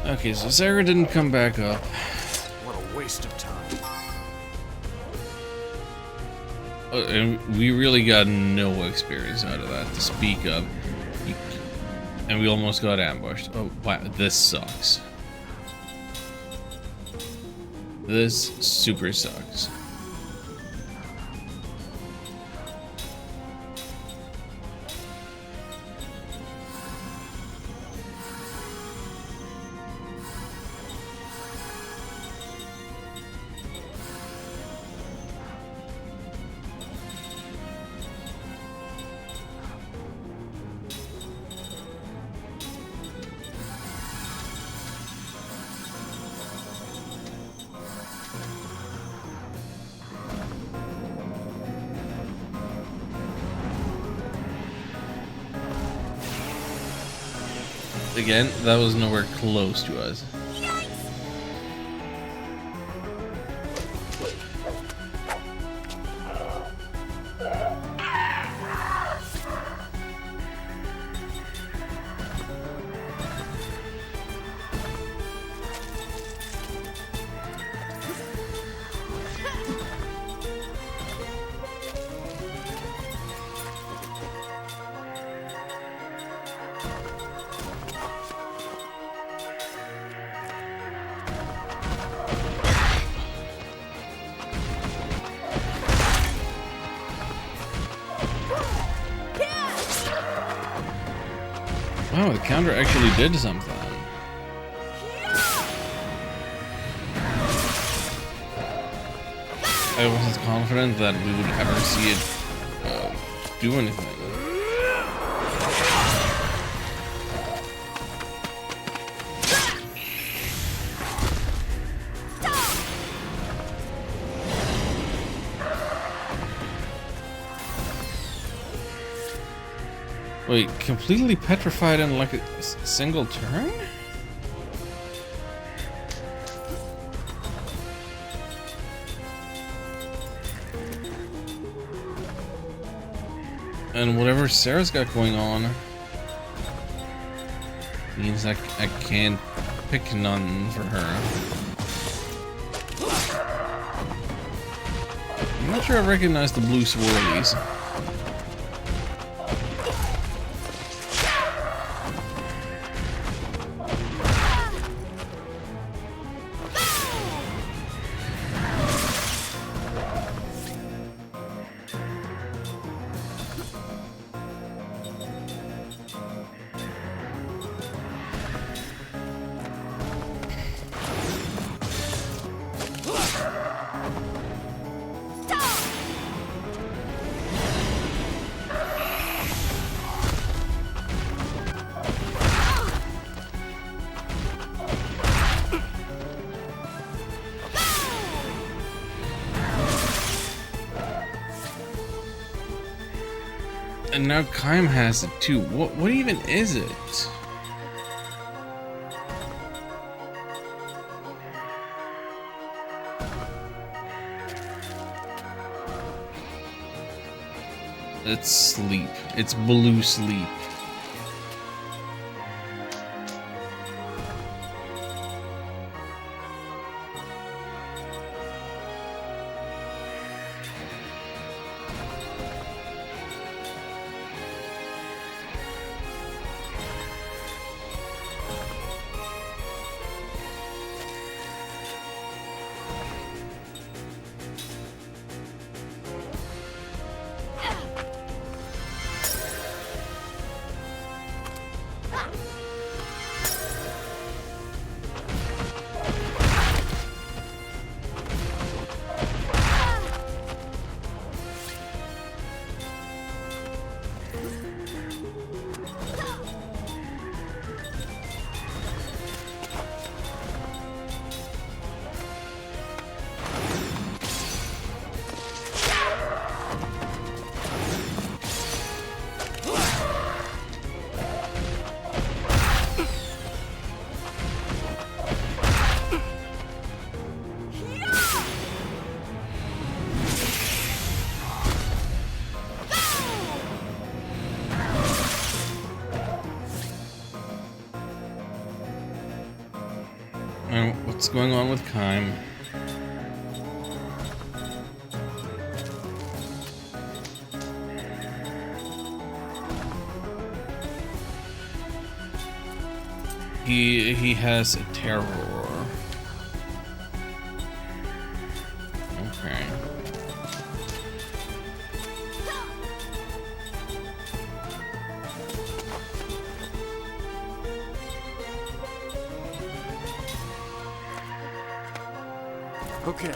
Okay, so Sarah didn't come back up. What a waste of time. And we really got no experience out of that to speak of. And we almost got ambushed. Oh, wow, this sucks. This super sucks. Again, that was nowhere close to us. Oh, the counter actually did something. I wasn't confident that we would ever see it do anything. Wait, completely petrified in like a single turn? And whatever Sarah's got going on means I can't pick none for her. I'm not sure I recognize the blue swirlies. And now Kaim has it too. What even is it? It's sleep. It's blue sleep. What's going on with Kaim? He has a terror. Okay. Okay.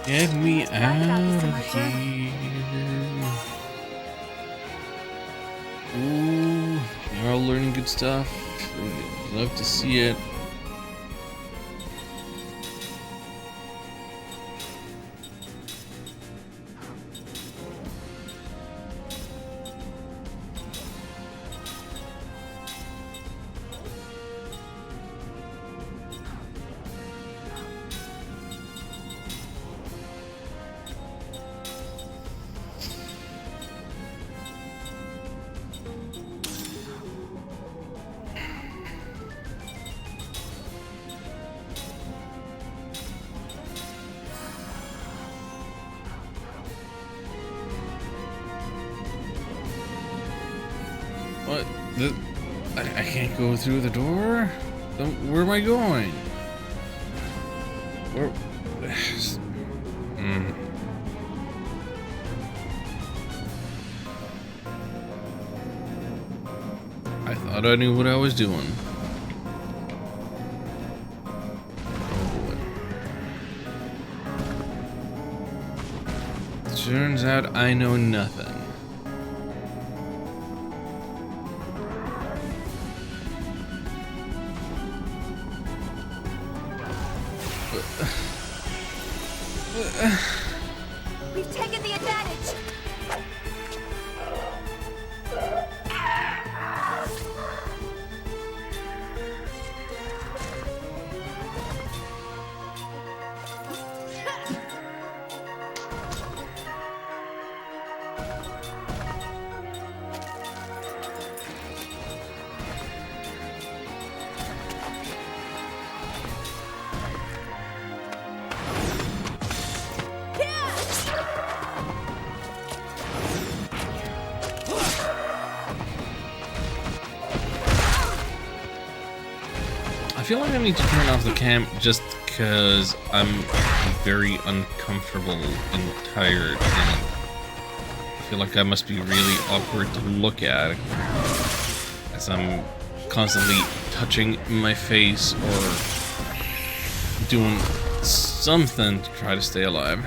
Get me out of here. Ooh, you're all learning good stuff. Love to see it. I can't go through the door? Then where am I going? Where? I thought I knew what I was doing. Oh boy. Turns out I know nothing. We've taken the advantage. I feel like I need to turn off the cam just because I'm very uncomfortable and tired, and I feel like I must be really awkward to look at as I'm constantly touching my face or doing something to try to stay alive.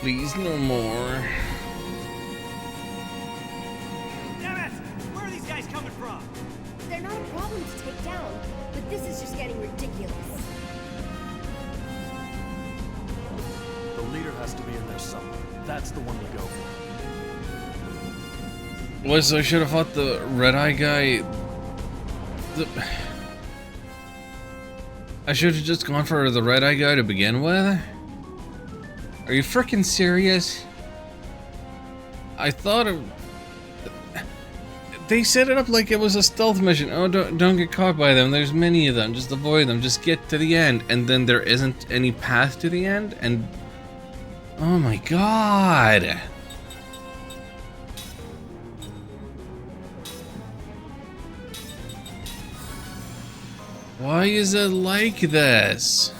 Please, no more. Damn it! Where are these guys coming from? They're not a problem to take down, but this is just getting ridiculous. The leader has to be in there somewhere. That's the one to go for. Was I should have fought the red eye guy. I should have just gone for the red eye guy to begin with. Are you freaking serious? I thought they set it up like it was a stealth mission. Oh, don't get caught by them. There's many of them. Just avoid them. Just get to the end. And then there isn't any path to the end. And oh my god. Why is it like this?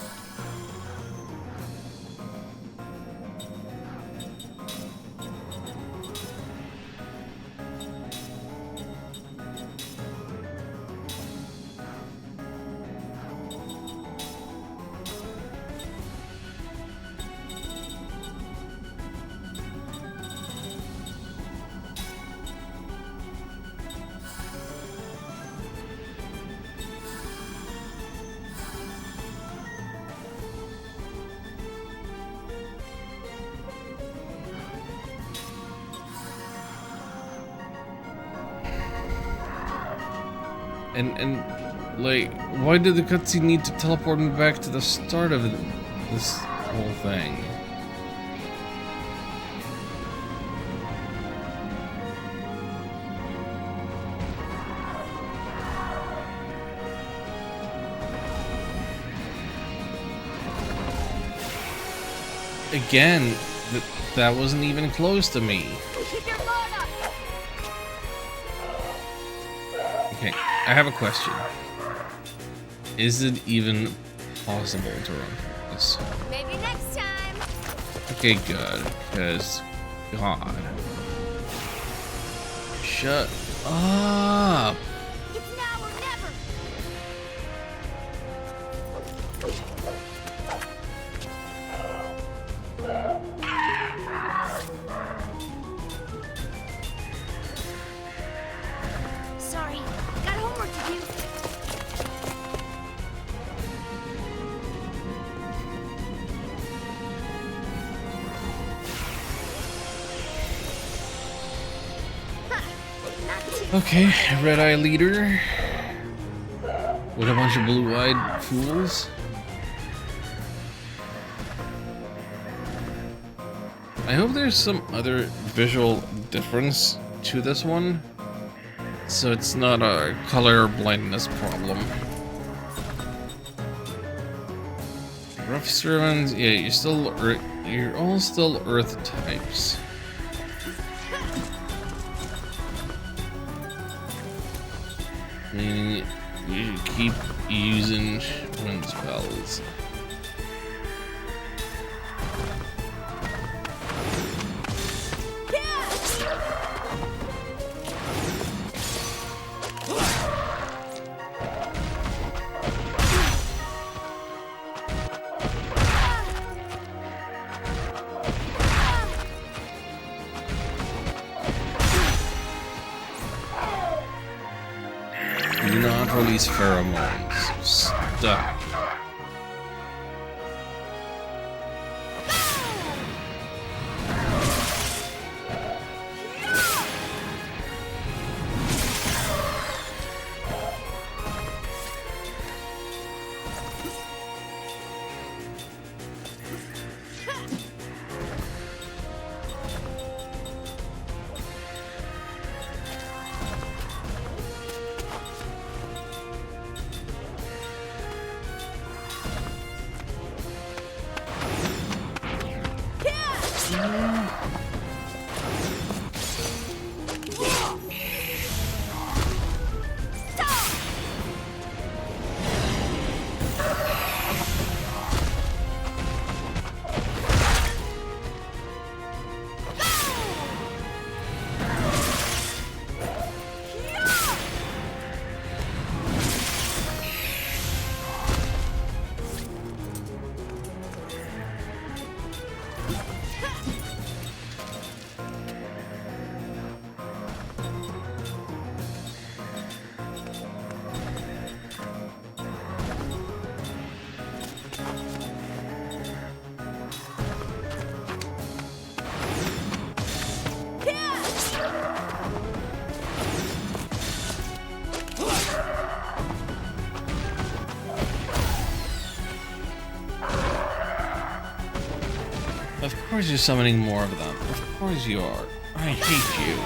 And like, why did the cutscene need to teleport me back to the start of this whole thing? Again, that wasn't even close to me. Keep your guard up. Okay, I have a question. Is it even possible to run through this? Maybe next time. Okay, good, because God. Shut up. It's now or never. Sorry, got homework to do. Okay, red eye leader with a bunch of blue-eyed fools. I hope there's some other visual difference to this one, so it's not a color blindness problem. Rough servants, yeah, you're all still Earth types. Meaning you keep using wind spells. Do not release pheromones. Stop. Of course you're summoning more of them. Of course you are. I hate you.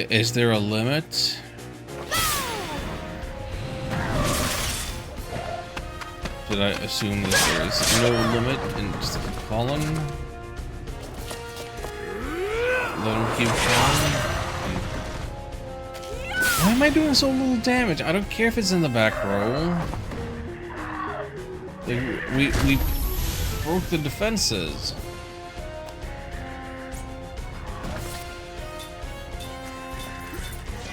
Is there a limit? Did I assume that there is no limit and just keep falling? Let him keep falling? Why am I doing so little damage? I don't care if it's in the back row. We broke the defenses.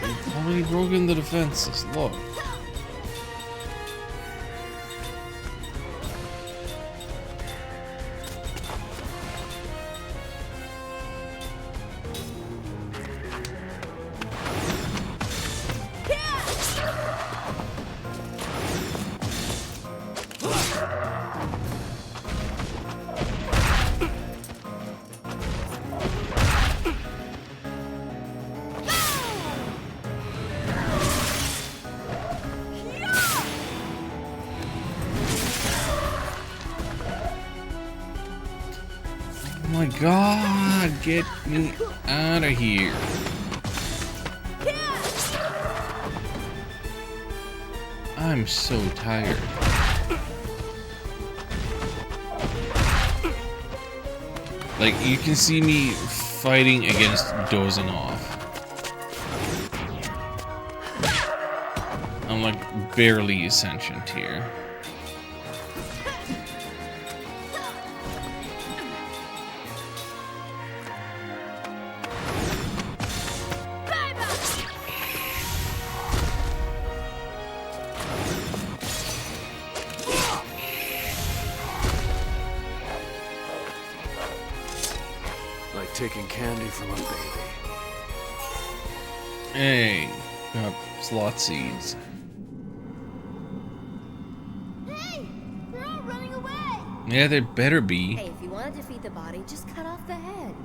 We've already broken the defenses. Look. Oh my god, get me out of here. I'm so tired. Like, you can see me fighting against dozing off. I'm like barely sentient here. Like taking candy from a baby. Hey, got slot seeds. Hey! They're all running away! Yeah, there better be. Hey, if you want to defeat the body, just cut off the head.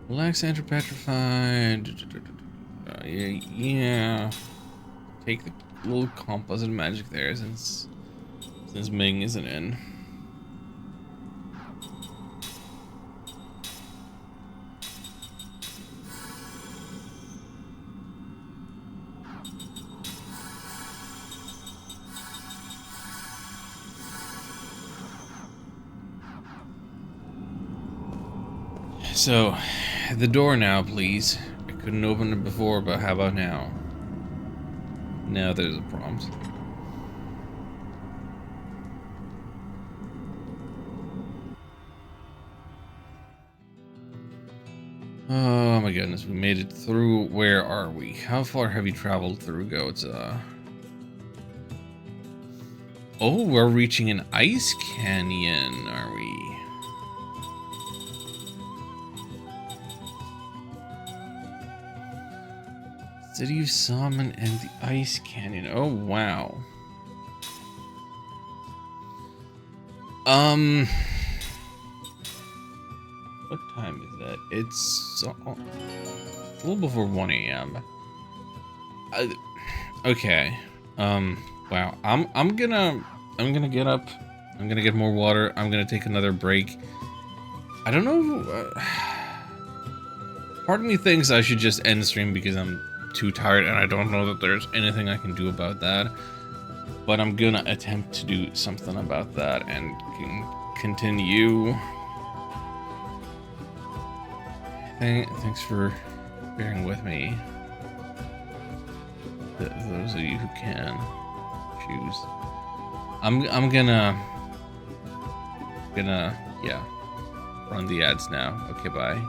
Relax, enter petrified. Yeah. Take the little composite magic there since Ming isn't in. So, the door now, please. I couldn't open it before, but how about now? Now there's a prompt. Oh my goodness, we made it through. Where are we? How far have you traveled through Gohtza? Oh, we're reaching an ice canyon, are we? City of Salmon and the Ice Canyon. Oh, wow. What time is that? It's a little before 1 a.m. Okay. Wow. I'm gonna get up. I'm gonna get more water. I'm gonna take another break. I don't know. Part of me thinks I should just end the stream because I'm too tired and I don't know that there's anything I can do about that. But I'm gonna attempt to do something about that and can continue. Thanks for bearing with me. Those of you who can choose. I'm gonna yeah, run the ads now. Okay, bye.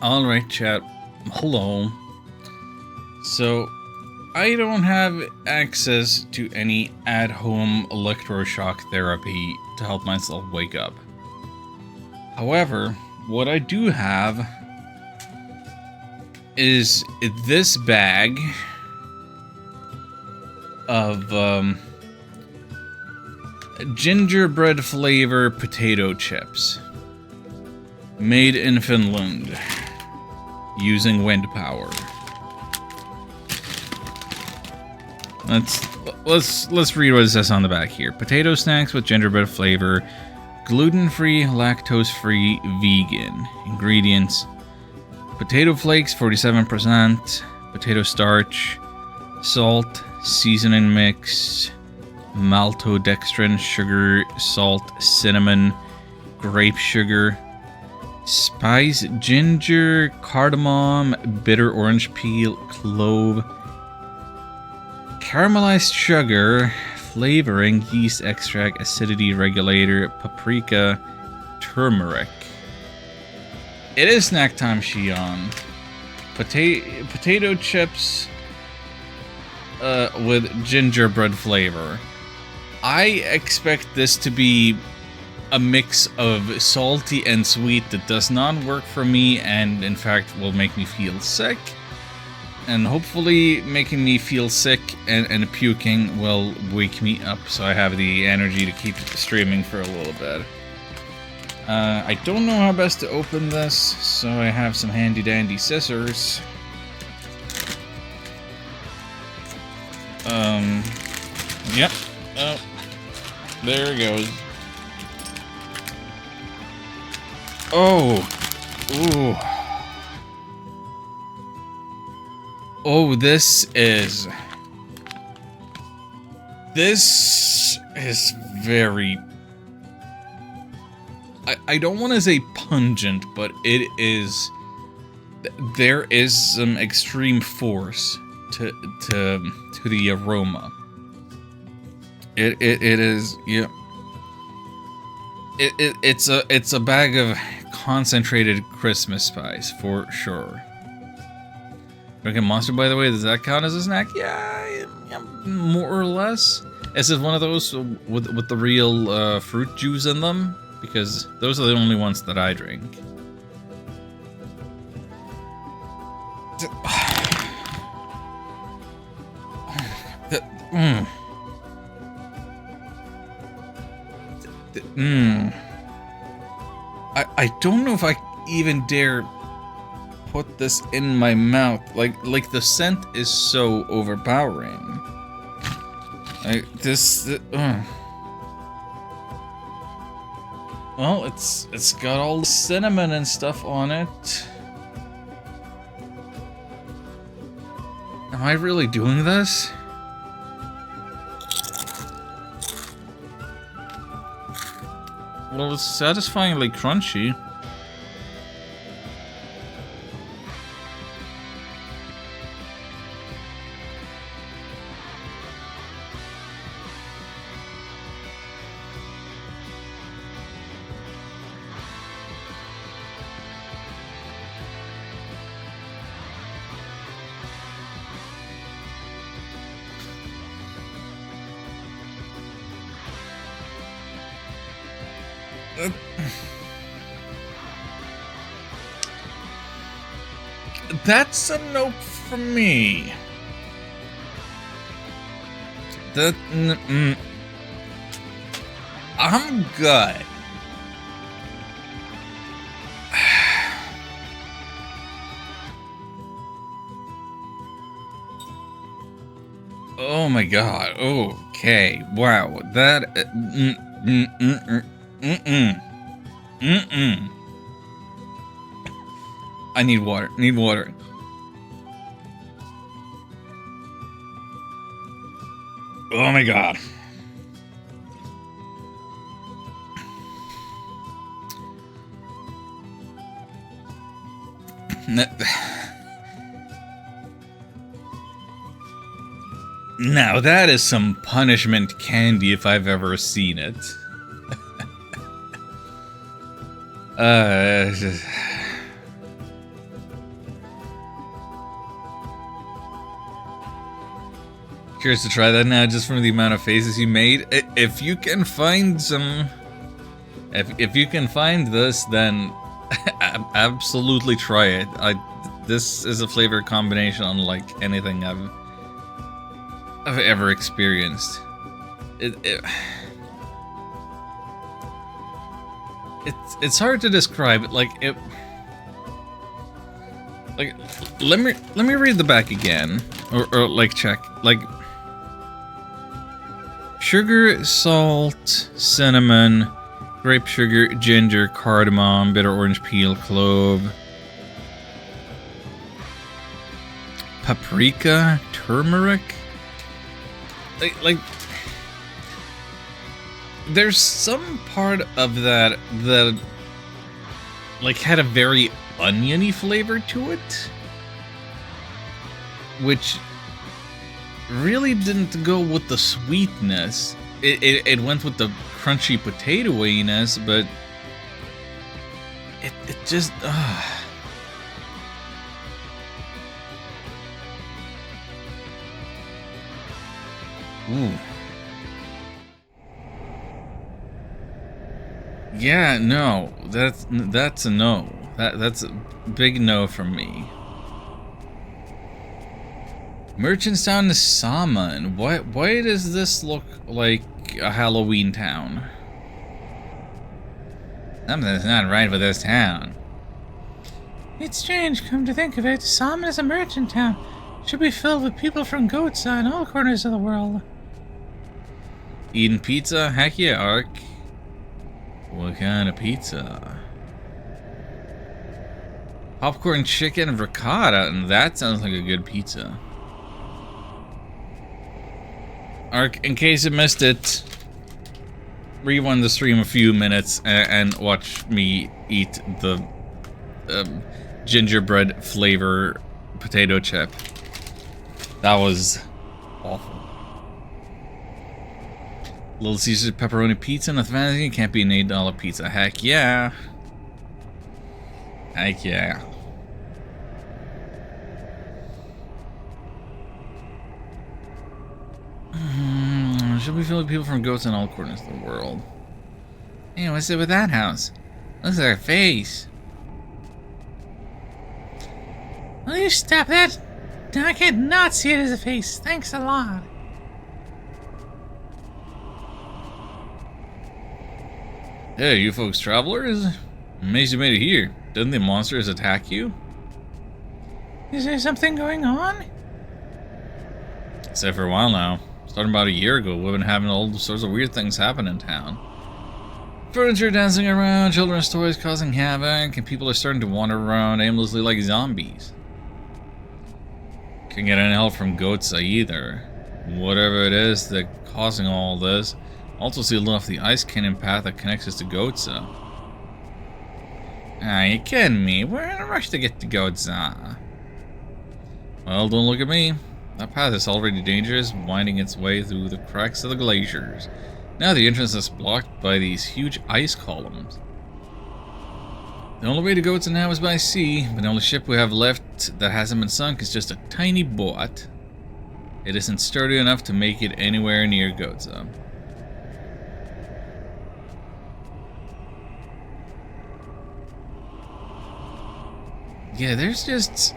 Alright, chat. Hello. So, I don't have access to any at-home electroshock therapy to help myself wake up. However, what I do have is this bag of gingerbread flavor potato chips made in Finland using wind power. Let's read what it says on the back here. Potato snacks with gingerbread flavor, gluten-free, lactose-free, vegan. Ingredients: potato flakes 47%, potato starch, salt, seasoning mix, maltodextrin, sugar, salt, cinnamon, grape sugar, spice, ginger, cardamom, bitter orange peel, clove, caramelized sugar, flavoring, yeast extract, acidity regulator, paprika, turmeric. It is snack time, Shion. Potato chips with gingerbread flavor. I expect this to be a mix of salty and sweet that does not work for me and in fact will make me feel sick. And hopefully making me feel sick and puking will wake me up so I have the energy to keep streaming for a little bit. I don't know how best to open this, so I have some handy dandy scissors. Yep. Oh, there it goes. Oh. Ooh. Oh, this is very... I don't want to say pungent, but it is... There is some extreme force to the aroma. It is, yeah. It's a bag of concentrated Christmas spice for sure. Drinking Monster, by the way, does that count as a snack? Yeah, more or less. Is it one of those with the real fruit juice in them? Because those are the only ones that I drink. I don't know if I even dare put this in my mouth. Like the scent is so overpowering. Well, it's got all the cinnamon and stuff on it. Am I really doing this? Well, it's satisfyingly crunchy. That's a nope from me. I'm good. Oh my god. Okay. Wow. That. I need water. Need water. Oh my god. Now that is some punishment candy if I've ever seen it. Curious to try that now, just from the amount of faces you made. If you can find some, if you can find this, then absolutely try it. This is a flavor combination unlike anything I've ever experienced. It's hard to describe it. Like let me read the back again, or like check. Like sugar, salt, cinnamon, grape sugar, ginger, cardamom, bitter orange peel, clove, paprika, turmeric. Like there's some part of that like had a very oniony flavor to it, which really didn't go with the sweetness. It went with the crunchy potatoiness, but it just Ooh. Yeah, no, that's a no. That's a big no from me. Merchant's Town is Salmon. Why does this look like a Halloween town? Something's not right with this town. It's strange, come to think of it. Salmon is a merchant town. It should be filled with people from Gohtza in all corners of the world. Eating pizza? Heck yeah, Ark. What kind of pizza? Popcorn chicken ricotta, and that sounds like a good pizza. Ark, in case you missed it, rewind the stream a few minutes and watch me eat the gingerbread flavor potato chip. That was awful. Little Caesars pepperoni pizza and a fantasy can't be an $8 pizza. Heck yeah. Heck yeah. Should we fill with people from Gohtza in all corners of the world? Hey, what's it with that house? Looks like a face. Will you stop that? I can't not see it as a face. Thanks a lot. Hey, you folks travelers? Amazed you made it here. Didn't the monsters attack you? Is there something going on? Except for a while now. Starting about a year ago, we've been having all sorts of weird things happen in town. Furniture dancing around, children's toys causing havoc, and people are starting to wander around aimlessly like zombies. Can't get any help from Gohtza either. Whatever it is that's causing all this, also sealed off the ice canyon path that connects us to Gohtza. Ah, you kidding me? We're in a rush to get to Gohtza. Well, don't look at me. That path is already dangerous, winding its way through the cracks of the glaciers. Now the entrance is blocked by these huge ice columns. The only way to Gohtza now is by sea, but the only ship we have left that hasn't been sunk is just a tiny boat. It isn't sturdy enough to make it anywhere near Gohtza. Yeah, there's just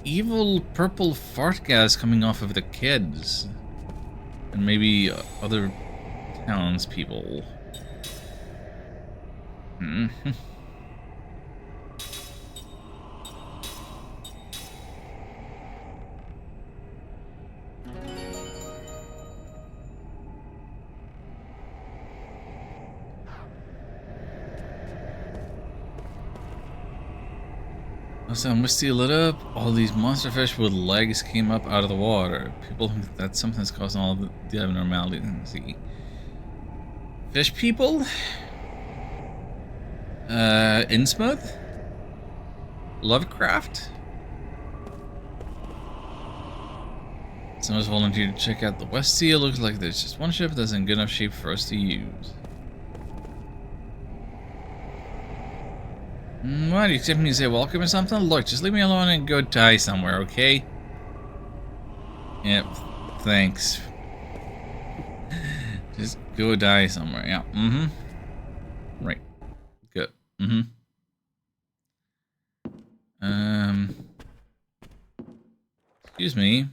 evil purple fart gas coming off of the kids. And maybe other townspeople. So misty lit up, all these monster fish with legs came up out of the water. People think that something's causing all the abnormalities in the sea. Fish people? Innsmouth? Lovecraft? Someone's volunteered to check out the West Sea. It looks like there's just one ship that's in good enough shape for us to use. What, do you expect me to say welcome or something? Look, just leave me alone and go die somewhere, okay? Yep, thanks. Just go die somewhere. Yeah. Mm-hmm. Right. Good. Mm-hmm. Excuse me.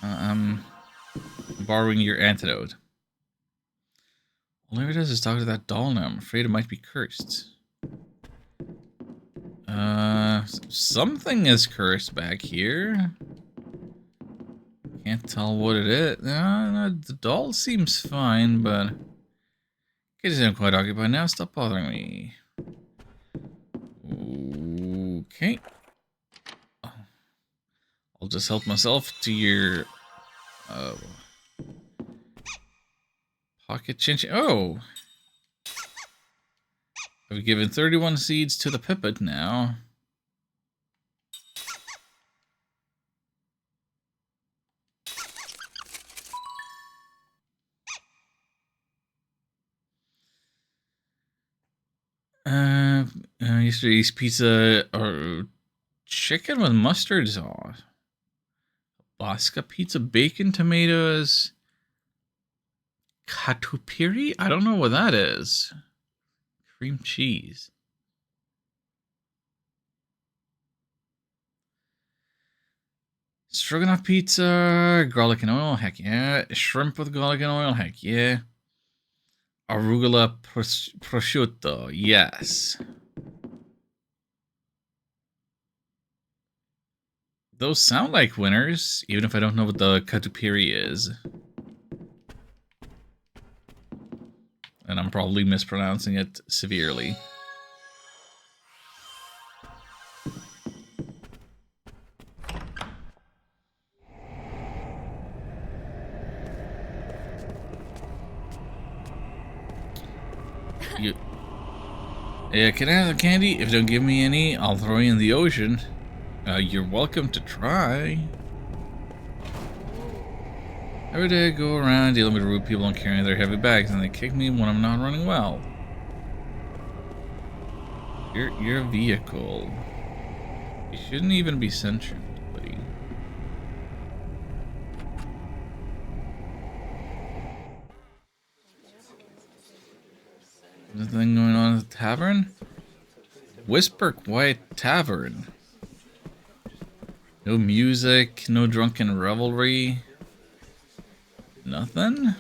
I'm borrowing your antidote. All it does is talk to that doll now. I'm afraid it might be cursed. Something is cursed back here. Can't tell what it is. No, the doll seems fine, but it isn't quite occupied now. Stop bothering me. Okay. I'll just help myself to your pocket chin. Oh, I've given 31 seeds to the pipit now. Yesterday's pizza or chicken with mustard sauce. Bosca pizza, bacon, tomatoes, catupiry? I don't know what that is. Cream cheese. Stroganoff pizza, garlic and oil, heck yeah. Shrimp with garlic and oil, heck yeah. Arugula prosciutto, yes. Those sound like winners, even if I don't know what the catupiry is. And I'm probably mispronouncing it severely. Yeah, can I have the candy? If you don't give me any, I'll throw you in the ocean. You're welcome to try. Every day I go around dealing with rude people and carrying their heavy bags, and they kick me when I'm not running well. You're a vehicle. You shouldn't even be sentient, buddy. Anything going on at the tavern? Whisper Quiet Tavern. No music, no drunken revelry. Nothing?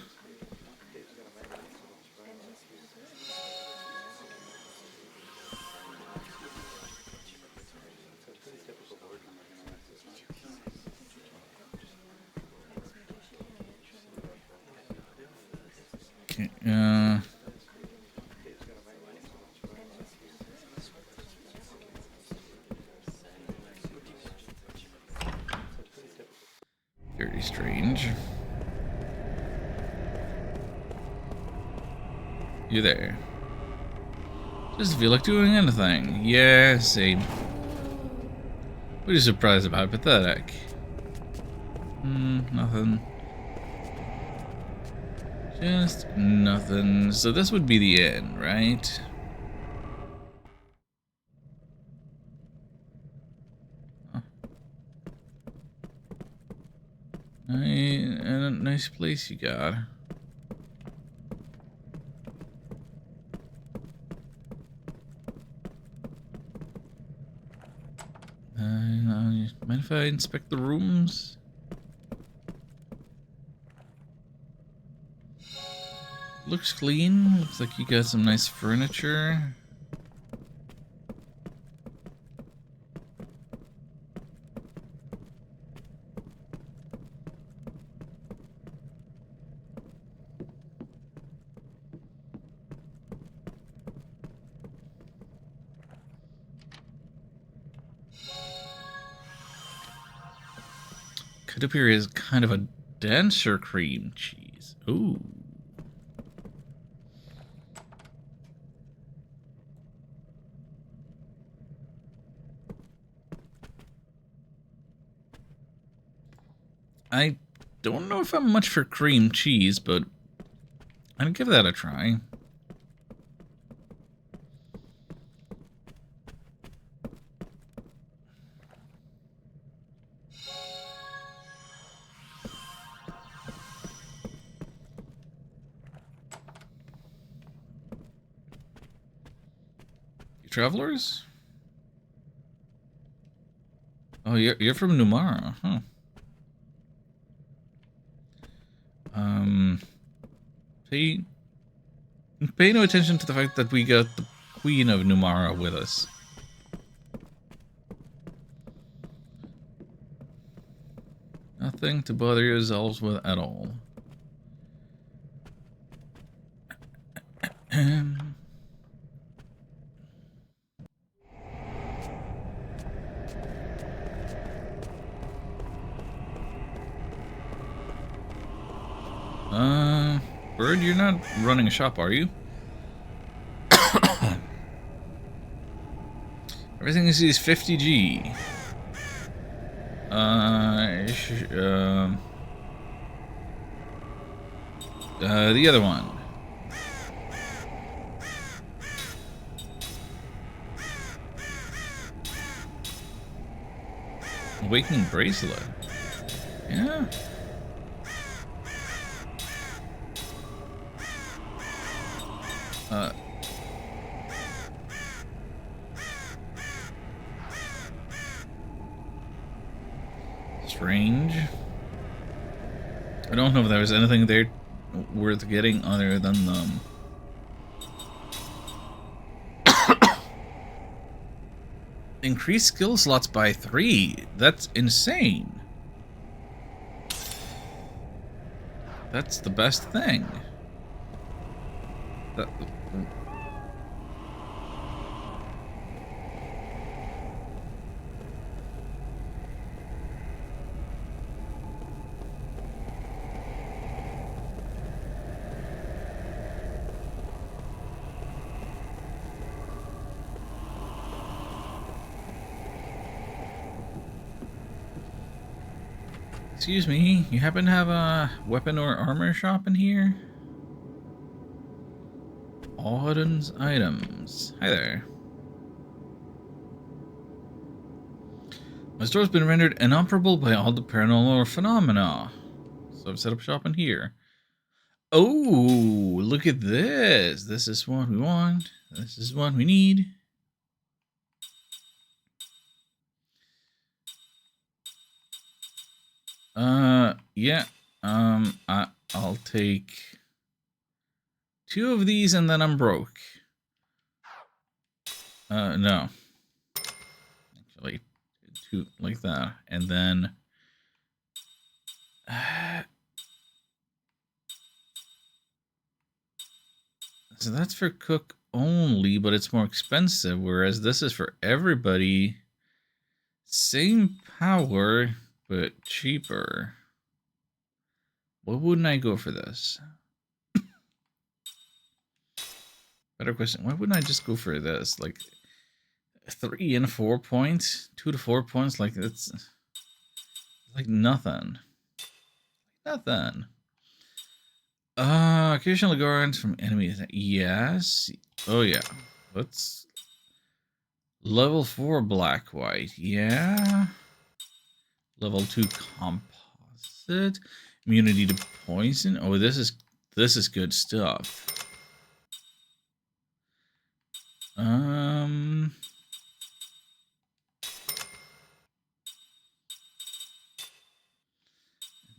Okay, very strange. You there? Doesn't feel like doing anything. Yeah, same. What are you surprised about? Pathetic. Nothing. Just nothing. So this would be the end, right? Huh. Nice place you got. Mind if I inspect the rooms? Looks clean. Looks like you got some nice furniture. Could appear as kind of a denser cream cheese. Ooh. I don't know if I'm much for cream cheese, but I'd give that a try. travelers? Oh, you're from Numara, huh? Pay no attention to the fact that we got the Queen of Numara with us. Nothing to bother yourselves with at all. Bird, you're not running a shop, are you? Everything you see is 50G. The other one. Awakening bracelet. Yeah. Strange. I don't know if there was anything there worth getting other than increase skill slots by 3. That's insane. That's the best thing. Excuse me, you happen to have a weapon or armor shop in here? Auden's items. Hi there. My store's been rendered inoperable by all the paranormal phenomena, so I've set up shop in here. Oh, look at this. This is what we want. This is what we need. Yeah. I'll take 2 of these and then I'm broke. No. Actually, 2 like that. And then... so that's for cook only, but it's more expensive, whereas this is for everybody. Same power, but cheaper. Why wouldn't I go for this? Better question. Why wouldn't I just go for this? Like 3 and 4 points, 2 to 4 points. Like it's like nothing. Nothing. Occasional guards from enemies. Yes. Oh yeah. Let's level 4 black white. Yeah. Level 2 composite. Immunity to poison. Oh, this is good stuff. And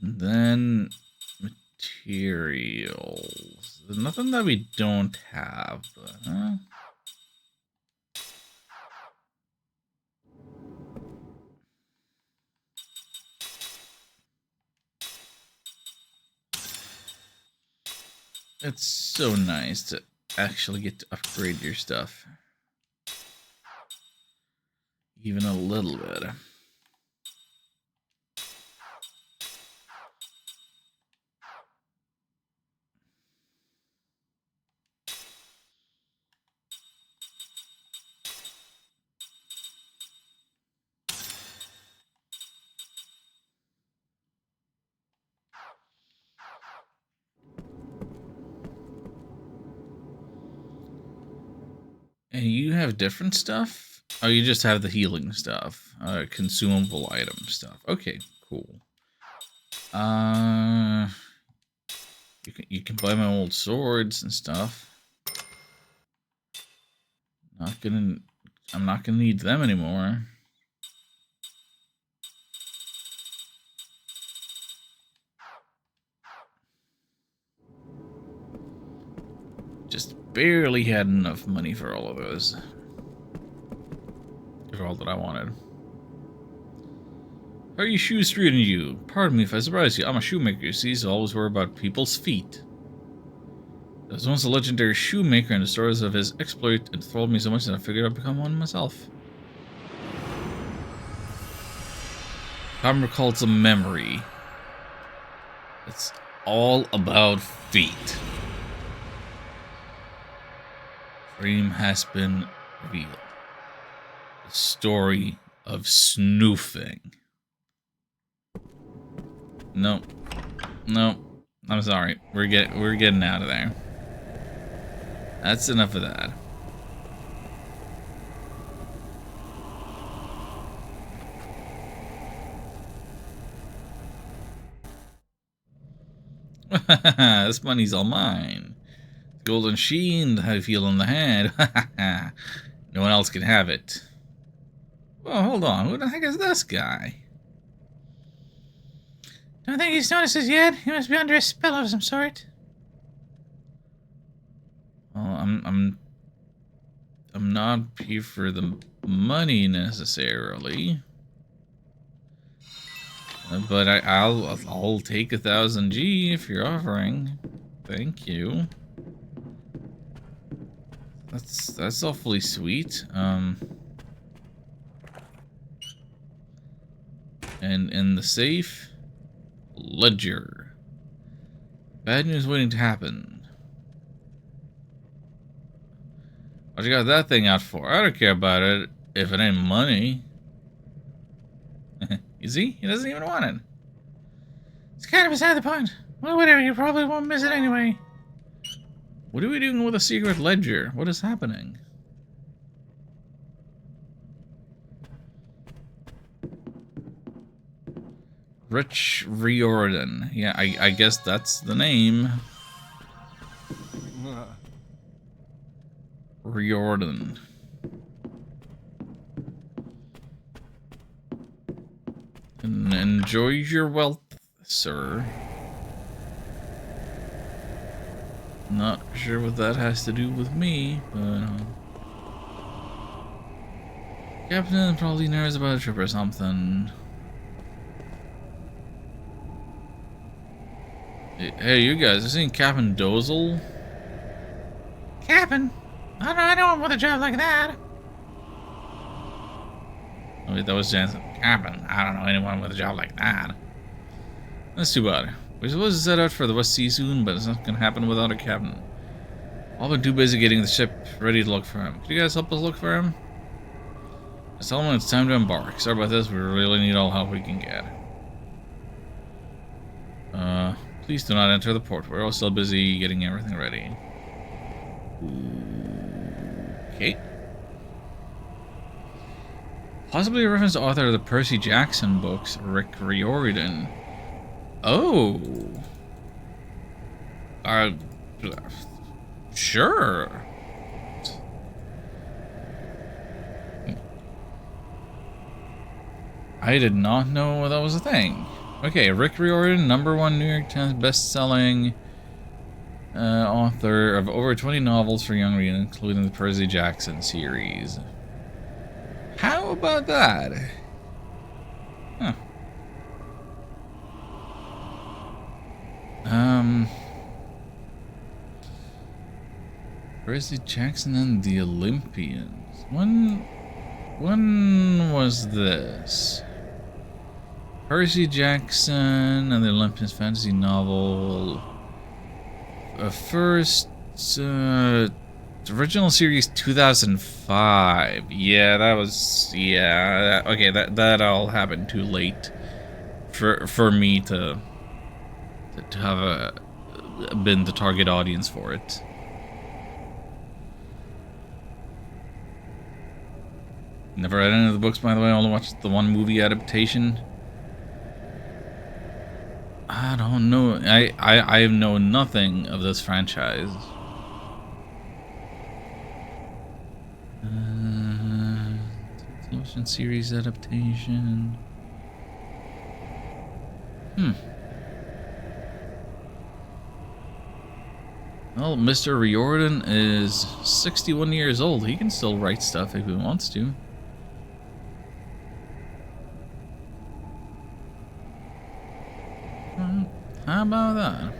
then materials. There's nothing that we don't have, but it's so nice to actually get to upgrade your stuff. Even a little bit. And you have different stuff? Oh, you just have the healing stuff. Consumable item stuff. Okay, cool. You can buy my old swords and stuff. Not gonna I'm not gonna need them anymore. Just barely had enough money for all of those. For all that I wanted. How are you shoe-streeting you? Pardon me if I surprise you. I'm a shoemaker, you see, so I always worry about people's feet. There was once a legendary shoemaker, and the stories of his exploit enthralled me so much that I figured I'd become one myself. Time recalls a memory. It's all about feet. Dream has been revealed. The story of snoofing. Nope. Nope. I'm sorry. We're getting out of there. That's enough of that. This money's all mine. Golden sheen, how you feel in the hand. No one else can have it. Well, hold on. Who the heck is this guy? Don't think he's noticed us yet. He must be under a spell of some sort. Well, I'm not here for the money necessarily, but I'll take 1,000 G if you're offering. Thank you. That's awfully sweet. And in the safe, ledger. Bad news waiting to happen. What you got that thing out for? I don't care about it if it ain't money. You see? He doesn't even want it. It's kind of beside the point. Well, whatever, you probably won't miss it anyway. What are we doing with a secret ledger? What is happening? Rich Riordan. Yeah, I guess that's the name. Riordan. And enjoy your wealth, sir. Not sure what that has to do with me, but Captain probably knows about a trip or something. Hey, you guys, have seen Captain Dozel? Captain? I don't want a job like that. Oh, wait, that was Jansen. Captain? I don't know anyone with a job like that. That's too bad. We're supposed to set out for the West Sea soon, but it's not gonna happen without a captain. I've been too busy getting the ship ready to look for him. Could you guys help us look for him? Just tell him it's time to embark. Sorry about this, we really need all help we can get. Please do not enter the port. We're all still busy getting everything ready. Okay. Possibly a reference to author of the Percy Jackson books, Rick Riordan. Oh. Sure. I did not know that was a thing. Okay, Rick Riordan, #1 New York Times best-selling author of over 20 novels for young readers, including the Percy Jackson series. How about that? Huh. Percy Jackson and the Olympians. When was this? Percy Jackson and the Olympians fantasy novel. First, original series 2005. Yeah, that was, yeah. Okay, that all happened too late for me to have been the target audience for it. Never read any of the books, by the way. I only watched the one movie adaptation. I don't know. I know nothing of this franchise. Television series adaptation. Well, Mr. Riordan is 61 years old. He can still write stuff if he wants to. How about that?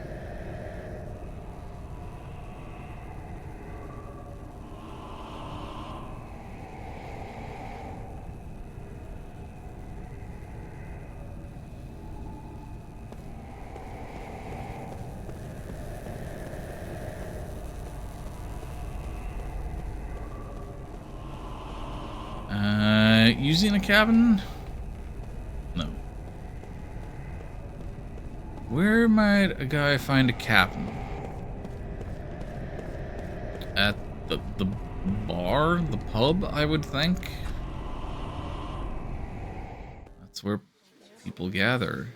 Using a cabin? No. Where might a guy find a cabin? At the bar? The pub, I would think? That's where people gather.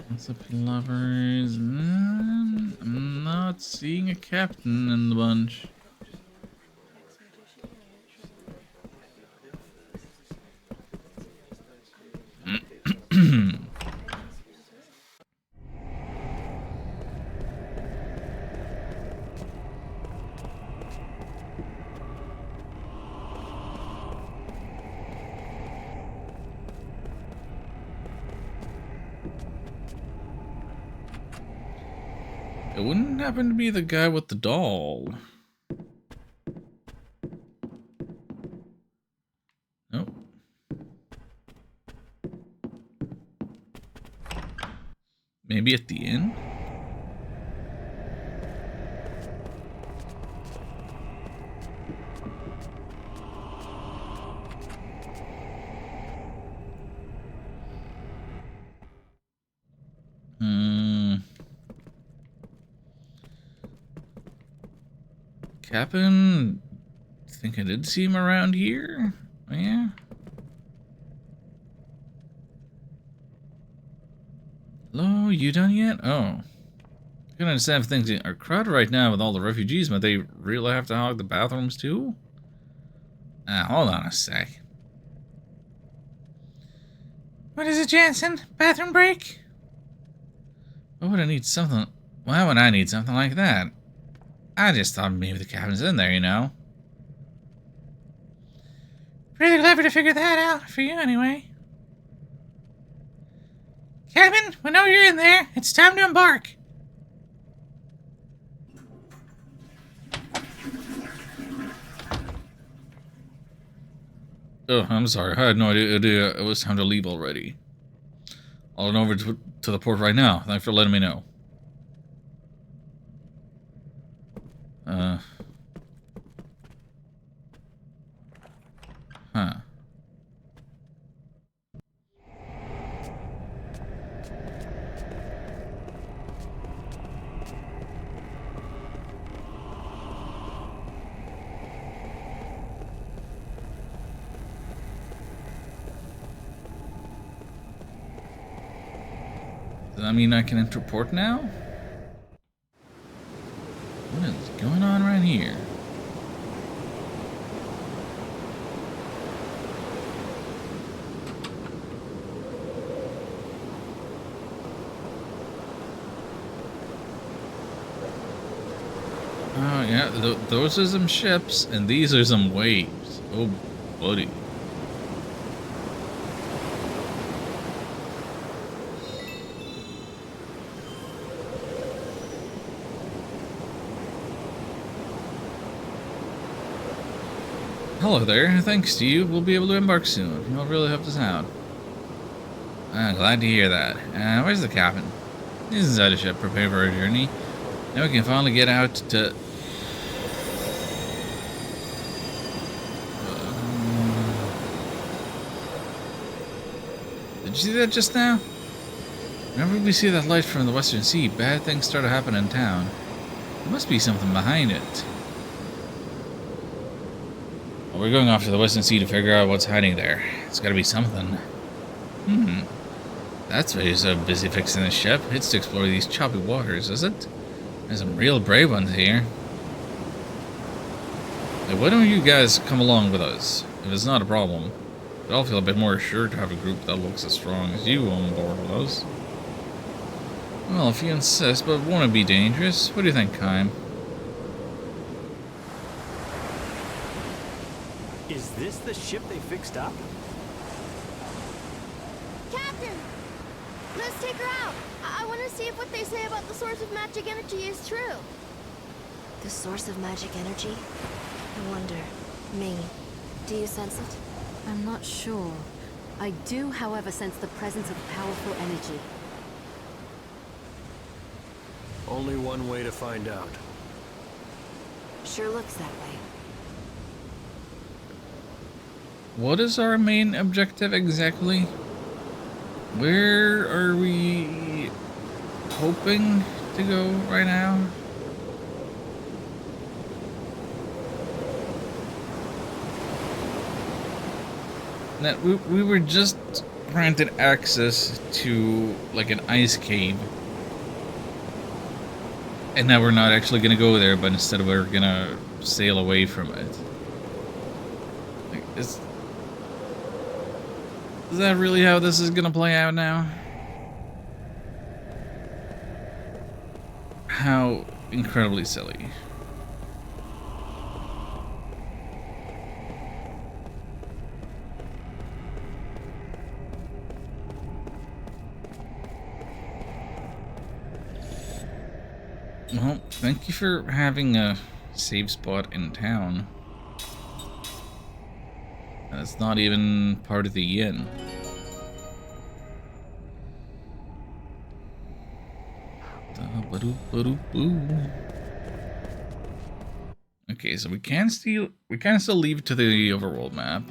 Lots of lovers. I'm not seeing a captain in the bunch. It wouldn't happen to be the guy with the doll. Nope. Maybe at the inn? Captain, I think I did see him around here. Oh, yeah. Hello, you done yet? Oh. I can understand if things are crowded right now with all the refugees, but they really have to hog the bathrooms too? Hold on a sec. What is it, Jansen? Bathroom break? Why would I need something? Why would I need something like that? I just thought maybe the cabin's in there, you know? Pretty clever to figure that out, for you anyway. Cabin, we know you're in there. It's time to embark. Oh, I'm sorry. I had no idea it was time to leave already. I'll run over to the port right now. Thanks for letting me know. Huh. Does that mean I can enter port now? What is going on right here? Oh yeah, those are some ships, and these are some waves. Oh, buddy. Hello there. Thanks to you, we'll be able to embark soon. You'll really help us out. Glad to hear that. Where's the captain? He's inside the ship, prepared for our journey. Now we can finally get out to... Did you see that just now? Whenever we see that light from the Western Sea, bad things start to happen in town. There must be something behind it. We're going off to the Western Sea to figure out what's hiding there. It's gotta be something. That's why you're so busy fixing the ship. It's to explore these choppy waters, is it? There's some real brave ones here. Hey, why don't you guys come along with us? If it's not a problem. But I'll feel a bit more assured to have a group that looks as strong as you on board with us. Well, if you insist, but won't it be dangerous? What do you think, Kime? Is this the ship they fixed up? Captain! Let's take her out. I want to see if what they say about the source of magic energy is true. The source of magic energy? I wonder. Ming, do you sense it? I'm not sure. I do, however, sense the presence of powerful energy. Only one way to find out. Sure looks that way. What is our main objective exactly? Where are we hoping to go right now? Now, we were just granted access to like an ice cave. And now we're not actually gonna go there, but instead we're gonna sail away from it. Like, is that really how this is gonna play out now? How incredibly silly. Well, thank you for having a save spot in town. That's not even part of the inn. Okay, so we can still leave to the overworld map.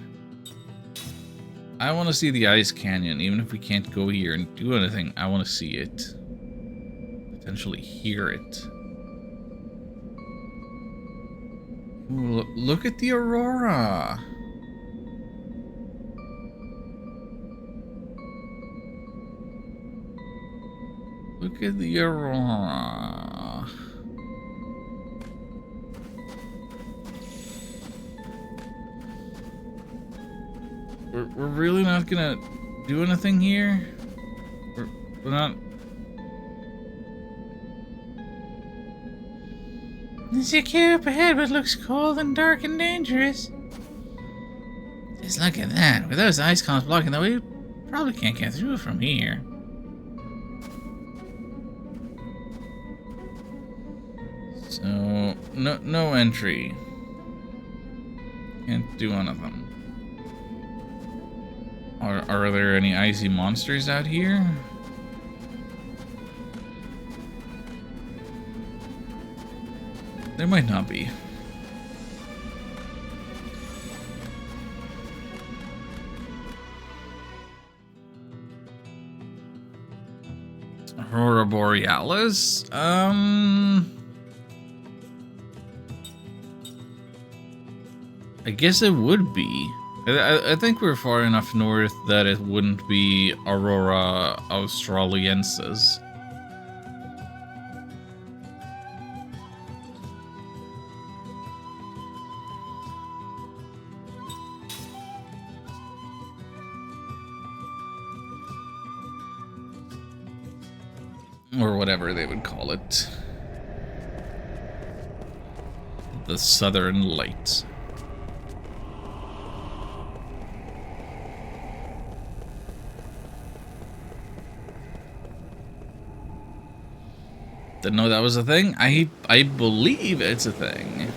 I want to see the ice canyon, even if we can't go here and do anything. I want to see it. Potentially hear it. Ooh, look at the aurora. Look at the aurora. We're really not gonna do anything here? We're not... There's a cave up ahead, but looks cold and dark and dangerous. Just look at that. With those ice columns blocking the way, we probably can't get through from here. So, no entry. Can't do anything. Are there any icy monsters out here? There might not be. Aurora Borealis? I guess it would be. I think we're far enough north that it wouldn't be Aurora Australiensis. Or whatever they would call it. The Southern Lights. Didn't know that was a thing. I believe it's a thing.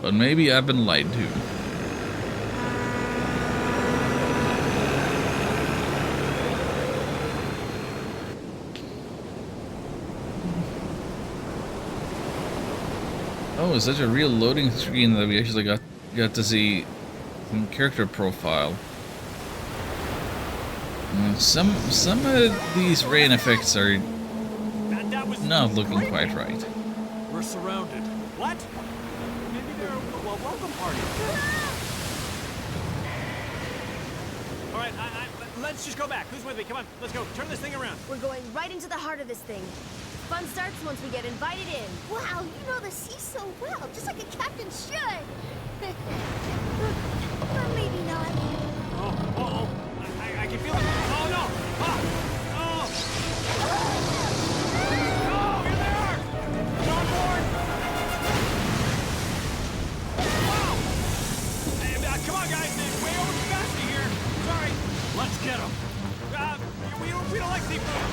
But maybe I've been lied to. Oh, it's such a real loading screen that we actually got to see some character profile. Some of these rain effects are That was not looking quite right. We're surrounded. What? Maybe they're a welcome party. All right, let's just go back. Who's with me? Come on, let's go. Turn this thing around. We're going right into the heart of this thing. Fun starts once we get invited in. Wow, you know the sea so well, just like a captain should. Or maybe not. Oh. I can feel it. Oh, no. Ah. Oh. Oh, here they are. They're on board. Wow. Hey, come on, guys. They're way over capacity here. Sorry. Let's get them. We don't like seafood.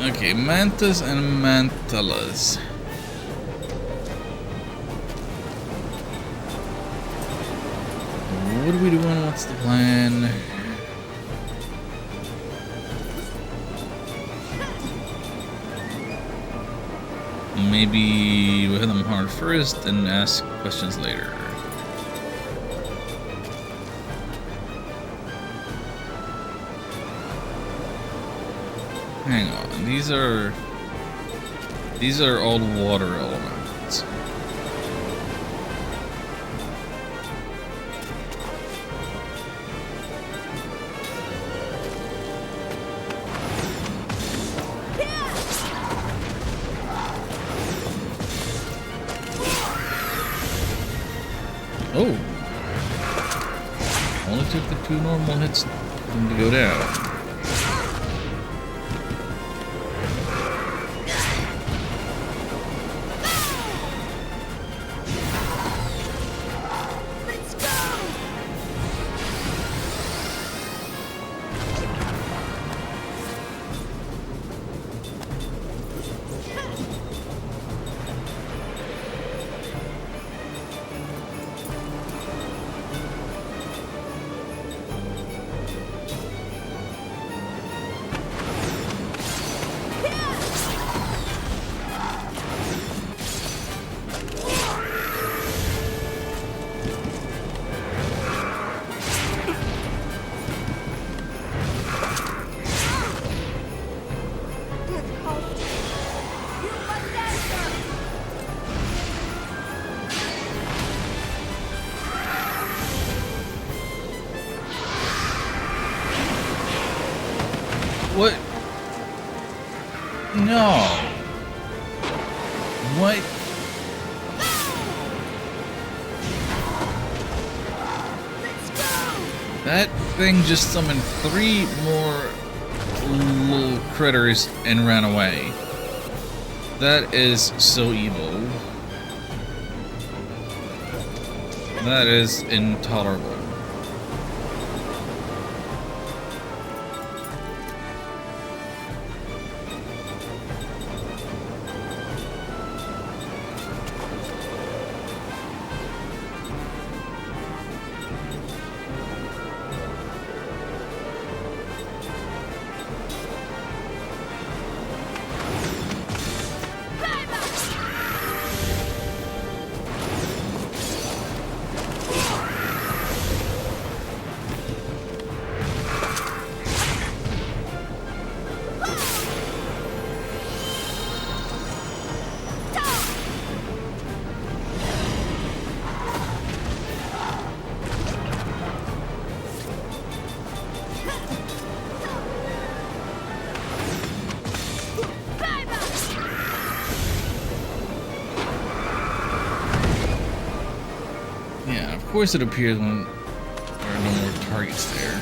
Okay, mantas and mantalas. What are we doing? What's the plan? Maybe we'll hit them hard first and ask questions later. Hang on, these are all water elements. Oh! Only took the 2 normal hits for them to go down. What? No. What? That thing just summoned 3 more little critters and ran away. That is so evil. That is intolerable. Of course it appears when there are no more targets there.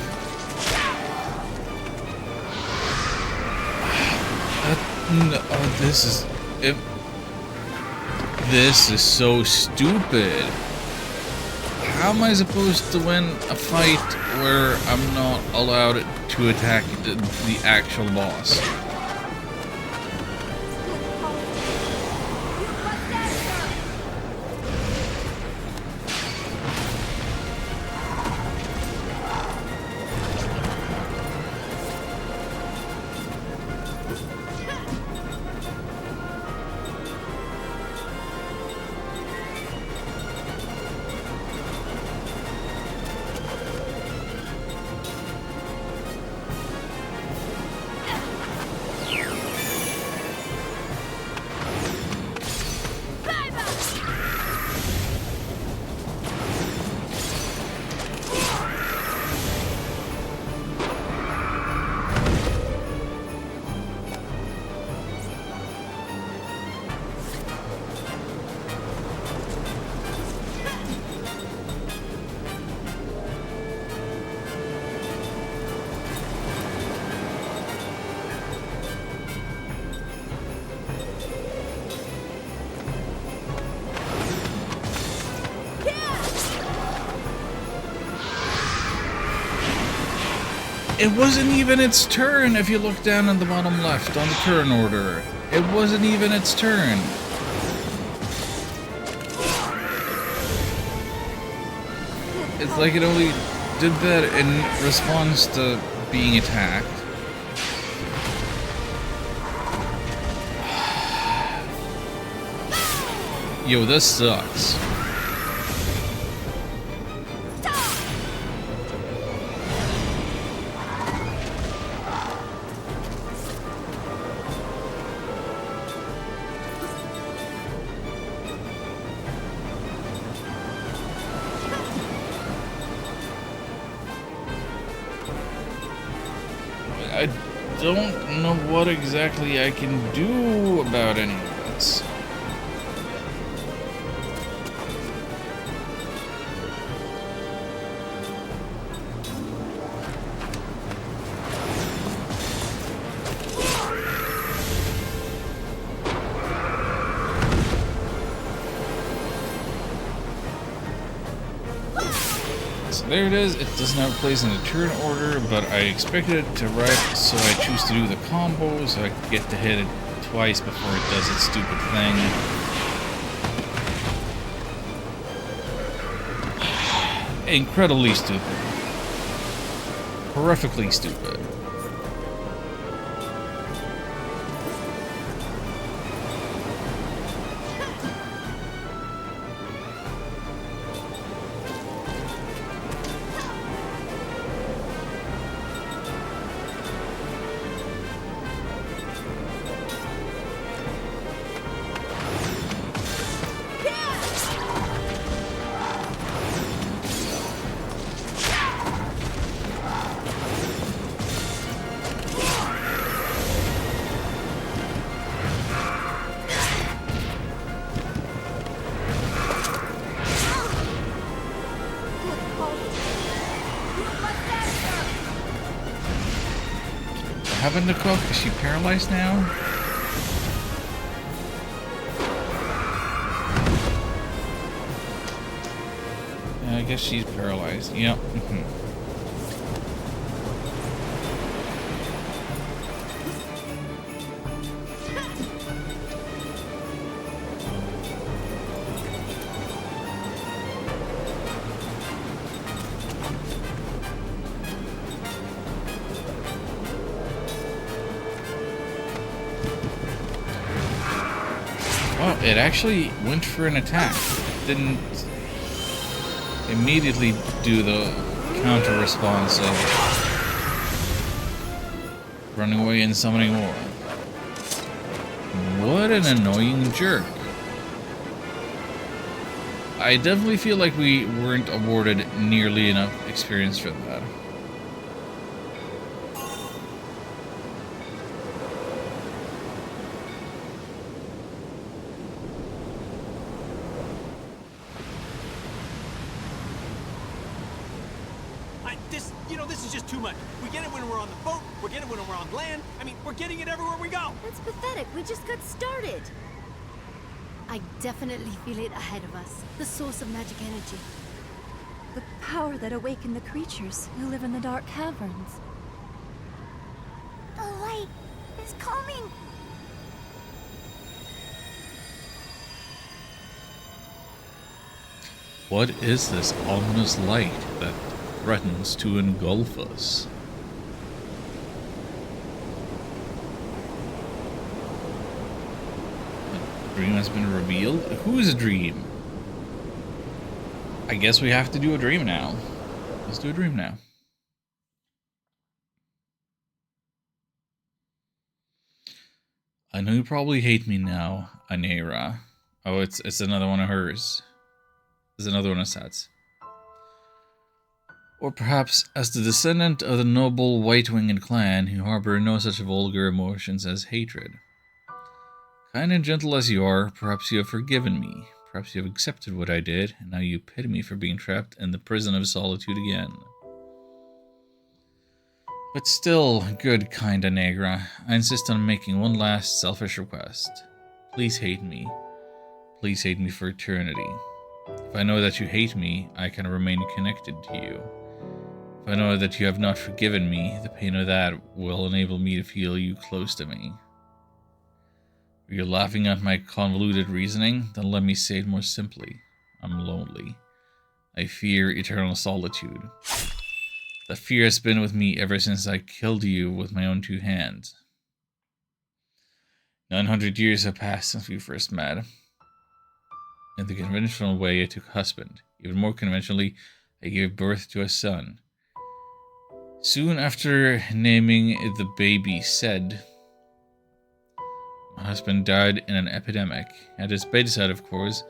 This is so stupid. How am I supposed to win a fight where I'm not allowed to attack the actual boss? It wasn't even its turn if you look down on the bottom left on the turn order. It wasn't even its turn. It's like it only did that in response to being attacked. Yo, this sucks. I don't know what exactly I can do about any of this. There it is. It doesn't have a place in the turn order, but I expected it to arrive, so I choose to do the combo so I get to hit it twice before it does its stupid thing. Incredibly stupid. Horrifically stupid. Having to cook? Is she paralyzed now? Yeah, I guess she's paralyzed. Yep. Well, it actually went for an attack. It didn't immediately do the counter response of running away and summoning more. What an annoying jerk. I definitely feel like we weren't awarded nearly enough experience for that. This is just too much. We get it when we're on the boat, we get it when we're on land. I mean, we're getting it everywhere we go. That's pathetic. We just got started. I definitely feel it ahead of us. The source of magic energy. The power that awakened the creatures who live in the dark caverns. The light is coming. What is this ominous light that threatens to engulf us? A dream has been revealed? Whose dream? I guess we have to do a dream now. Let's do a dream now. I know you probably hate me now, Anera. Oh, it's another one of hers. It's another one of Sat's. Or perhaps, as the descendant of the noble white-winged clan, you harbor no such vulgar emotions as hatred. Kind and gentle as you are, perhaps you have forgiven me. Perhaps you have accepted what I did, and now you pity me for being trapped in the prison of solitude again. But still, good, kind Negra, I insist on making one last selfish request. Please hate me. Please hate me for eternity. If I know that you hate me, I can remain connected to you. If If I know that you have not forgiven me, the pain of that will enable me to feel you close to me. Are you laughing at my convoluted reasoning? Then let me say it more simply. I'm lonely. I fear eternal solitude. That fear has been with me ever since I killed you with my own 2 hands. 900 years have passed since we first met. In the conventional way, I took husband. Even more conventionally, I gave birth to a son. Soon after naming the baby said, my husband died in an epidemic. At his bedside, of course,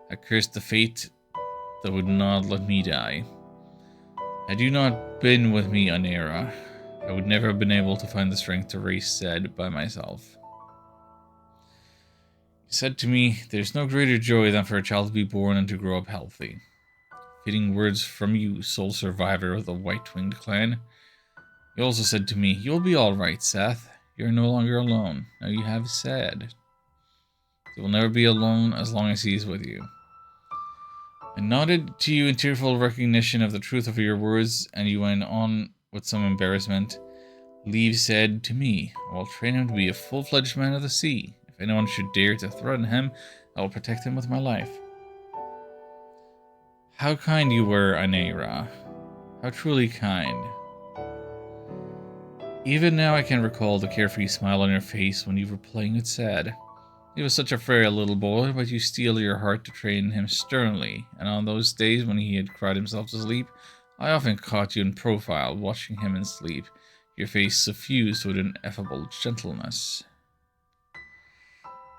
I cursed the fate that would not let me die. Had you not been with me, Anera, I would never have been able to find the strength to raise Zed by myself. You said to me, there's no greater joy than for a child to be born and to grow up healthy. Fitting words from you, sole survivor of the White-Winged clan. You also said to me, you'll be alright, Seth. You're no longer alone. Now you have Zed. You will never be alone as long as he is with you. I nodded to you in tearful recognition of the truth of your words, and you went on with some embarrassment. Leave Zed to me. I will train him to be a full-fledged man of the sea. If anyone should dare to threaten him, I will protect him with my life. How kind you were, Anera. How truly kind. Even now I can recall the carefree smile on your face when you were playing with Zed. He was such a frail little boy, but you steeled your heart to train him sternly, and on those days when he had cried himself to sleep, I often caught you in profile, watching him in sleep, your face suffused with ineffable gentleness.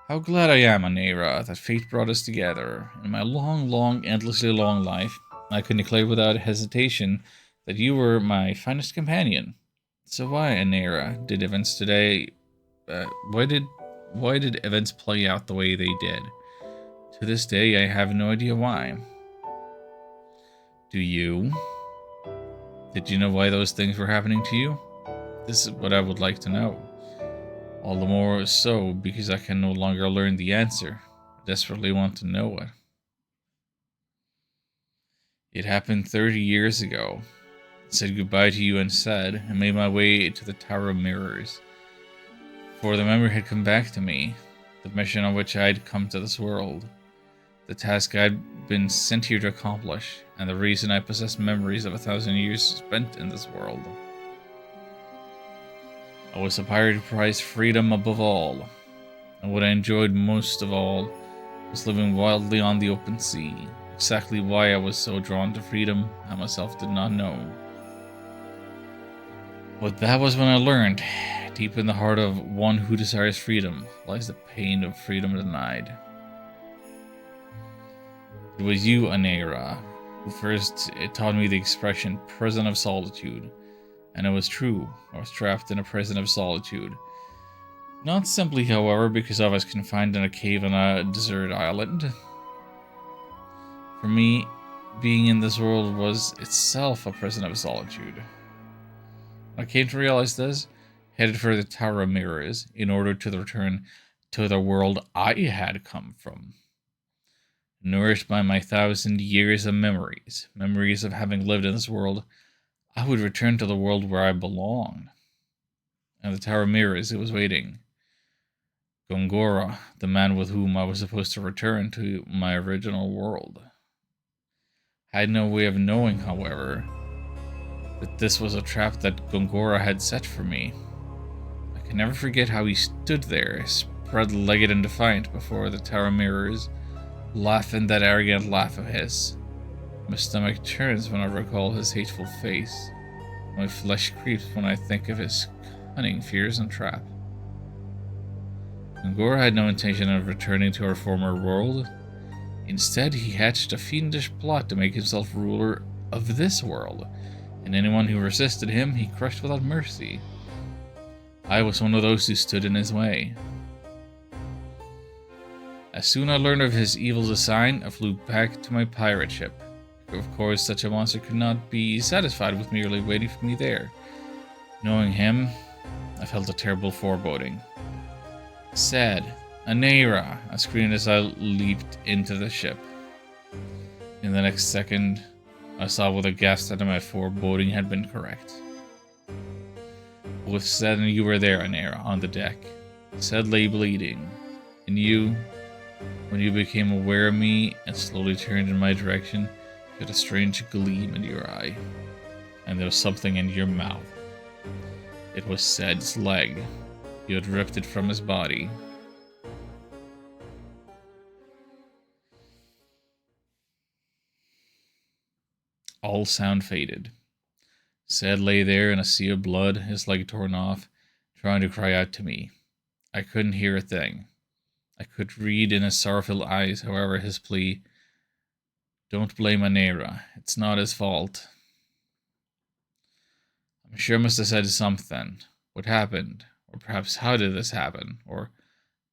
How glad I am, Anera, that fate brought us together. In my long, endlessly long life, I can declare without hesitation that you were my finest companion. So why, Anera, did events today... why did events play out the way they did? To this day, I have no idea why. Do you? Did you know why those things were happening to you? This is what I would like to know. All the more so because I can no longer learn the answer. I desperately want to know it. It happened 30 years ago. I said goodbye to you and Zed, and made my way to the Tower of Mirrors. For the memory had come back to me, the mission on which I had come to this world, the task I had been sent here to accomplish, and the reason I possessed memories of 1,000 years spent in this world. I was a pirate who prized freedom above all, and what I enjoyed most of all was living wildly on the open sea. Exactly why I was so drawn to freedom, I myself did not know. But that was when I learned. Deep in the heart of one who desires freedom lies the pain of freedom denied. It was you, Anera, who first taught me the expression prison of solitude. And it was true, I was trapped in a prison of solitude. Not simply, however, because I was confined in a cave on a desert island. For me, being in this world was itself a prison of solitude. When I came to realize this, headed for the Tower of Mirrors in order to return to the world I had come from. Nourished by my 1,000 years of memories of having lived in this world, I would return to the world where I belonged. At the Tower of Mirrors, it was waiting. Gongora, the man with whom I was supposed to return to my original world. I had no way of knowing, however, that this was a trap that Gongora had set for me. I can never forget how he stood there, spread-legged and defiant before the Tower of Mirrors, laughing that arrogant laugh of his. My stomach turns when I recall his hateful face. My flesh creeps when I think of his cunning fears and trap. Gongora had no intention of returning to our former world. Instead, he hatched a fiendish plot to make himself ruler of this world, and anyone who resisted him he crushed without mercy. I was one of those who stood in his way. As soon as I learned of his evil design, I flew back to my pirate ship. Of course, such a monster could not be satisfied with merely waiting for me there. Knowing him, I felt a terrible foreboding. Zed, Anera, I screamed as I leaped into the ship. In the next second, I saw with a gasp that my foreboding had been correct. Both Seth and you were there, Anera, on the deck. Seth lay bleeding, and you, when you became aware of me and slowly turned in my direction, you had a strange gleam in your eye, and there was something in your mouth. It was Seth's leg. You had ripped it from his body. All sound faded. Seth lay there in a sea of blood, his leg torn off, trying to cry out to me. I couldn't hear a thing. I could read in his sorrowful eyes, however, his plea, "Don't blame Anera. It's not his fault." I'm sure I must have said something. What happened? Or perhaps how did this happen? Or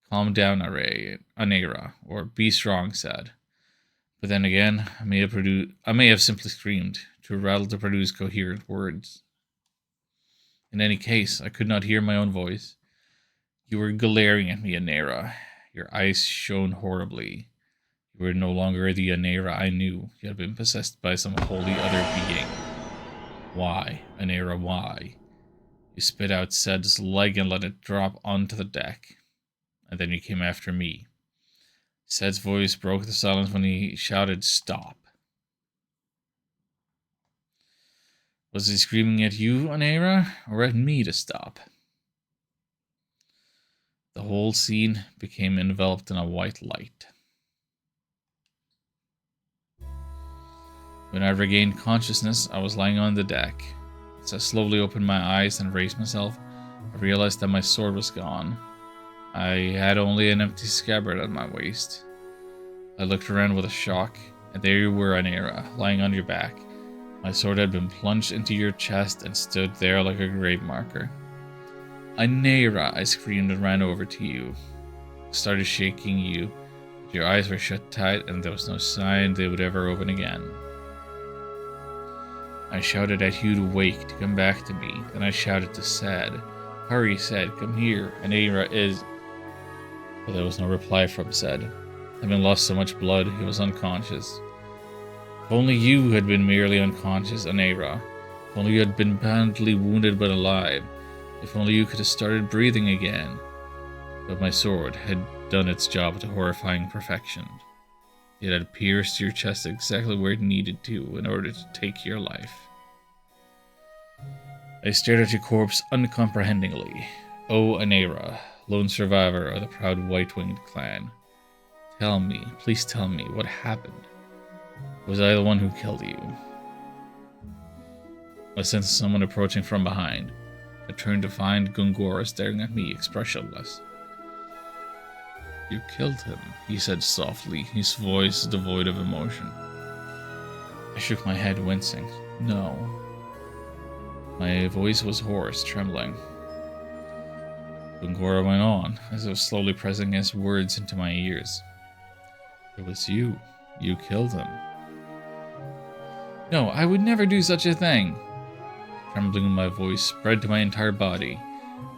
calm down, Anera. Or be strong, Seth. But then again, I may have simply screamed, too rattled to produce coherent words. In any case, I could not hear my own voice. You were glaring at me, Anera. Your eyes shone horribly. You were no longer the Anera I knew. You had been possessed by some wholly other being. Why, Anera, why? You spit out Seth's leg and let it drop onto the deck. And then you came after me. Seth's voice broke the silence when he shouted, "Stop." Was he screaming at you, Anera, or at me to stop? The whole scene became enveloped in a white light. When I regained consciousness, I was lying on the deck. As I slowly opened my eyes and raised myself, I realized that my sword was gone. I had only an empty scabbard at my waist. I looked around with a shock, and there you were, Anera, lying on your back. My sword had been plunged into your chest and stood there like a grave marker. "Anera!" I screamed and ran over to you. I started shaking you. Your eyes were shut tight, and there was no sign they would ever open again. I shouted at you to wake, to come back to me. Then I shouted to Seth. "Hurry, Seth, come here. Anera is..." But there was no reply from Seth. Having lost so much blood, he was unconscious. If only you had been merely unconscious, Anera. If only you had been badly wounded but alive. If only you could have started breathing again. But my sword had done its job to horrifying perfection. It had pierced your chest exactly where it needed to in order to take your life. I stared at your corpse uncomprehendingly. Oh, Anera, lone survivor of the proud white-winged clan. Tell me, please tell me, what happened? Was I the one who killed you? I sensed someone approaching from behind. I turned to find Gongora staring at me, expressionless. "You killed him," he said softly, his voice devoid of emotion. I shook my head, wincing. "No." My voice was hoarse, trembling. Gongora went on, as if slowly pressing his words into my ears. "It was you. You killed him." "No, I would never do such a thing." Trembling in my voice spread to my entire body.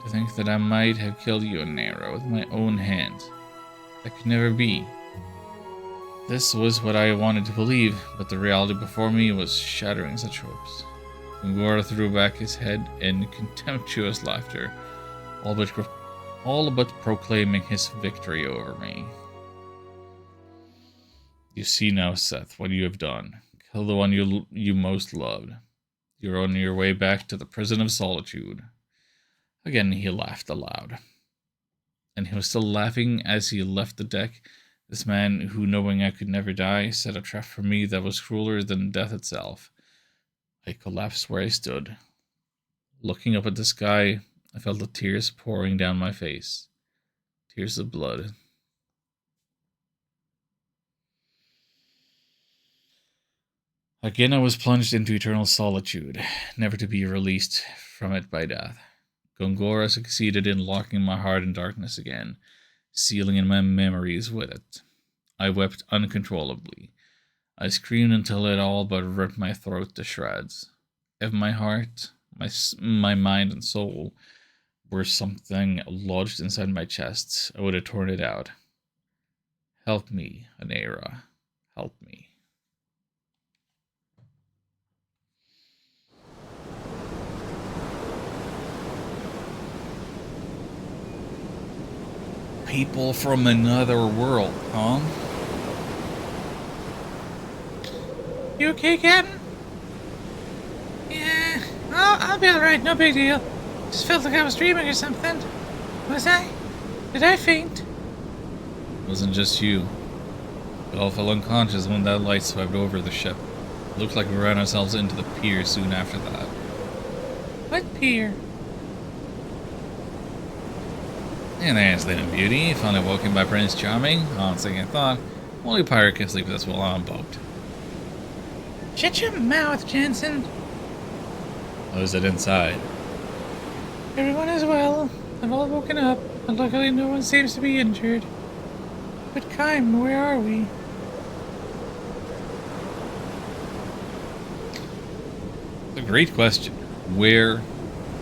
To think that I might have killed you, Anera, with my own hands. That could never be. This was what I wanted to believe, but the reality before me was shattering such hopes. Gongora threw back his head in contemptuous laughter, all but proclaiming his victory over me. "You see now, Seth, what you have done. Kill the one you most loved. You're on your way back to the prison of solitude." Again he laughed aloud. And he was still laughing as he left the deck. This man, who, knowing I could never die, set a trap for me that was crueler than death itself. I collapsed where I stood. Looking up at the sky, I felt the tears pouring down my face. Tears of blood. Again I was plunged into eternal solitude, never to be released from it by death. Gongora succeeded in locking my heart in darkness again, sealing in my memories with it. I wept uncontrollably. I screamed until it all but ripped my throat to shreds. If my heart, my mind and soul were something lodged inside my chest, I would have torn it out. Help me, Anera. Help me. people from another world, huh? You okay, Captain? Yeah, I'll be alright, no big deal. Just felt like I was dreaming or something. Was I? Did I faint? It wasn't just you. We all fell unconscious when that light swept over the ship. It looked like we ran ourselves into the pier soon after that. What pier? And there's Sleeping Beauty, finally woken by Prince Charming. On second thought, only a pirate can sleep this well on a boat. Shut your mouth, Jensen. How is it inside? Everyone is well. They've all woken up, and luckily no one seems to be injured. But Kaim, where are we? It's a great question. Where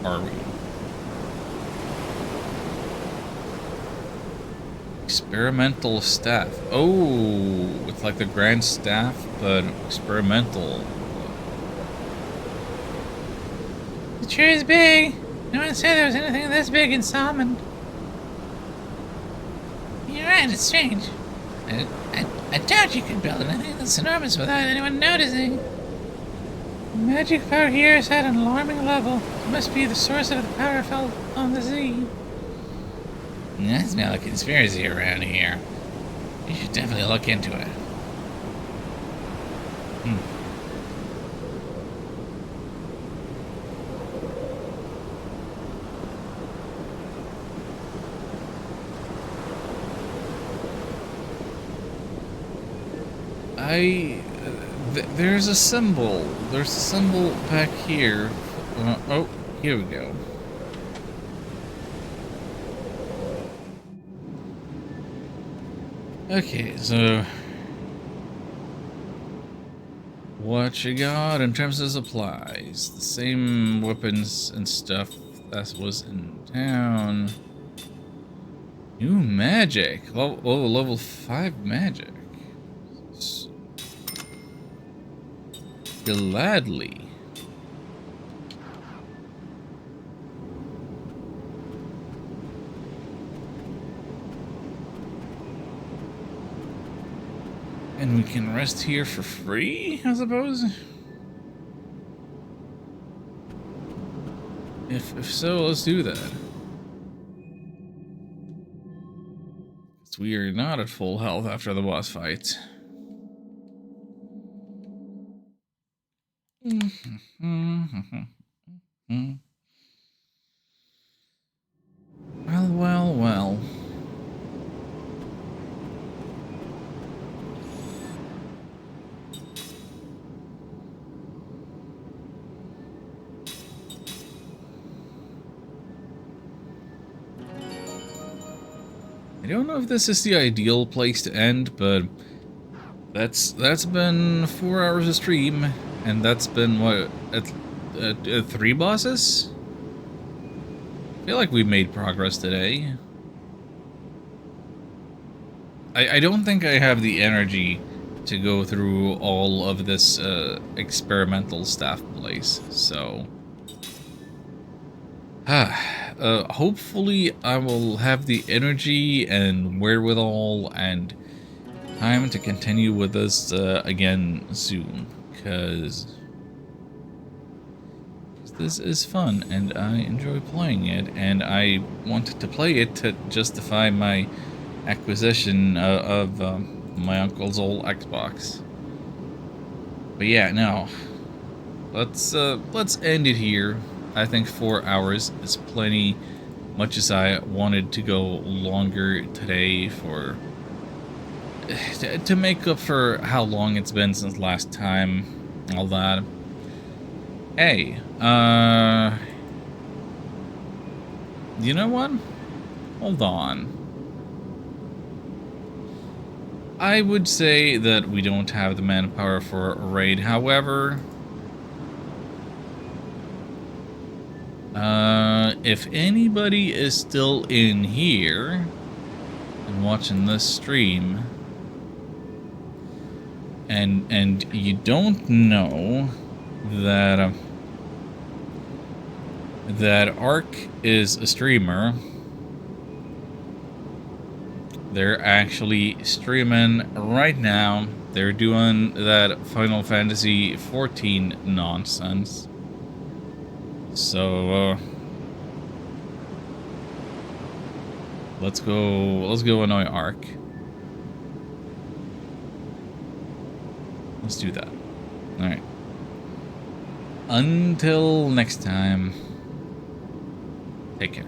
are we? Experimental staff. Oh, it's like the grand staff, but experimental. The tree is big. No one said there was anything this big in Salmon. You're right, it's strange. I doubt you could build anything that's enormous without anyone noticing. The magic power here is at an alarming level. It must be the source of the power felt on the sea. That's not a conspiracy around here. You should definitely look into it. There's a symbol. There's a symbol back here. Oh, here we go. Okay, so what you got in terms of supplies? The same weapons and stuff that was in town. New magic. Level 5 magic. Gladly. And we can rest here for free, I suppose? If so, let's do that. 'Cause we are not at full health after the boss fight. Well. I don't know if this is the ideal place to end, but that's been 4 hours of stream, and that's been what, 3 bosses? I feel like we made progress today. I don't think I have the energy to go through all of this experimental staff place, so hopefully I will have the energy and wherewithal and time to continue with this again soon, because this is fun and I enjoy playing it, and I wanted to play it to justify my acquisition of my uncle's old Xbox. But yeah, no, let's end it here. I think 4 hours is plenty, much as I wanted to go longer today for to make up for how long it's been since last time, all that. Hey, you know what? Hold on. I would say that we don't have the manpower for a raid, however, if anybody is still in here and watching this stream, and you don't know that that Ark is a streamer, They're actually streaming right now. They're doing that Final Fantasy 14 nonsense. So let's go annoy Ark. Let's do that. All right. Until next time. Take care.